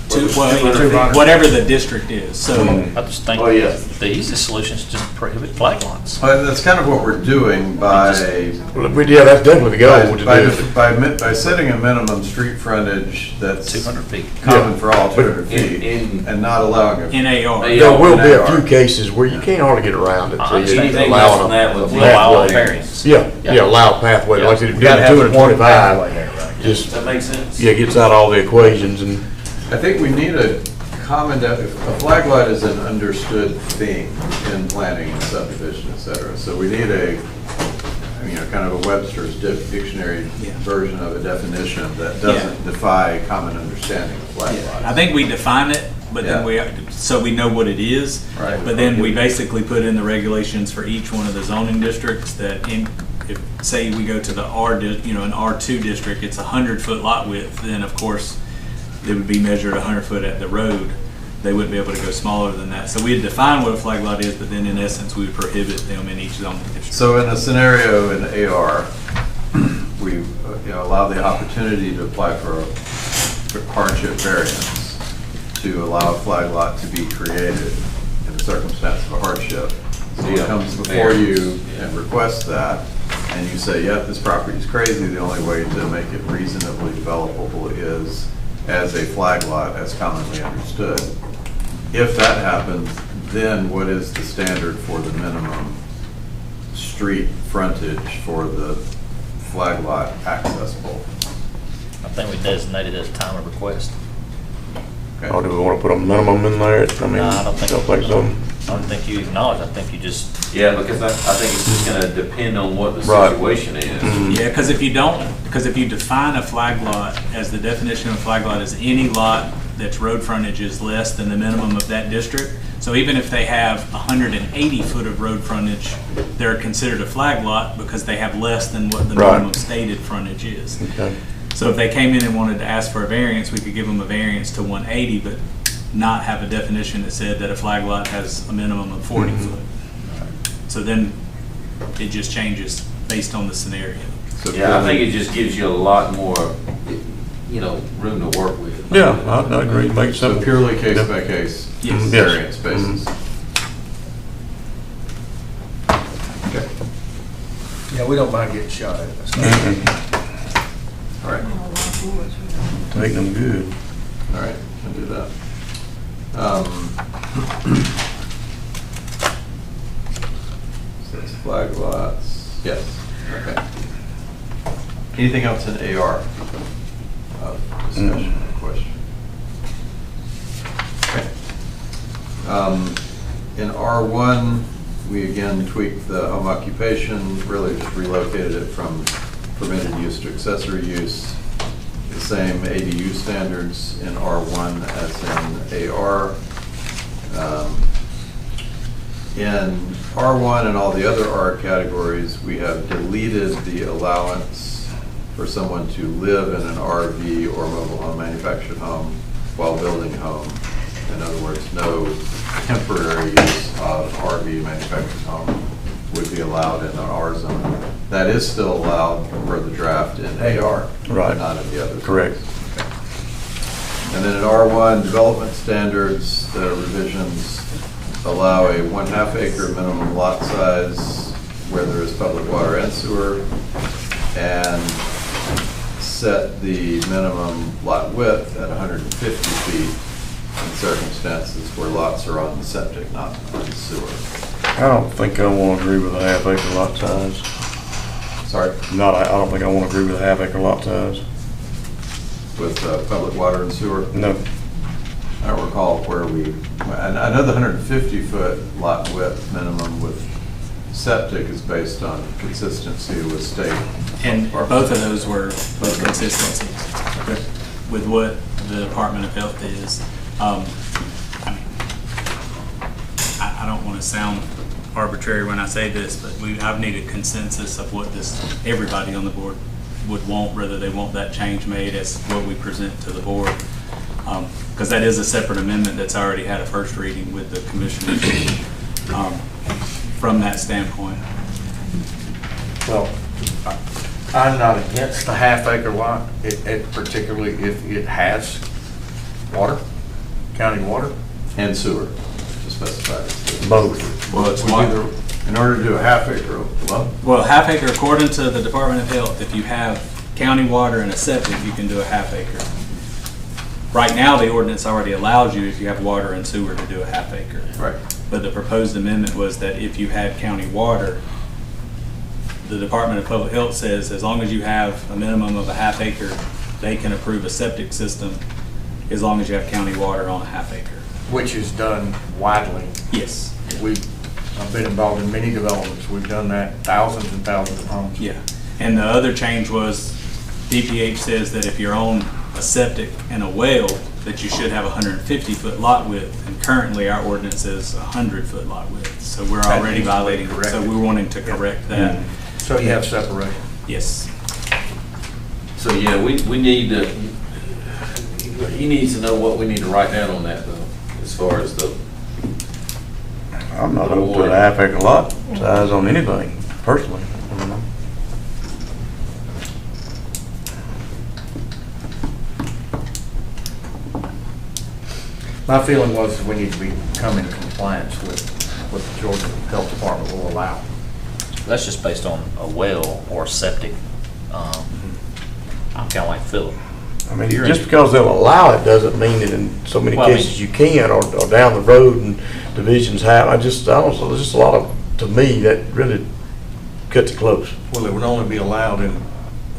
what was it, 200 feet? Whatever the district is. So I just think Oh, yeah. the easiest solution is just prohibit flag lots. Well, that's kind of what we're doing by, Yeah, that's definitely the goal to do it. by setting a minimum street frontage that's 200 feet. common for all 200 In- feet in- and not allowing a in AR. Yeah. There will be a AR. few cases where you can't hardly get around it. So you Anything allow less than that would We'll allow a pathway. variance. Yeah, allow a pathway. Like I said, if You you're gotta doing have one 225, pathway there, right? just, Does that make sense? yeah, gets out all the equations and. I think we need a common, a flag lot is an understood thing in planning and subdivision, et cetera. So we need kind of a Webster's dictionary version of a definition that doesn't defy common understanding of flag lots. I think we define it, but then so we know what it is. Right. But then we basically put in the regulations for each one of the zoning districts that if, say we go to the an R2 district, it's 100-foot lot width, then of course, they would be measured 100 foot at the road. They wouldn't be able to go smaller than that. So we'd define what a flag lot is, but then in essence, we would prohibit them in each zoning district. So in a scenario in AR, we allow the opportunity to apply for a hardship variance to allow a flag lot to be created in the circumstance of a hardship. Someone comes before you and requests that, and you say, yep, this property is crazy, the only way to make it reasonably developable is as a flag lot as commonly understood. If that happens, then what is the standard for the minimum street frontage for the flag lot accessible? I think we designated as time of request. Or do we want to put a minimum in there? I mean, No, I don't think so. I don't think you acknowledge. I think you just. Yeah, because I think it's just gonna depend on what the Right. situation is. Yeah, because if you define a flag lot as the definition of a flag lot is any lot that's road frontage is less than the minimum of that district. So even if they have 180 foot of road frontage, they're considered a flag lot because they have less than what the Right. minimum stated frontage is. Okay. So if they came in and wanted to ask for a variance, we could give them a variance to 180, but not have a definition that said that a flag lot has a minimum of 40 foot. So then it just changes based on the scenario. Yeah, I think it just gives you a lot more, room to work with. Yeah, I agree. Make it So simple. purely case by case, Yes. variance basis. Okay. Yeah, we don't mind getting shot at. That's not- All right. Take them good. All right, I'll do that. So it's flag lots, yes, okay. Anything else in AR? Discussion or question? Okay. In R1, we again tweaked the home occupation, really just relocated it from permitted use to accessory use. The same ADU standards in R1 as in AR. In R1 and all the other R categories, we have deleted the allowance for someone to live in an RV or mobile home manufactured home while building a home. In other words, no temporary use of RV manufactured home would be allowed in an R zone. That is still allowed per the draft in AR, Right. but not in the others. Correct. And then in R1 development standards, the revisions allow a 1/2 acre minimum lot size where there is public water and sewer, and set the minimum lot width at 150 feet in circumstances where lots are on the septic, not on sewer. I don't think I want to agree with a 1/2 acre lot size. Sorry? I don't think I want to agree with a 1/2 acre lot size. With public water and sewer? No. I don't recall where I know the 150-foot lot width minimum with septic is based on consistency with state. And both of those were both consistencies with what the Department of Health is. I don't want to sound arbitrary when I say this, but I've needed consensus of what everybody on the board would want, whether they want that change made as what we present to the board. Because that is a separate amendment that's already had a first reading with the commissioners from that standpoint. Well, I'm not against the 1/2 acre lot, particularly if it has water, county water. And sewer, to specify. Both. Well, it's In order to do a 1/2 acre, Well, 1/2 acre, according to the Department of Health, if you have county water and a septic, you can do a 1/2 acre. Right now, the ordinance already allows you, if you have water and sewer, to do a 1/2 acre. right. But the proposed amendment was that if you had county water, the Department of Public Health says as long as you have a minimum of a 1/2 acre, they can approve a septic system as long as you have county water on a 1/2 acre. Which is done widely. Yes. I've been involved in many developments. We've done that thousands and thousands of homes. Yeah. And the other change was DPH says that if you're on a septic and a well, that you should have a 150-foot lot width. And currently, our ordinance is a 100-foot lot width. So we're That already needs to be violating. So corrected. we're wanting to correct that. So you have separation. Yes. So, yeah, we need to, he needs to know what we need to write down on that, though, as far as the, I'm not open to a 1/2 acre lot size on anything, personally. I don't know. My feeling was we need to become in compliance with what the Georgia Health Department will allow. That's just based on a well or septic. I'm kind of like Philip. I mean, just because they'll allow it doesn't mean that in so many Well, I mean- cases you can't, or down the road and divisions happen. I don't know, there's just a lot of, to me, that really cuts it close. Well, it would only be allowed in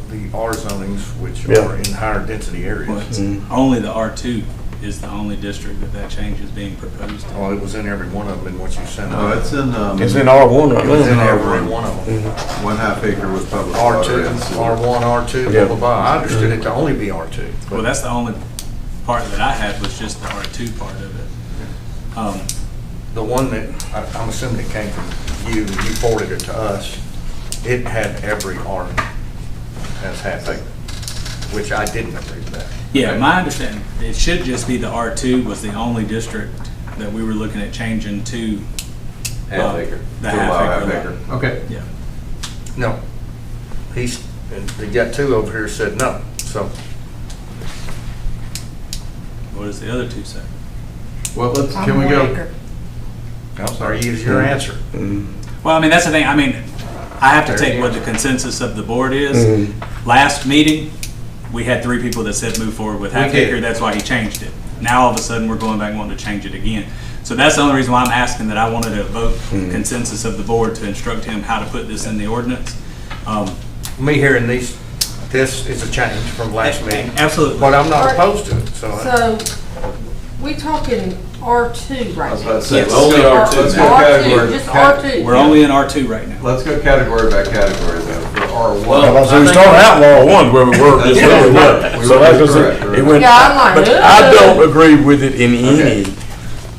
the R zonings, which Yeah. are in higher density areas. Well, it's only the R2 is the only district that change is being proposed. Well, it was in every one of them in what you sent. No, it's in. It's in R1 right It was in now. every one of them. 1/2 acre with public water R2, and sewer. R1, R2, blah, blah, blah. I understood it to only be R2. Well, that's the only part that I had was just the R2 part of it. The one that, I'm assuming it came from you, and you forwarded it to us, it had every R as 1/2 acre, which I didn't agree with that. Yeah, my understanding, it should just be the R2 was the only district that we were looking at changing to. 1/2 acre. The To allow 1/2 1/2 acre. acre. Okay. Yeah. No. They got two over here said no, so. What does the other two say? Well, I'm can we 1 go? acre. I'm sorry, use your answer. Well, I mean, that's the thing, I mean, I have to take what the consensus of the board is. Last meeting, we had 3 people that said move forward with 1/2 acre, that's why he changed it. Now, all of a sudden, we're going back and wanting to change it again. So that's the only reason why I'm asking that I wanted a vote consensus of the board to instruct him how to put this in the ordinance. Me hearing this is a change from last meeting. Absolutely. But I'm not opposed to it, so. So, we talking R2 I right was now? about to say, Yes. let's Only go R2 let's go now. category- R2, just R2. We're only in R2 right now. Let's go category by category though. For R1. So we started out in R1 where we were, just where we were. So that's just, it went, Yeah, I'm like, but I don't agree with it in any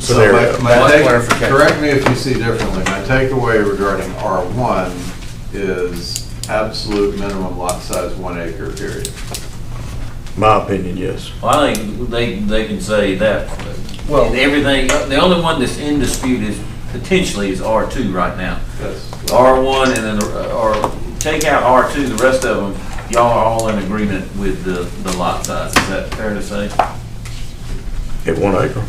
So scenario. correct me if you see differently. My takeaway regarding R1 is absolute minimum lot size 1 acre, period. My opinion, yes. Well, I think they can say that. Well- Everything, the only one that's in dispute is potentially is R2 right now. Yes. R1 and then, or take out R2, the rest of them, y'all are all in agreement with the lot size. Is that fair to say? At 1 acre.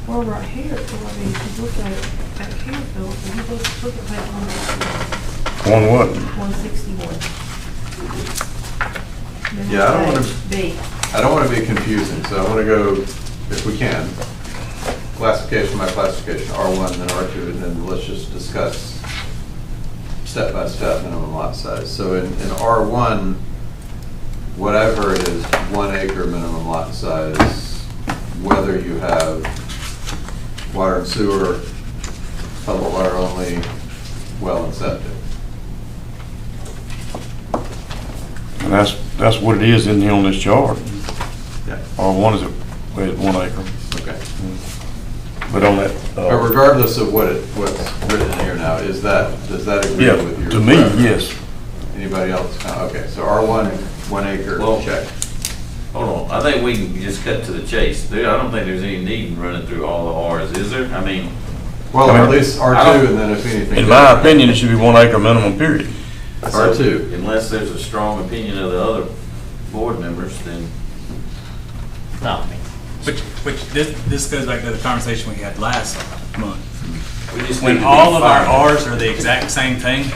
Well, right here, so I mean, if you look at it back here, Philip, if you look at page 161. One what? 161. Yeah, I don't want to. B. I don't want to be confusing, so I want to go, if we can, classification by classification, R1, then R2, and then let's just discuss step-by-step minimum lot size. So in R1, whatever it is, 1 acre minimum lot size, whether you have water and sewer, public water only, well and septic. And that's what it is in here on this chart. Yeah. R1 is at 1 acre. Okay. But on that. But regardless of what's written in here now, does that agree Yeah, with your? to me, preference? yes. Anybody else? Okay, so R1, 1 acre, Well- check. Hold on, I think we can just cut to the chase. I don't think there's any need in running through all the Rs, is there? I mean. Well, I or at mean, least I R2, don't- and then if anything. In my opinion, it should be 1 acre minimum, period. So, R2. Unless there's a strong opinion of the other board members, then. No, I mean, Which this goes back to the conversation we had last month. We just need When to be all of our fine. Rs are the exact same thing,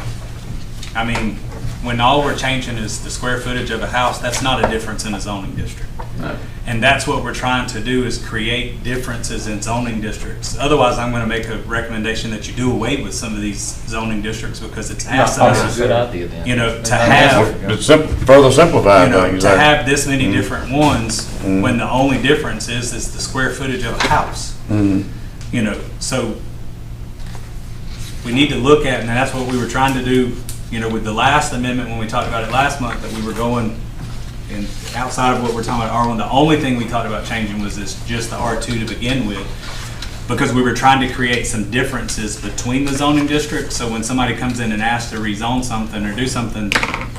I mean, when all we're changing is the square footage of a house, that's not a difference in a zoning district. No. And that's what we're trying to do, is create differences in zoning districts. Otherwise, I'm gonna make a recommendation that you do away with some of these zoning districts, because it's that's asinine, a good idea then. you know, to have, It's further simplifying you know, things. to like- have this many different ones, when the only difference is the square footage of a house. Mhm. You know, so we need to look at, and that's what we were trying to do, you know, with the last amendment, when we talked about it last month, that we were going in, outside of what we're talking about R1, the only thing we talked about changing was just the R2 to begin with, because we were trying to create some differences between the zoning districts, so when somebody comes in and asks to rezone something or do something,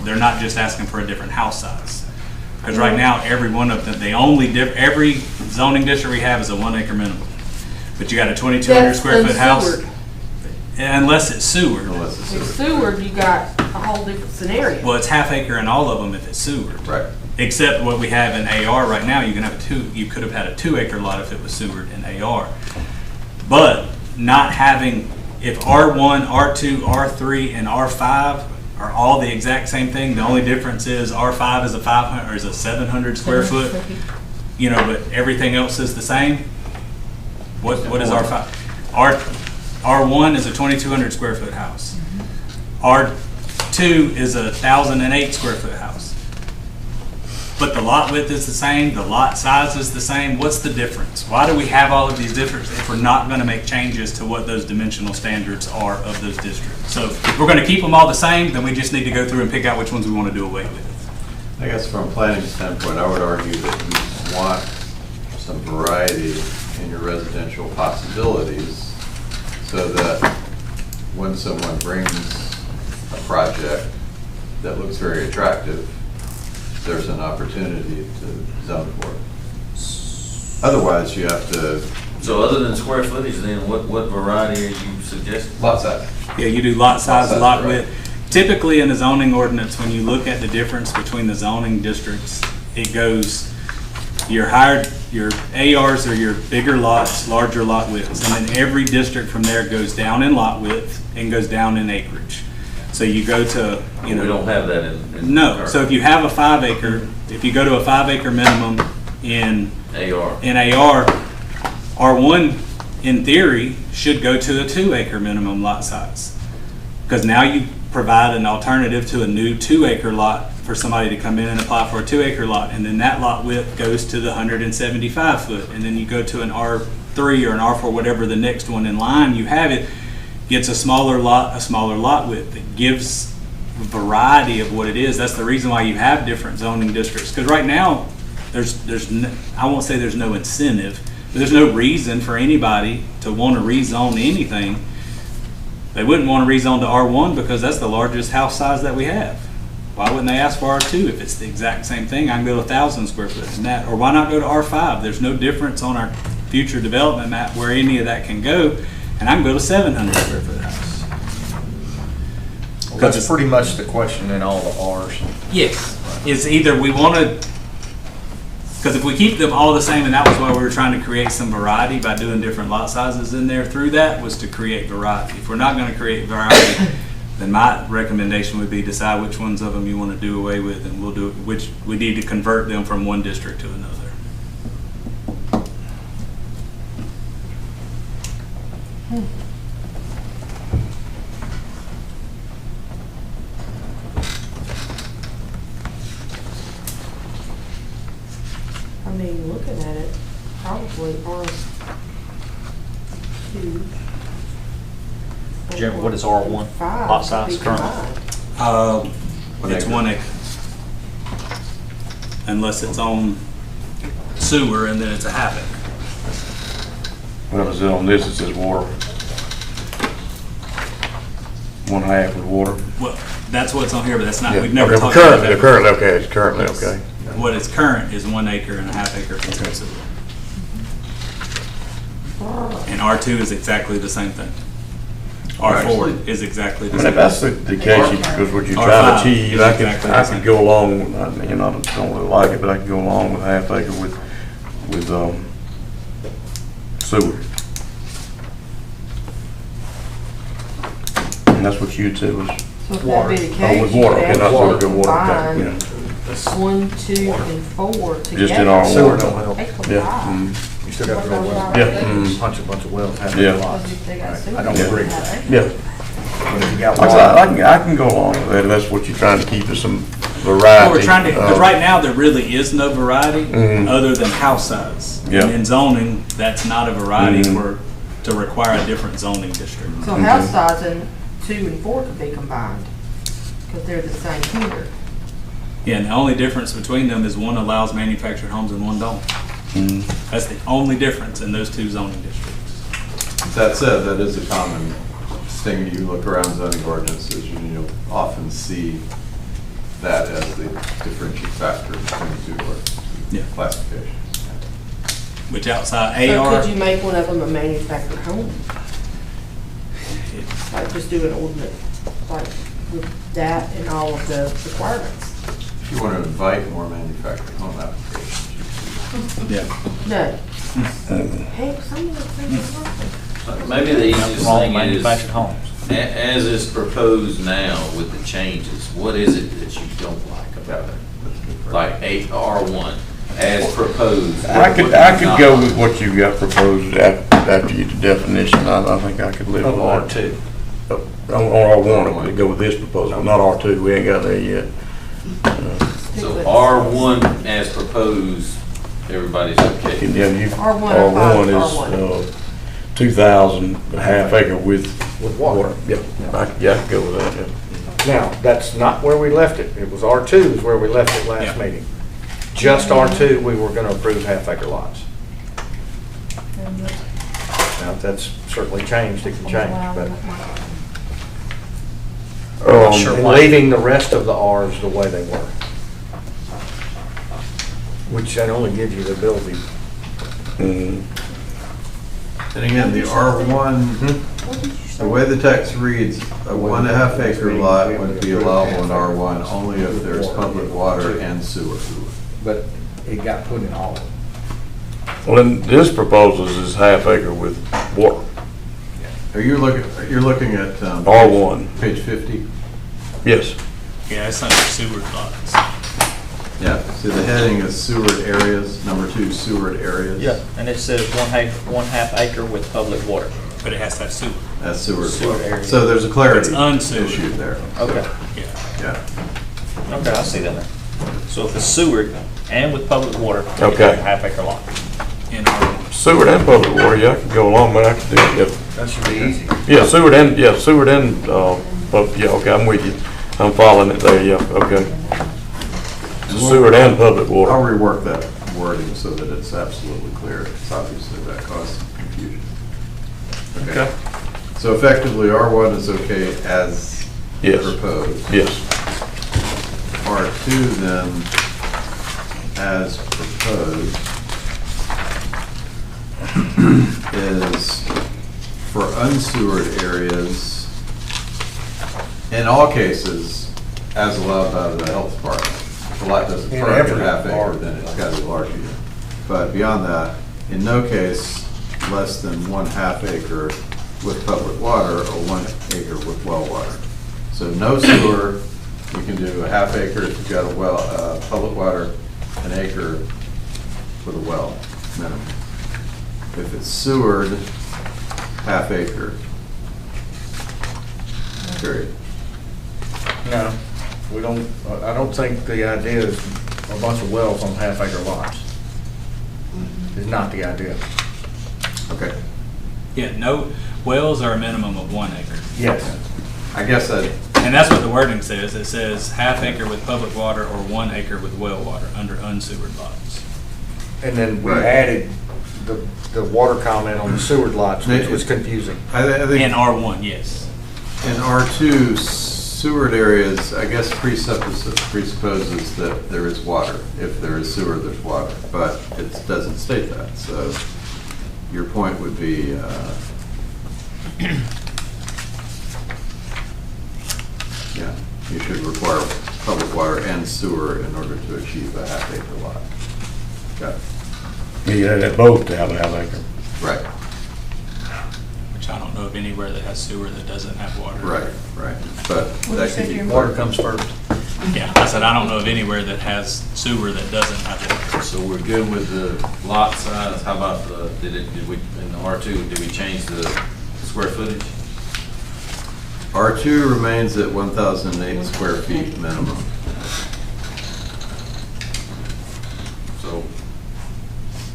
they're not just asking for a different house size. Because right now, every one of them, every zoning district we have is a 1 acre minimum. But you got a 2,200 square foot house. Unless it's sewer. Unless it's In sewer. Seward, you got a whole different scenario. Well, it's half acre in all of them if it's sewered. Right. Except what we have in AR right now, you could have had a 2 acre lot if it was sewered in AR. But not having, if R1, R2, R3, and R5 are all the exact same thing, the only difference is R5 is a 500, or is a 700 square foot, you know, but everything else is the same. What is R5? R1 is a 2,200 square foot house. R2 is a 1,008 square foot house. But the lot width is the same, the lot size is the same. What's the difference? Why do we have all of these differences if we're not going to make changes to what those dimensional standards are of those districts? So if we're going to keep them all the same, then we just need to go through and pick out which ones we want to do away with. I guess from a planning standpoint, I would argue that you want some variety in your residential possibilities, so that when someone brings a project that looks very attractive, there's an opportunity to zone for it. Otherwise, you have to. So other than square footage, then what variety are you suggesting? Lot size. Yeah, you do lot size, size, lot right. width. Typically in the zoning ordinance, when you look at the difference between the zoning districts, it goes, your ARs are your bigger lots, larger lot widths, and then every district from there goes down in lot width and goes down in acreage. So you go to, you know. We don't have that in. No, so if you have a 5 acre, if you go to a 5 acre minimum in AR. R1, in theory, should go to a 2 acre minimum lot size. Because now you provide an alternative to a new 2 acre lot for somebody to come in and apply for a 2 acre lot, and then that lot width goes to the 175 foot, and then you go to an R3 or an R4, whatever the next one in line you have it, gets a smaller lot width. It gives variety of what it is. That's the reason why you have different zoning districts. Because right now, I won't say there's no incentive, There's no reason for anybody to want to rezone anything. They wouldn't want to rezone to R1 because that's the largest house size that we have. Why wouldn't they ask for R2 if it's the exact same thing? I can go to 1,000 square foot and that, or why not go to R5? There's no difference on our future development map where any of that can go, and I can go to 700 square foot house. Well, that's pretty much the question in all the Rs. Yes, it's either we want to, because if we keep them all the same, and that was why we were trying to create some variety by doing different lot sizes in there through that, was to create variety. If we're not going to create variety, then my recommendation would be decide which ones of them you want to do away with, and we'll do which we need to convert them from one district to another. I mean, looking at it, probably R2. Jim, what is R1 lot size currently? It's 1 acre. Unless it's on sewer, and then it's a half acre. Well, is it on this, it says water. 1/2 with water. Well, that's what's on here, but that's not, Yeah, we've never okay, talked currently, about that. okay, it's currently, okay. What is current is 1 acre and a half acre for sewer. And R2 is exactly the same thing. R4 is exactly the And same. if that's the case, because what you're trying R5 to achieve, is I exactly the could same. go along, you know, I don't really like it, but I could go along with 1/2 acre with sewer. And that's what you said was. So if that be the Oh, case, with you water, could okay, not sewer, actually good water, okay, combine yeah. 1, 2, and 4 together. Just in our Sewer water. don't help. Equal Yeah, five. You still got to drill wells. Yeah, Punch a bunch of wells, have Yeah. a lot. Because if they got Right. sewer, I don't they agree. would have acres. yeah. But if you got Like I water, said, I can go along with that, if that's what you're trying to keep, is some variety. Well, we're trying to, because right now, there really is no variety Mhm. other than house size. Yeah. And in zoning, that's not a variety Mhm. for, to require a different zoning district. So house size and 2 and 4 could be combined, because they're the same here. Yeah, and the only difference between them is one allows manufactured homes and one don't. Mhm. That's the only difference in those two zoning districts. That said, that is a common thing. You look around zoning ordinances, and you'll often see that as the differentiating factor between the two Yeah. classifications. Which outside So AR, could you make one of them a manufactured home? Like just do an ordinance, like with that and all of the requirements? If you want to invite more manufactured home applications, yeah. No. Heck, some of the things are working. Maybe the easiest Wrong thing is, manufactured homes. as is proposed now with the changes, what is it that you don't like about it? Like R1, as proposed. I what could do you not go like? with what you got proposed after you, the definition, I think I could live with that. R2. On R1, I could go with this proposal, not R2, we ain't got there yet. So R1 as proposed, everybody's okay. And then you, R1 or five, R1 is 2,000, a half acre with water. Yeah, I could go with that, yeah. Now, that's not where we left it. It was R2 is where we left it last Yeah. meeting. Just R2, we were gonna approve half-acre lots. Now, if that's certainly changed, it can change, but. And leaving the rest of the Rs the way they were. Which that only gives you the ability. Mhm. And again, the R1, the way the text reads, a 1.5 acre lot would be allowable in R1 only if there's public water and sewer. But it got put in all of them. Well, then this proposal is half acre with water, Are you looking at R1, page 50? yes. Yeah, it's under sewer lots. Yeah, so the heading is Seward areas, number 2, Seward areas. Yeah, and it says 1/2 acre with public water. But it has to have sewer. That's Seward. Seward area. So there's a clarity It's unsewered. issue there. Okay. Yeah. Yeah. Okay, I see that now. So if it's sewered and with public water, you Okay. have a half acre lot. In R1. Sewer and public water, yeah, I could go along, but I could do, yeah. that should be easy. Yeah, Seward and, yeah, okay, I'm with you. I'm following it there, yeah, okay. So Seward and public I'll water. rework that. wording so that it's absolutely clear. It's obviously that caused some confusion. Okay. So effectively, R1 is okay as Yes. proposed. Yes. R2 then, as proposed, is for unsewered areas, in all cases, as allowed by the health department. If the lot doesn't In perk at every half acre, R. then it's got to be larger. But beyond that, in no case less than 1/2 acre with public water or 1 acre with well water. So no sewer, you can do a 1/2 acre if you've got a well, public water, 1 acre with a well, minimum. If it's sewered, 1/2 acre, period. No, we don't, I don't think the idea is a bunch of wells on 1/2 acre lots. Is not the idea. Okay. Yeah, no, wells are a minimum of 1 acre. Yes. I guess that, And that's what the wording says. It says 1/2 acre with public water or 1 acre with well water under unsewered lots. And then we Right. added the water comment on the sewered lots, which was confusing. I think. In R1, yes. In R2, sewered areas, I guess presupposes that there is water. If there is sewer, there's water, but it doesn't state that. So your point would be, yeah, you should require public water and sewer in order to achieve a 1/2 acre lot. Got it. You had that both to have a 1/2 acre. Right, Which I don't know of anywhere that has sewer that doesn't have water. right. But What that you could said be. your- Water comes first. Yeah, I said I don't know of anywhere that has sewer that doesn't have water. So we're good with the lot size. How about did we, in the R2, did we change the square footage? R2 remains at 1,008 square feet minimum. So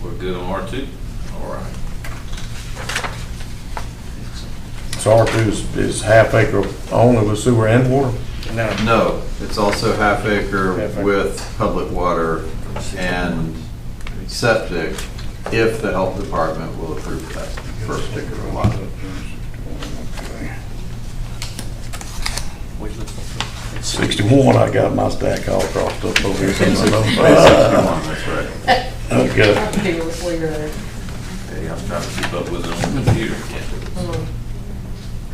we're good on R2? All right. So R2 is 1/2 acre only with sewer and water? No, it's also 1/2 acre 1/2 acre. with public water and septic if the health department will approve that for a particular lot. 61, I got my stack all crossed up over here. 61, that's right. Okay. I can deal with Lear there. Okay, I'm trying to keep up with it on the computer.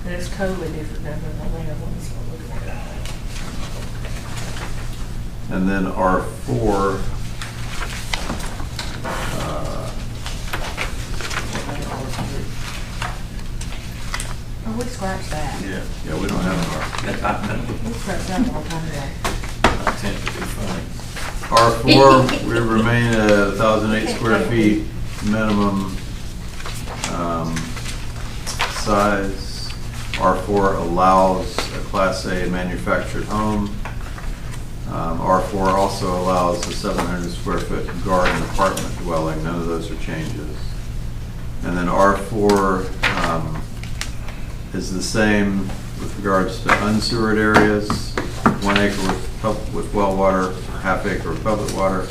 And it's totally different now than the land ones we're looking at. And then R4, Oh, we scratched that. yeah, we don't have We scratched that a long time ago. I tend to be funny. R4, we remain at 1,008 square feet minimum size. R4 allows a Class A manufactured home. R4 also allows a 700 square foot garden apartment dwelling. None of those are changes. And then R4 is the same with regards to unsewered areas, 1 acre with well water, 1/2 acre with public water,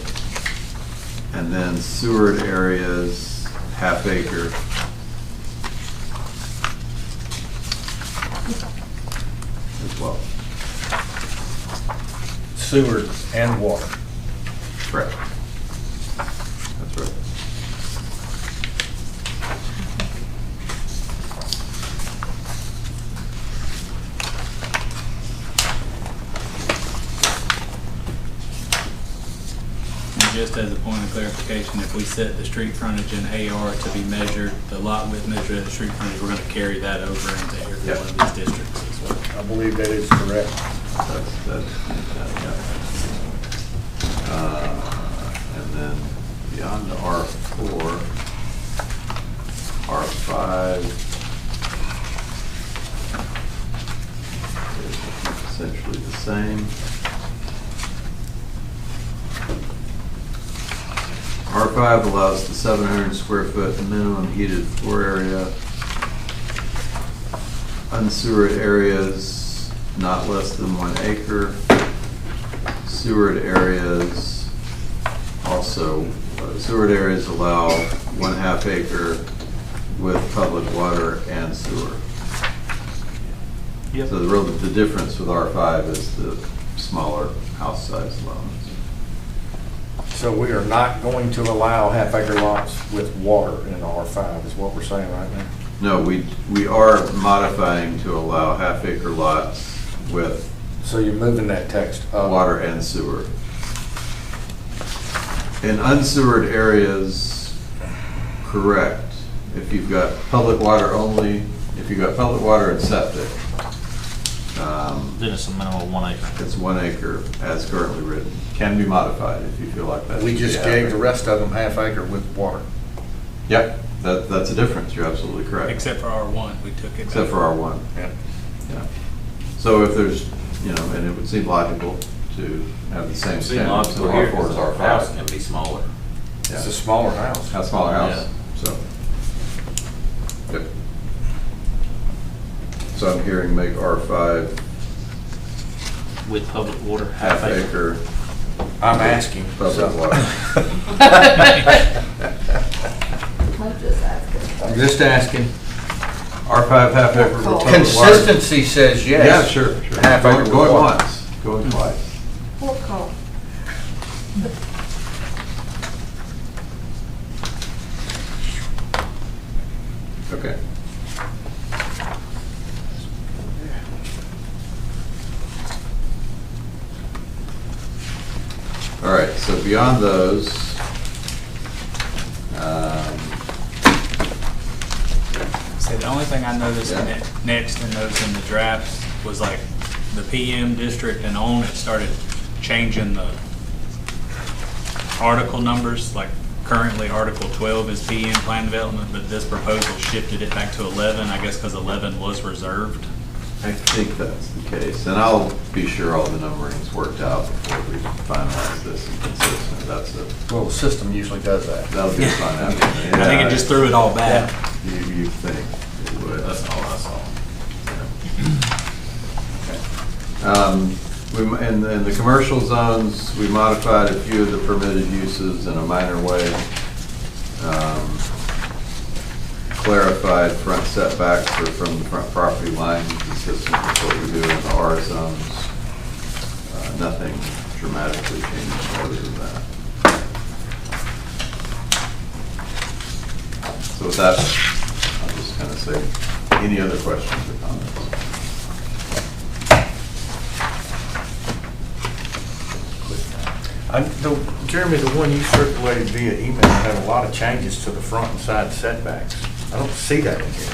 and then sewered areas, 1/2 acre. As well. Sewer and water. Correct. That's right. And just as a point of clarification, if we set the street frontage in AR to be measured, the lot width measured at the street frontage, we're going to carry that over into every one of these districts as well. I believe that is correct. And then beyond the R4, R5 is essentially the same. R5 allows the 700 square foot minimum heated floor area. Unsewered areas, not less than 1 acre. Sewered areas, also sewered areas allow 1/2 acre with public water and sewer. Yep. So the difference with R5 is the smaller house size lots. So we are not going to allow half-acre lots with water in R5, is what we're saying right now? No, we are modifying to allow 1/2 acre lots with So you're moving that text up. water and sewer. In unsewered areas, correct. If you've got public water only, if you've got public water and septic, Then it's a minimum of 1 acre. it's 1 acre as currently written. Can be modified if you feel like that. We should be just half gave acre. the rest of them half-acre with water. Yep, that's a difference, you're absolutely correct. Except for R1, we took it. Except for R1. Yeah. Yeah. So if there's, and it would seem logical to have the same See, standards logical to here, R4 as because our house R5. can be smaller. Yeah. It's a smaller house. A smaller house, so. Good. So I'm hearing make R5 With public water, half acre. I'm asking. Public water. I'm just asking. R5 half acre with public water. Consistency says yes. Yeah, sure. Half acre with Going water. once, going twice. Roll call. Okay. All right, so beyond those, So the only thing I noticed Yeah. next in those in the drafts was like the PM district and on it started changing the article numbers, like currently Article 12 is PM plan development, but this proposal shifted it back to 11, I guess because 11 was reserved. I think that's the case, and I'll be sure all the numbering's worked out before we finalize this and consistent. That's Well, the system usually does that. that'll be fine. I think it just threw it all back. You think it would. That's all I saw. In the commercial zones, we modified a few of the permitted uses in a minor way. Clarified front setbacks are from the front property line, consistent with what we do in the R zones. Nothing dramatically changed other than that. So with that, I'll just kind of say, any other questions or comments? Jeremy, the one you circulated via email had a lot of changes to the front and side setbacks. I don't see that in here.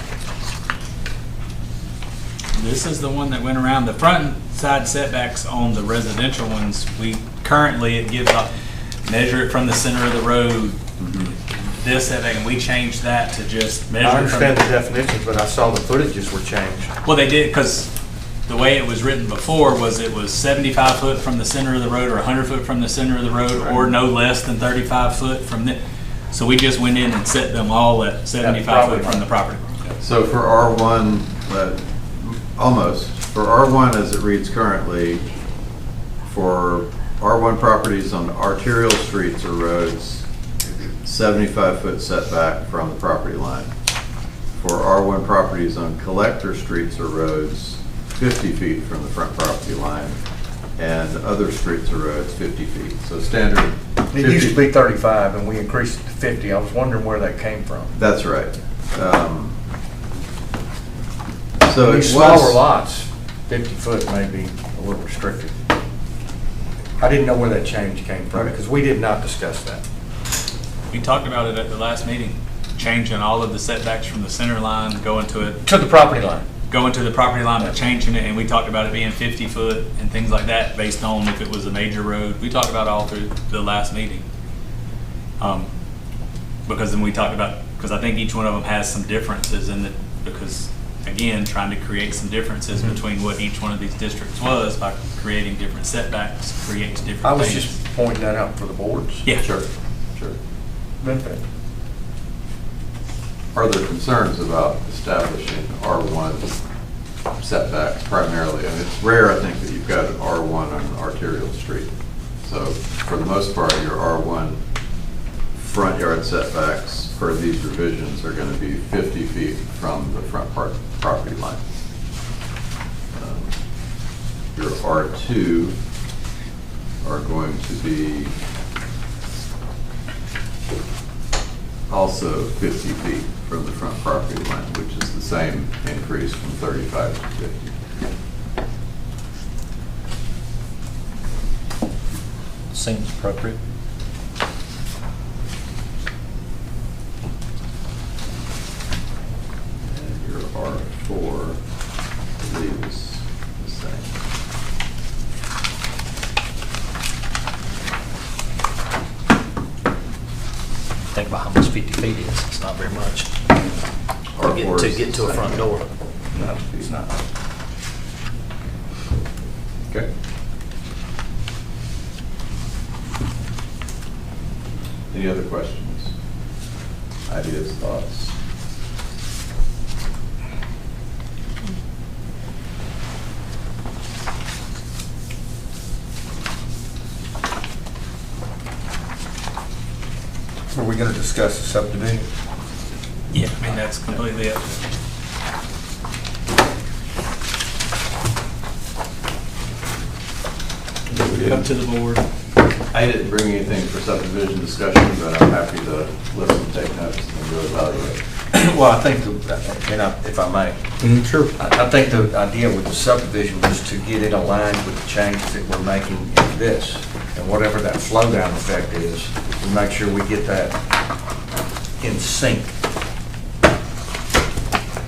This is the one that went around, the front and side setbacks on the residential ones, currently it gives a, measure it from the center of the road, this setback, and we changed that to just measure. I understand the definitions, but I saw the footages were changed. Well, they did, because the way it was written before was it was 75 foot from the center of the road or 100 foot from the center of the road or no less than 35 foot from the, so we just went in and set them all at 75 foot from the property. So for R1, almost, for R1 as it reads currently, for R1 properties on arterial streets or roads, 75-foot setback from the property line. For R1 properties on collector streets or roads, 50 feet from the front property line, and other streets or roads, 50 feet. So standard. It used to be 35 and we increased it to 50. I was wondering where that came from. That's right. So it These was smaller lots, 50 foot may be a little restricted. I didn't know where that change came from because we did not discuss that. We talked about it at the last meeting, changing all of the setbacks from the center line, going to it. To the property line. Going to the property line, but changing it, and we talked about it being 50 foot and things like that based on if it was a major road. We talked about it all through the last meeting. Because then we talked about, because I think each one of them has some differences in it, because again, trying to create some differences between what each one of these districts was by creating different setbacks, creates different things. I was just pointing that out for the boards. Yeah. Sure. Benefit. Are there concerns about establishing R1 setbacks primarily? And it's rare, I think, that you've got an R1 on an arterial street. So for the most part, your R1 front yard setbacks for these revisions are going to be 50 feet from the front property line. Your R2 are going to be also 50 feet from the front property line, which is the same increase from 35 to 50. Seems appropriate. And your R4, I believe, is the same. Think about how much 50 feet is. It's not very much. R4 To is get the to a same. front door. No, it's not. Okay. Any other questions? Ideas, thoughts? Are we gonna discuss the subdivision? Yeah, I mean, that's completely up to them. Up to the board. I didn't bring anything for subdivision discussion, but I'm happy to listen, take notes, and go evaluate. Well, I think, if I may. Sure. I think the idea with the subdivision was to get it aligned with the changes that we're making in this. And whatever that flow down effect is, we make sure we get that in sync.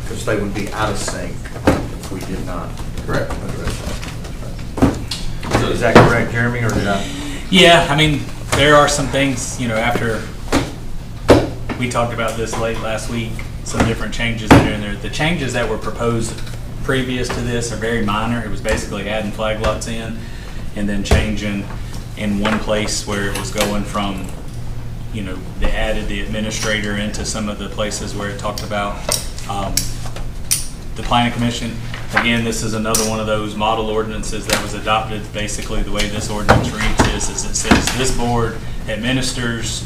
Because they would be out of sync if we did not. Correct. So is that correct, Jeremy, or did I? Yeah, I mean, there are some things, you know, after we talked about this late last week, some different changes that are in there. The changes that were proposed previous to this are very minor. It was basically adding flag lots in and then changing in one place where it was going from, you know, they added the administrator into some of the places where it talked about the planning commission. Again, this is another one of those model ordinances that was adopted. Basically, the way this ordinance reads is it says this board administers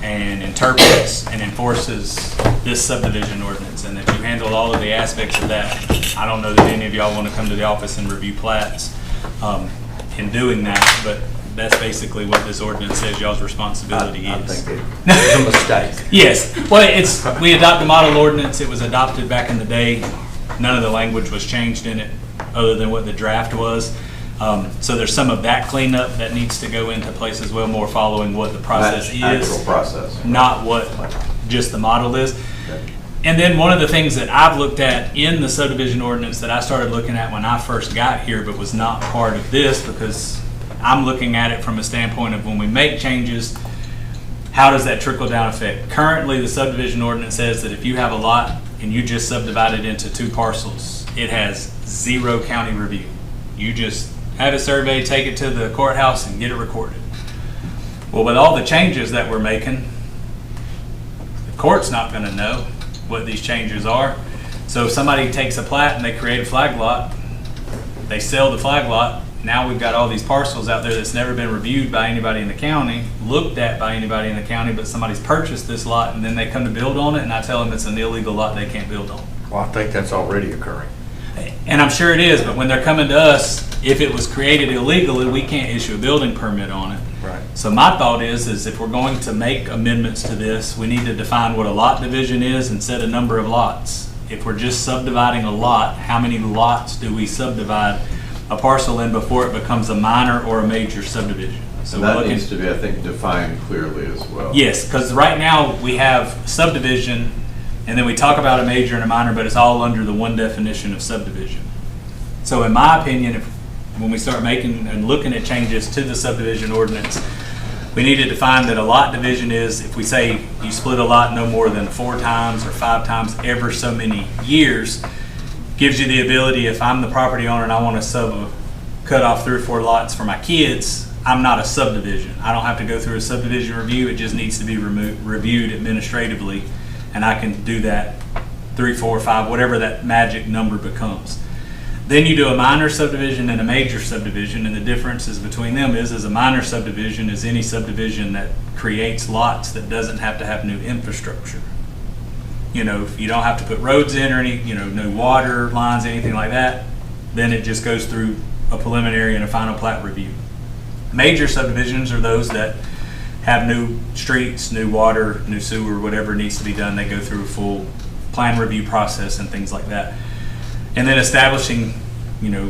and interprets and enforces this subdivision ordinance. And if you handle all of the aspects of that, I don't know that any of y'all want to come to the office and review plats in doing that, but that's basically what this ordinance says y'all's responsibility I is. think it was a mistake. Yes, well, we adopted a model ordinance. It was adopted back in the day. None of the language was changed in it other than what the draft was. So there's some of that cleanup that needs to go into place as well, more following what the process is. Actual process. Not what just the model is. Okay. And then one of the things that I've looked at in the subdivision ordinance that I started looking at when I first got here, but was not part of this, because I'm looking at it from a standpoint of when we make changes, how does that trickle down effect? Currently, the subdivision ordinance says that if you have a lot and you just subdivide it into 2 parcels, it has 0 county review. You just have a survey, take it to the courthouse and get it recorded. Well, with all the changes that we're making, the court's not gonna know what these changes are. So if somebody takes a plat and they create a flag lot, they sell the flag lot, now we've got all these parcels out there that's never been reviewed by anybody in the county, looked at by anybody in the county, but somebody's purchased this lot and then they come to build on it and I tell them it's an illegal lot they can't build on. Well, I think that's already occurring. And I'm sure it is, but when they're coming to us, if it was created illegally, we can't issue a building permit on it. Right. So my thought is if we're going to make amendments to this, we need to define what a lot division is and set a number of lots. If we're just subdividing a lot, how many lots do we subdivide a parcel in before it becomes a minor or a major subdivision? So And we're that looking, needs to be, I think, defined clearly as well. yes, because right now we have subdivision and then we talk about a major and a minor, but it's all under the one definition of subdivision. So in my opinion, when we start making and looking at changes to the subdivision ordinance, we need to define that a lot division is, if we say you split a lot no more than 4 times or 5 times ever so many years, gives you the ability, if I'm the property owner and I want to cut off 3 or 4 lots for my kids, I'm not a subdivision. I don't have to go through a subdivision review. It just needs to be reviewed administratively, and I can do that 3, 4, 5, whatever that magic number becomes. Then you do a minor subdivision and a major subdivision, and the differences between them is a minor subdivision is any subdivision that creates lots that doesn't have to have new infrastructure. You know, if you don't have to put roads in or any, you know, no water lines, anything like that, then it just goes through a preliminary and a final plat review. Major subdivisions are those that have new streets, new water, new sewer, whatever needs to be done. They go through a full plan review process and things like that. And then establishing, you know,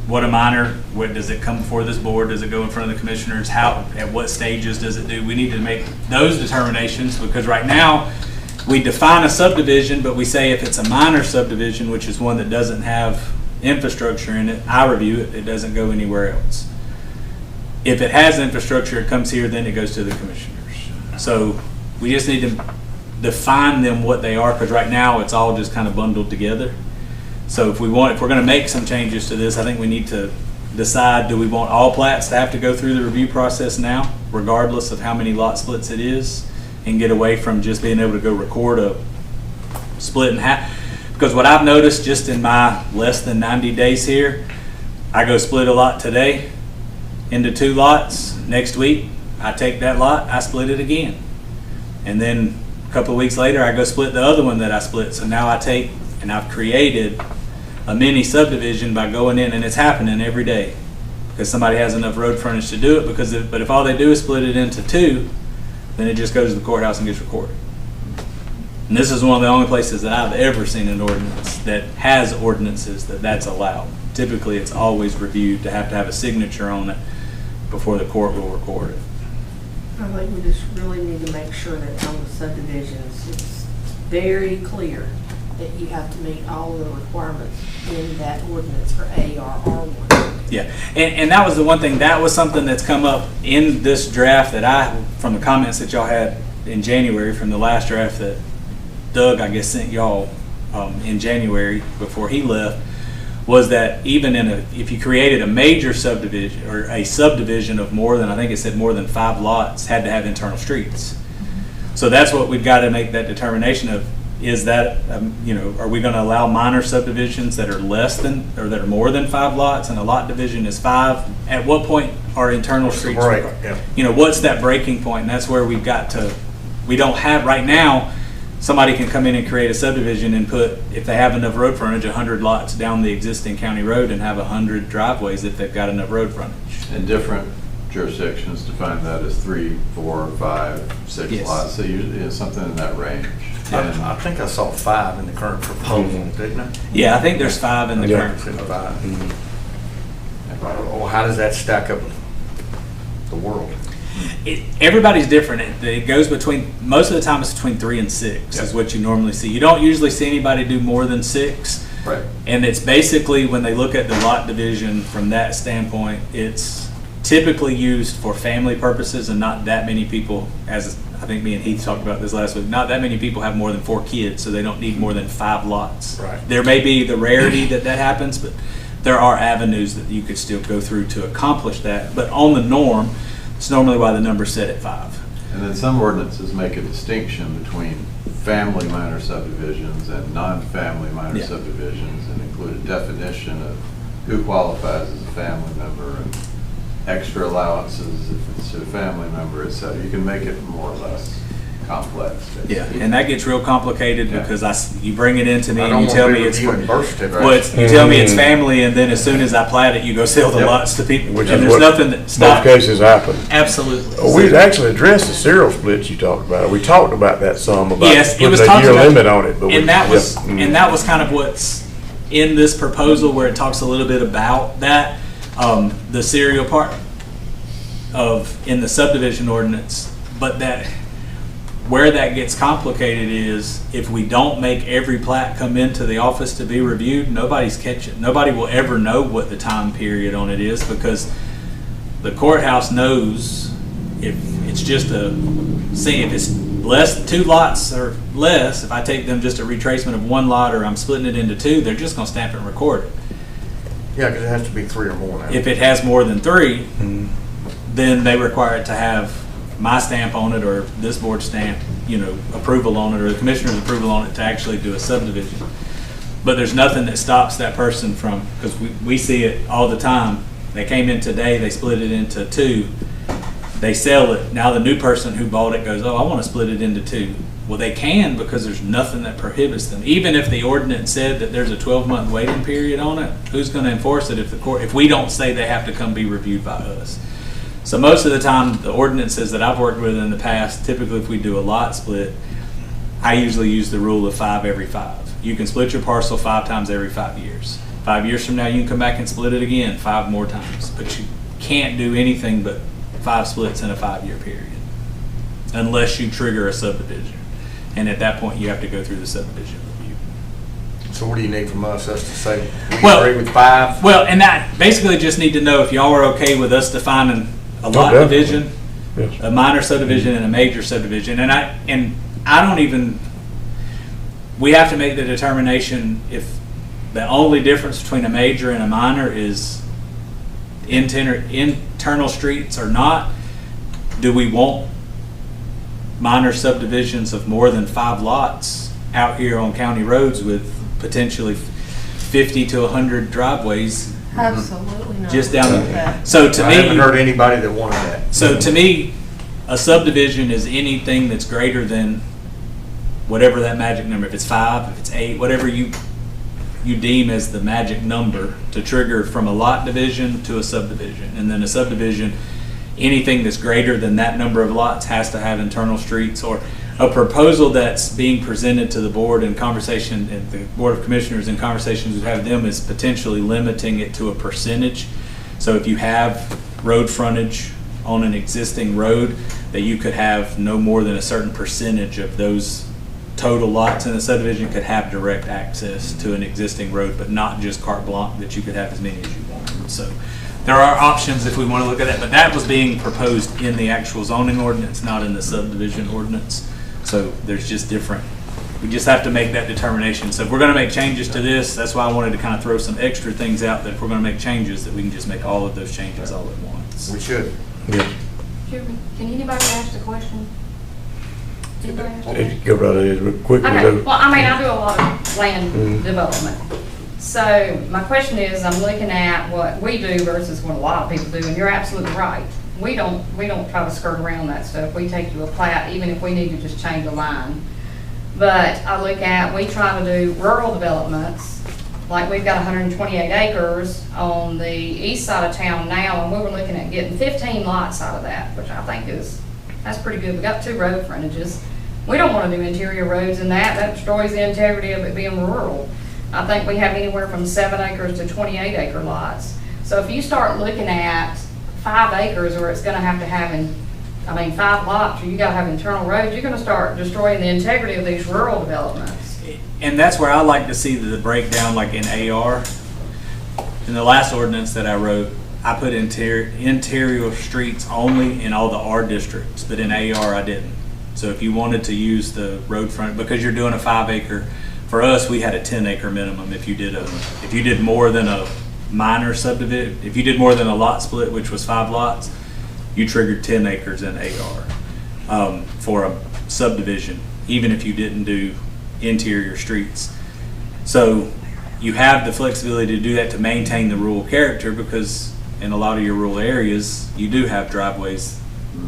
what a minor, what does it come before this board? Does it go in front of the commissioners? How, at what stages does it do? We need to make those determinations, because right now we define a subdivision, but we say if it's a minor subdivision, which is one that doesn't have infrastructure in it, I review it, it doesn't go anywhere else. If it has infrastructure, it comes here, then it goes to the commissioners. So we just need to define them what they are, because right now it's all just kind of bundled together. So if we're going to make some changes to this, I think we need to decide, do we want all plats to have to go through the review process now, regardless of how many lot splits it is, and get away from just being able to go record a split in half? Because what I've noticed just in my less than 90 days here, I go split a lot today into 2 lots. Next week, I take that lot, I split it again. And then a couple of weeks later, I go split the other one that I split. So now I take, and I've created a mini subdivision by going in, and it's happening every day because somebody has enough road frontage to do it. But if all they do is split it into 2, then it just goes to the courthouse and gets recorded. And this is one of the only places that I've ever seen an ordinance that has ordinances that's allowed. Typically, it's always reviewed to have a signature on it before the court will record it. I think we just really need to make sure that on the subdivisions, it's very clear that you have to meet all the requirements in that ordinance for A or R1. Yeah, and that was the one thing, that was something that's come up in this draft that from the comments that y'all had in January, from the last draft that Doug, I guess, sent y'all in January before he left, was that even if you created a major subdivision or a subdivision of more than, I think it said more than 5 lots, had to have internal streets. So that's what we've got to make that determination of. Is that, you know, are we going to allow minor subdivisions that are less than, or that are more than 5 lots, and a lot division is 5? At what point are internal streets? Break, yeah. You know, what's that breaking point? And that's where we've got to, we don't have, right now, somebody can come in and create a subdivision and put, if they have enough road frontage, 100 lots down the existing county road and have 100 driveways if they've got enough road frontage. And different jurisdictions define that as 3, 4, 5, 6 Yes. lots, so usually it's something in that range. I think I saw 5 in the current proposal, didn't I? Yeah, I think there's 5 in the current. 5. Well, how does that stack up with the world? Everybody's different. It goes between, most of the time it's between 3 and 6 is what you normally see. You don't usually see anybody do more than 6. Right. And it's basically, when they look at the lot division from that standpoint, it's typically used for family purposes, and not that many people, as I think me and Heath talked about this last week, not that many people have more than 4 kids, so they don't need more than 5 lots. Right. There may be the rarity that happens, but there are avenues that you could still go through to accomplish that. But on the norm, it's normally why the number's set at 5. And then some ordinances make a distinction between family minor subdivisions and non-family minor subdivisions, and include a definition of who qualifies as a family member and extra allowances if it's a family member, et cetera. You can make it more or less complex. Basically. Yeah, and that gets real complicated because you bring it into me I and don't you want tell to me be it's reviewing birth certificates. well, you tell me it's family, and then as soon as I plat it, you go sell the lots to people, Which and is there's what nothing that most stops. cases happen. Absolutely. We actually addressed the serial splits you talked about. We talked about that some, about Yes, it was putting a talked year about, limit on it. But and that was kind of what's in this proposal, where it talks a little bit about that, the serial part of in the subdivision ordinance, but that where that gets complicated is if we don't make every plat come into the office to be reviewed, nobody's catching. Nobody will ever know what the time period on it is, because the courthouse knows if it's just if it's less, 2 lots or less, if I take them just a retracement of 1 lot or I'm splitting it into 2, they're just gonna stamp it and record it. Yeah, because it has to be 3 or more now. If it has more than 3, then they require it to have my stamp on it, or this board stamp, approval on it, or the commissioner's approval on it to actually do a subdivision. But there's nothing that stops that person from, because we see it all the time. They came in today, they split it into two, they sell it. Now the new person who bought it goes, oh, I want to split it into two. Well, they can, because there's nothing that prohibits them. Even if the ordinance said that there's a 12-month waiting period on it, who's going to enforce it if we don't say they have to come be reviewed by us? So most of the time, the ordinances that I've worked with in the past, typically if we do a lot split, I usually use the rule of 5 every 5. You can split your parcel 5 times every 5 years. 5 years from now, you can come back and split it again 5 more times. But you can't do anything but 5 splits in a 5-year period unless you trigger a subdivision. And at that point, you have to go through the subdivision review. So what do you need from us? Us to say, we Well- agree with 5? Well, and that basically just need to know if y'all are okay with us defining a lot definitely. division, Yes. a minor subdivision, and a major subdivision. And I don't even, we have to make the determination if the only difference between a major and a minor is internal streets or not. Do we want minor subdivisions of more than 5 lots out here on county roads with potentially 50 to 100 driveways Absolutely not. just down Okay. there? So to I me, haven't heard anybody that wanted that. so to me, a subdivision is anything that's greater than whatever that magic number, if it's 5, if it's 8, whatever you deem as the magic number to trigger from a lot division to a subdivision. And then a subdivision, anything that's greater than that number of lots has to have internal streets. Or a proposal that's being presented to the board in conversation, and the Board of Commissioners in conversations we have with them, is potentially limiting it to a percentage. So if you have road frontage on an existing road, that you could have no more than a certain percentage of those total lots in the subdivision could have direct access to an existing road, but not just carte blanche that you could have as many as you want. So there are options if we want to look at that, but that was being proposed in the actual zoning ordinance, not in the subdivision ordinance. So there's just different, we just have to make that determination. So if we're going to make changes to this, that's why I wanted to kind of throw some extra things out, that if we're going to make changes, that we can just make all of those changes all at once. We should. Yes. Can anybody ask the question? Anybody ask the question? Go right ahead, real quickly Okay, though. well, I mean, I do a lot of land development. So my question is, I'm looking at what we do versus what a lot of people do, and you're absolutely right. We don't try to skirt around that stuff. We take you a plat, even if we need to just change a line. But I look at, we try to do rural developments, like we've got 128 acres on the east side of town now, and we were looking at getting 15 lots out of that, which I think that's pretty good. We got 2 road frontages. We don't want to do interior roads in that. That destroys the integrity of it being rural. I think we have anywhere from 7 acres to 28 acre lots. So if you start looking at 5 acres where it's going to have 5 lots, or you got to have internal roads, you're going to start destroying the integrity of these rural developments. And that's where I like to see the breakdown, like in AR. In the last ordinance that I wrote, I put interior streets only in all the R districts, but in AR I didn't. So if you wanted to use the road front, because you're doing a 5 acre, for us we had a 10 acre minimum. If you did more than a minor subdivision, if you did more than a lot split, which was 5 lots, you triggered 10 acres in AR for a subdivision, even if you didn't do interior streets. So you have the flexibility to do that to maintain the rural character, because in a lot of your rural areas, you do have driveways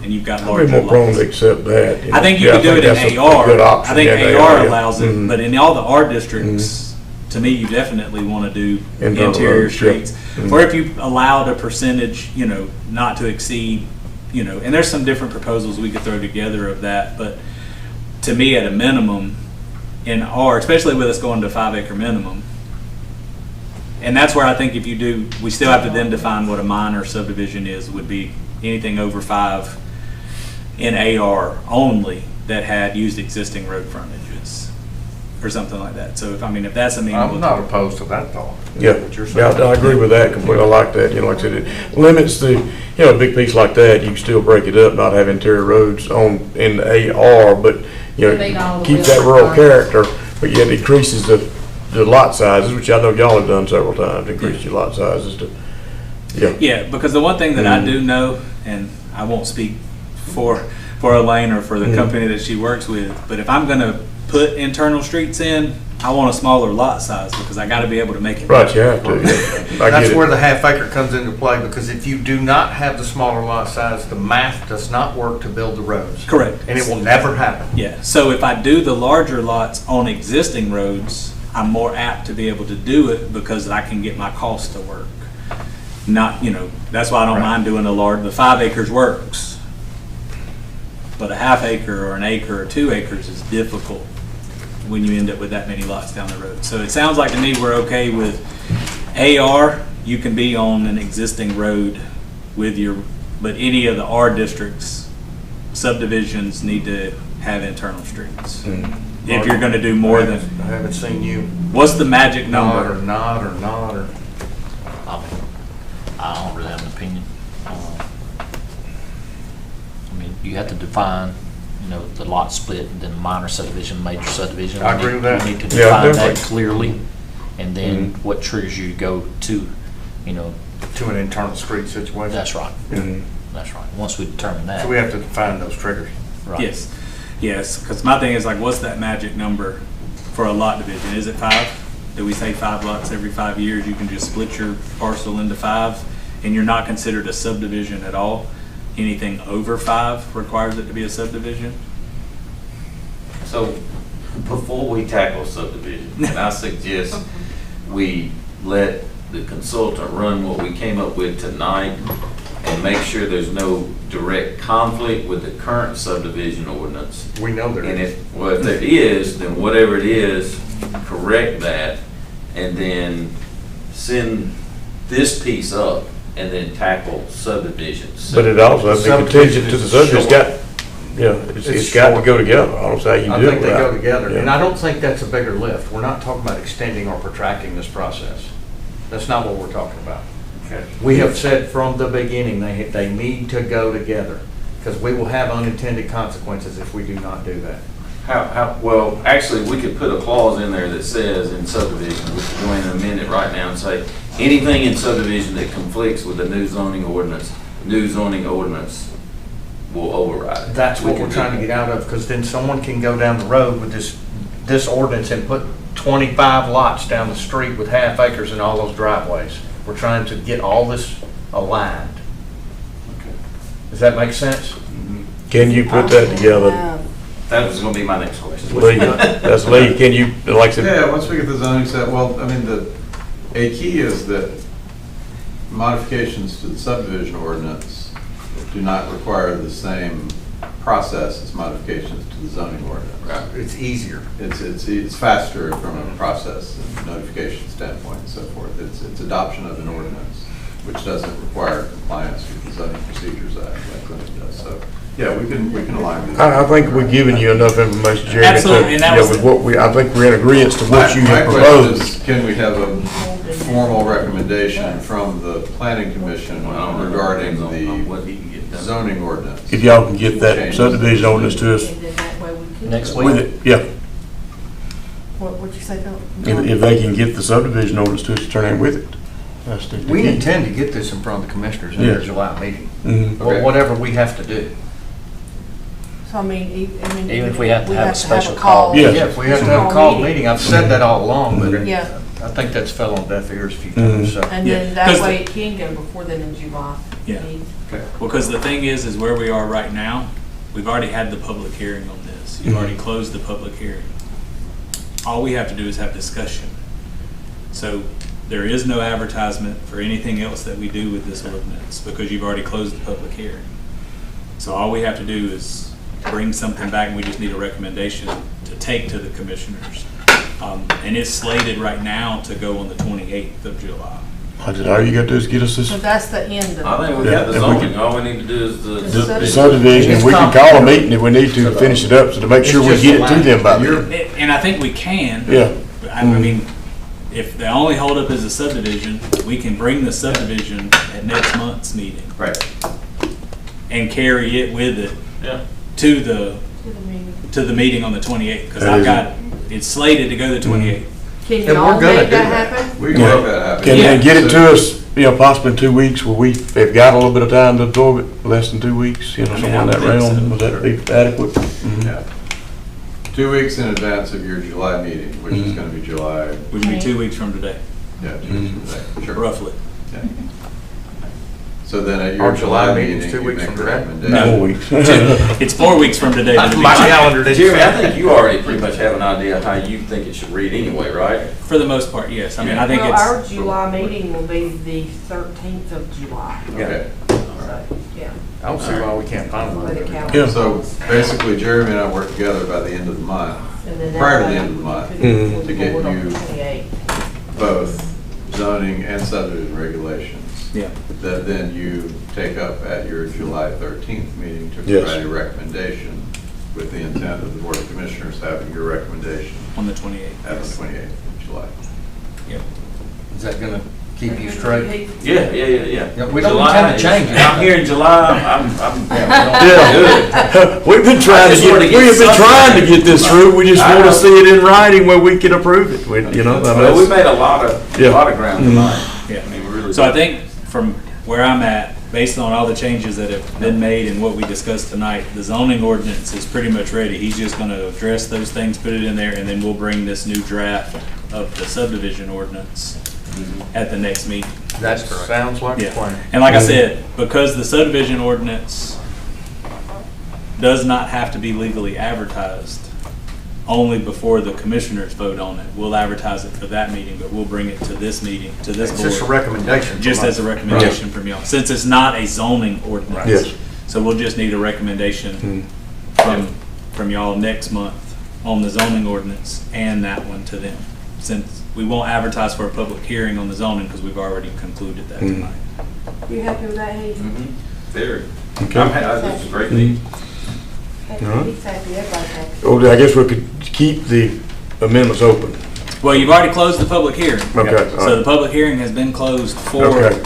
and you've got I'd larger be more prone lots. to accept that. I think you Yeah, could do it that's in a AR. good option. I think Yeah, AR yeah. allows it, Mhm. but in all the R districts, to me, you definitely want to do Internal interior roads, yeah. streets. Mhm. Or if you allowed a percentage, not to exceed, and there's some different proposals we could throw together of that, but to me, at a minimum, in R, especially with us going to 5 acre minimum, and that's where I think if you do, we still have to then define what a minor subdivision is, would be anything over 5 in AR only that had used existing road frontages or something like that. So if that's amenable. I'm not opposed to that thought. Yeah, What you're yeah, saying. I agree with that completely. I like that. Like I said, it limits the, a big piece like that, you can still break it up, not have interior roads in the AR, but, Meet all the keep that real rural requirements. character, but yet decreases the lot sizes, which I know y'all have done several times, increase your lot sizes to, Yeah, because the one thing that I do know, and I won't speak for Elaine or for the company that she works with, but if I'm going to put internal streets in, I want a smaller lot size because I gotta be able to make it. Right, you have to, yeah. I That's get where it. the half acre comes into play, because if you do not have the smaller lot size, the math does not work to build the roads. Correct. And it will never happen. Yeah, so if I do the larger lots on existing roads, I'm more apt to be able to do it because I can get my cost to work. Not, that's why I don't mind doing the 5 acres works. But a half acre or an acre or 2 acres is difficult when you end up with that many lots down the road. So it sounds like to me we're okay with AR, you can be on an existing road with but any of the R districts, subdivisions need to have internal streets. If you're gonna do more than. I haven't seen you. What's the magic Nod or number? nod or nod or. I don't really have an opinion. I mean, you have to define, the lot split, and then minor subdivision, major subdivision. I agree with that. You need to Yeah, define that definitely. clearly, and then what triggers you to go to, To an internal street situation. that's right. Mhm. That's right. Once we determine that. So we have to define those triggers. Right. Yes, because my thing is like, what's that magic number for a lot division? Is it 5? Do we say 5 lots every 5 years? You can just split your parcel into 5, and you're not considered a subdivision at all? Anything over 5 requires it to be a subdivision? So, before we tackle subdivision, can I suggest we let the consultant run what we came up with tonight and make sure there's no direct conflict with the current subdivision ordinance? We know there And is. if there is, then whatever it is, correct that, and then send this piece up, and then tackle subdivisions. But it also has to be Subdivision contingent to the is subdivision. It's short. got, It's it's got to short. go together. I don't see how you I do it think they without- go together, and Yeah. I don't think that's a bigger lift. We're not talking about extending or protracting this process. That's not what we're talking about. Okay. We have said from the beginning, they need to go together, because we will have unintended consequences if we do not do that. Well, actually, we could put a clause in there that says in subdivision, we could go in and amend it right now and say, anything in subdivision that conflicts with the new zoning ordinance will override it. That's We what can we're do trying to that. get out of, because then someone can go down the road with this ordinance and put 25 lots down the street with half acres in all those driveways. We're trying to get all this aligned. Does that make sense? Can you put that together? That was gonna be my next question. Lee, that's Lee. Can you, like I said, Yeah, once we get the zoning set, well, I mean, a key is that modifications to the subdivision ordinance do not require the same process as modifications to the zoning ordinance. Right. It's easier. It's faster from a process and notification standpoint and so forth. It's adoption of an ordinance, which doesn't require compliance with the zoning procedures act like it does. So, yeah, we can align with that. I think we've given you enough information, Jeremy. Absolutely, and that was with what I think we're in agreement to what you My have question proposed. is, can we have a formal recommendation from the planning commission regarding What he can get the done. zoning ordinance? If y'all can get that subdivision ordinance to us And then that way we could. Next with it, yeah. What'd you say, Phil? If they can get the subdivision ordinance to us, turn in with it. That's the We key. intend to get this in front of the commissioners in their Yeah. July meeting, Mhm. or whatever we have to do. So I mean, Even if we have to have a special call. call. Yeah. Yeah, if we have to have a call meeting, I've said that all along, but Yeah. I think that's fell on deaf ears a few times, so. And Yeah, then that 'cause way it can go before then in July. Yeah. Because the thing is where we are right now, we've already had the public hearing on this. You've already closed the public hearing. All we have to do is have discussion. So there is no advertisement for anything else that we do with this ordinance because you've already closed the public hearing. So all we have to do is bring something back, and we just need a recommendation to take to the commissioners. And it's slated right now to go on the 28th of July. I said, all you gotta do is get us this, So that's the end of it. I think we Yeah, got the if we zoning, can- all we need to do is the the subdivision. subdivision, and we can call a meeting if we need to finish it up, so to make sure we It's get just it to them by aligned. then. And I think we can. Yeah. I mean, if the only holdup is a subdivision, we can bring the subdivision at next month's meeting Right. and carry it with it Yeah. to the, To the meeting. to the meeting on the 28th, because That I've is- got, it's slated to go the 28th. Can And y'all we're gonna make do that that. happen? We can Yeah. make that happen. Can Yeah. they get it to us, possibly in 2 weeks, where they've got a little bit of time to absorb it, less than 2 weeks, I mean, somewhere I in would that think realm, so. would that be adequate? Mhm. Yeah. 2 weeks in advance of your July meeting, which is going to be July, Which would be 2 weeks from today, yeah, 2 weeks from today, sure. roughly. Yeah. So then at Our your July meeting's meeting, 2 you weeks make from a today? recommendation. 4 weeks. It's 4 weeks from today. to be My exact. calendar didn't Jeremy, I say. think you already pretty much have an idea how you think it should read anyway, right? For the most part, yes. I mean, I think Well, our it's, July meeting will be the 13th of July. Okay. So, yeah. I don't see why we can't find Let it one. count. Yeah. So basically, Jeremy and I work together by the end of the month, And then that prior to the way end of the we month, put it before to the get board on you the 28th. both zoning and subdivision regulations. yeah. That then you take up at your July 13th meeting to Yes. provide a recommendation with the intent of the Board of Commissioners having your recommendation On the 28th. at the 28th of July. Yep. Is that gonna keep you straight? Yeah. Yeah, we don't July intend to change it. I'm here in July, I'm. Yeah. We've been trying I to just wanna get, get we have been something. trying to get this through, we just I want know. to see it in writing where we can approve it, you know? Well, we made a lot of Yeah. ground tonight. Yeah. I mean, we really. So I did. think from where I'm at, based on all the changes that have been made and what we discussed tonight, the zoning ordinance is pretty much ready. He's just gonna address those things, put it in there, and then we'll bring this new draft of the subdivision ordinance at the next meeting. That sounds like a Yeah. plan. And like I said, because the subdivision ordinance does not have to be legally advertised, only before the commissioners vote on it. We'll advertise it for that meeting, but we'll bring it to this meeting, to this It's just a board, recommendation. from just us. as a recommendation from y'all, since it's not a zoning ordinance. Yes. So we'll just need a recommendation from y'all next month on the zoning ordinance and that one to them. Since we won't advertise for a public hearing on the zoning because we've already concluded that tonight. You happy with that, Heath? Very. Okay. This is a great thing. He's happy, everybody's happy. Oh, I guess we could keep the amendments open. Well, you've already closed the public hearing. Okay, all So the right. public hearing has been closed for Okay.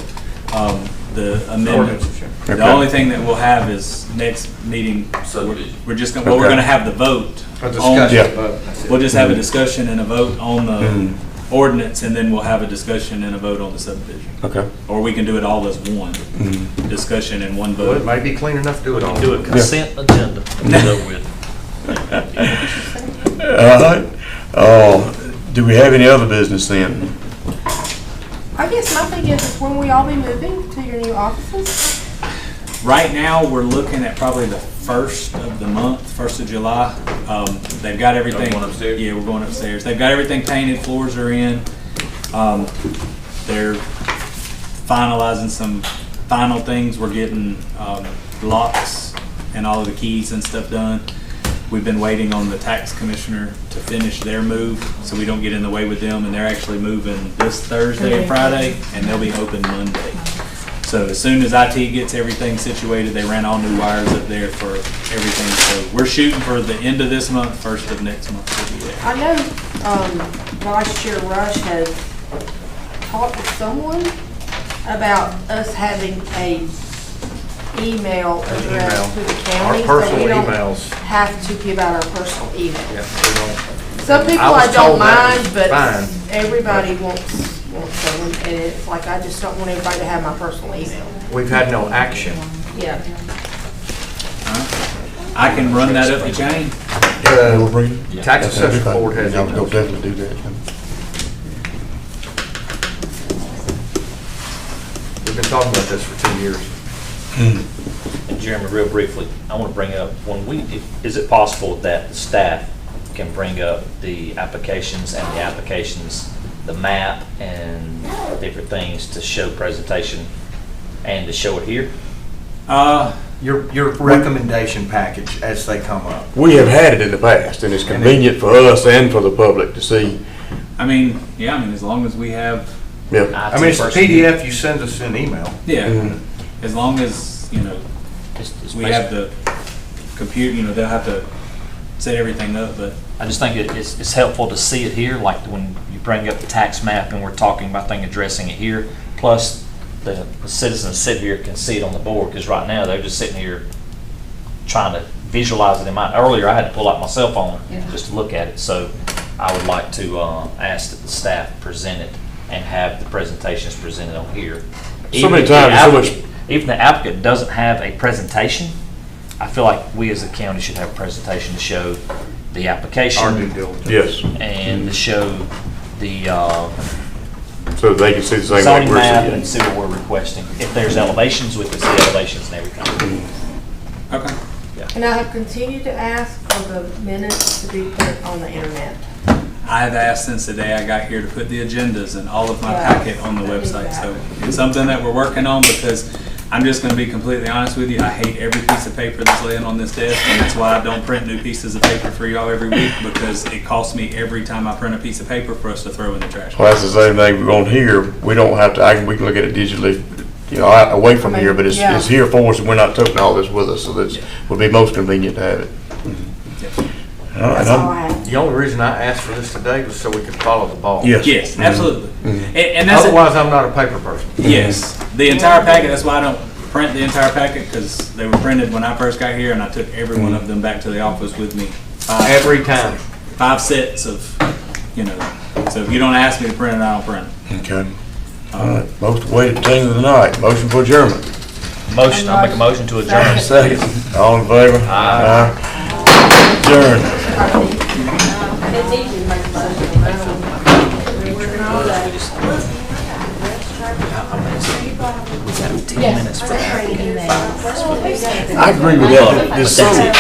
the amendment. The Okay. only thing that we'll have is next meeting, Subdivision. we're just gonna, well, we're Okay. gonna have the vote. A on- discussion Yeah. about. that's it. We'll just have a discussion and a vote on the Mhm. ordinance, and then we'll have a discussion and a vote on the subdivision. Okay. Or we can do it all as one, Mhm. discussion and one Well, it vote. may be clean enough to do it all. Do a consent agenda. Go with. All right. Do we have any other business then? I guess my thing is when we all be moving to your new offices? Right now, we're looking at probably the first of the month, 1st of July. They've got everything. Going upstairs? Yeah, we're going upstairs. They've got everything painted, floors are in. They're finalizing some final things. We're getting locks and all of the keys and stuff done. We've been waiting on the tax commissioner to finish their move, so we don't get in the way with them, and they're actually moving this Thursday and Friday, and they'll be open Monday. So as soon as IT gets everything situated, they ran all new wires up there for everything. So we're shooting for the end of this month, first of next month. We'll be there. I know, Vice Chair Rush has talked with someone about us having a email address to the county. Our so we personal don't emails. Have to give out our personal email. Yeah, we don't. Some people I was I don't told that mind, was but fine. everybody wants them, and it's like, I just don't want everybody to have my personal email. We've had no action. Yeah. I can run that up the chain. We'll bring it. Tax Assessor Board has Yeah, we'll emails. definitely do that. We've been talking about this for 2 years. And Jeremy, real briefly, I want to bring up, is it possible that the staff can bring up the applications and the applications, the map and different things to show presentation and to show it here? Your recommendation package as they come up. We have had it in the past, and it's convenient for us and for the public to see. I mean, as long as we have, Yeah. I mean, it's a PDF you send us in email. yeah, Mhm. as long as, It's we have the computer, they'll have to set everything up, but I just think it's helpful to see it here, like when you bring up the tax map and we're talking about addressing it here, plus the citizens sit here can see it on the board, because right now they're just sitting here trying to visualize it in mind. Earlier, I had to pull out my cell phone just to look at it, so I would like to ask that the staff present it and have the presentations presented on here. So many times, so much. Even the applicant doesn't have a presentation, I feel like we as a county should have a presentation to show the application. Our due diligence. Yes, And to show the so they can see the same way zoning we're map seeing and it. see what we're requesting. If there's elevations, we can see elevations and everything. Okay. And I have continued to ask for the minutes to be put on the internet. I have asked since the day I got here to put the agendas and all of my Yeah, packet on the I need website. that. So it's something that we're working on because I'm just gonna be completely honest with you. I hate every piece of paper that's laying on this desk, and that's why I don't print new pieces of paper for y'all every week, because it costs me every time I print a piece of paper for us to throw in the trash. Well, that's the same thing we're on here. We don't have to, we can look at it digitally, out, away from here, but it's here for us, and we're not taking all this with us, so that's, would be most convenient to have it. All right, That's all I have. The only reason I asked for this today was so we could follow the ball. Yes. Yes, absolutely. Mhm. And that's, Otherwise, I'm not a paper person. yes, the entire packet, that's why I don't print the entire packet, because they were printed when I first got here, and I took every one of them back to the office with me. Every time. 5 sets of, so if you don't ask me to print it, I don't print it. Okay. All right, most awaited thing of the night, motion for adjournment. Motion, I'll make a motion to adjourn. Second. All in favor? Aye. Adjourn. It's easy to make a motion. We got 10 minutes for that. I agree with that. There's some,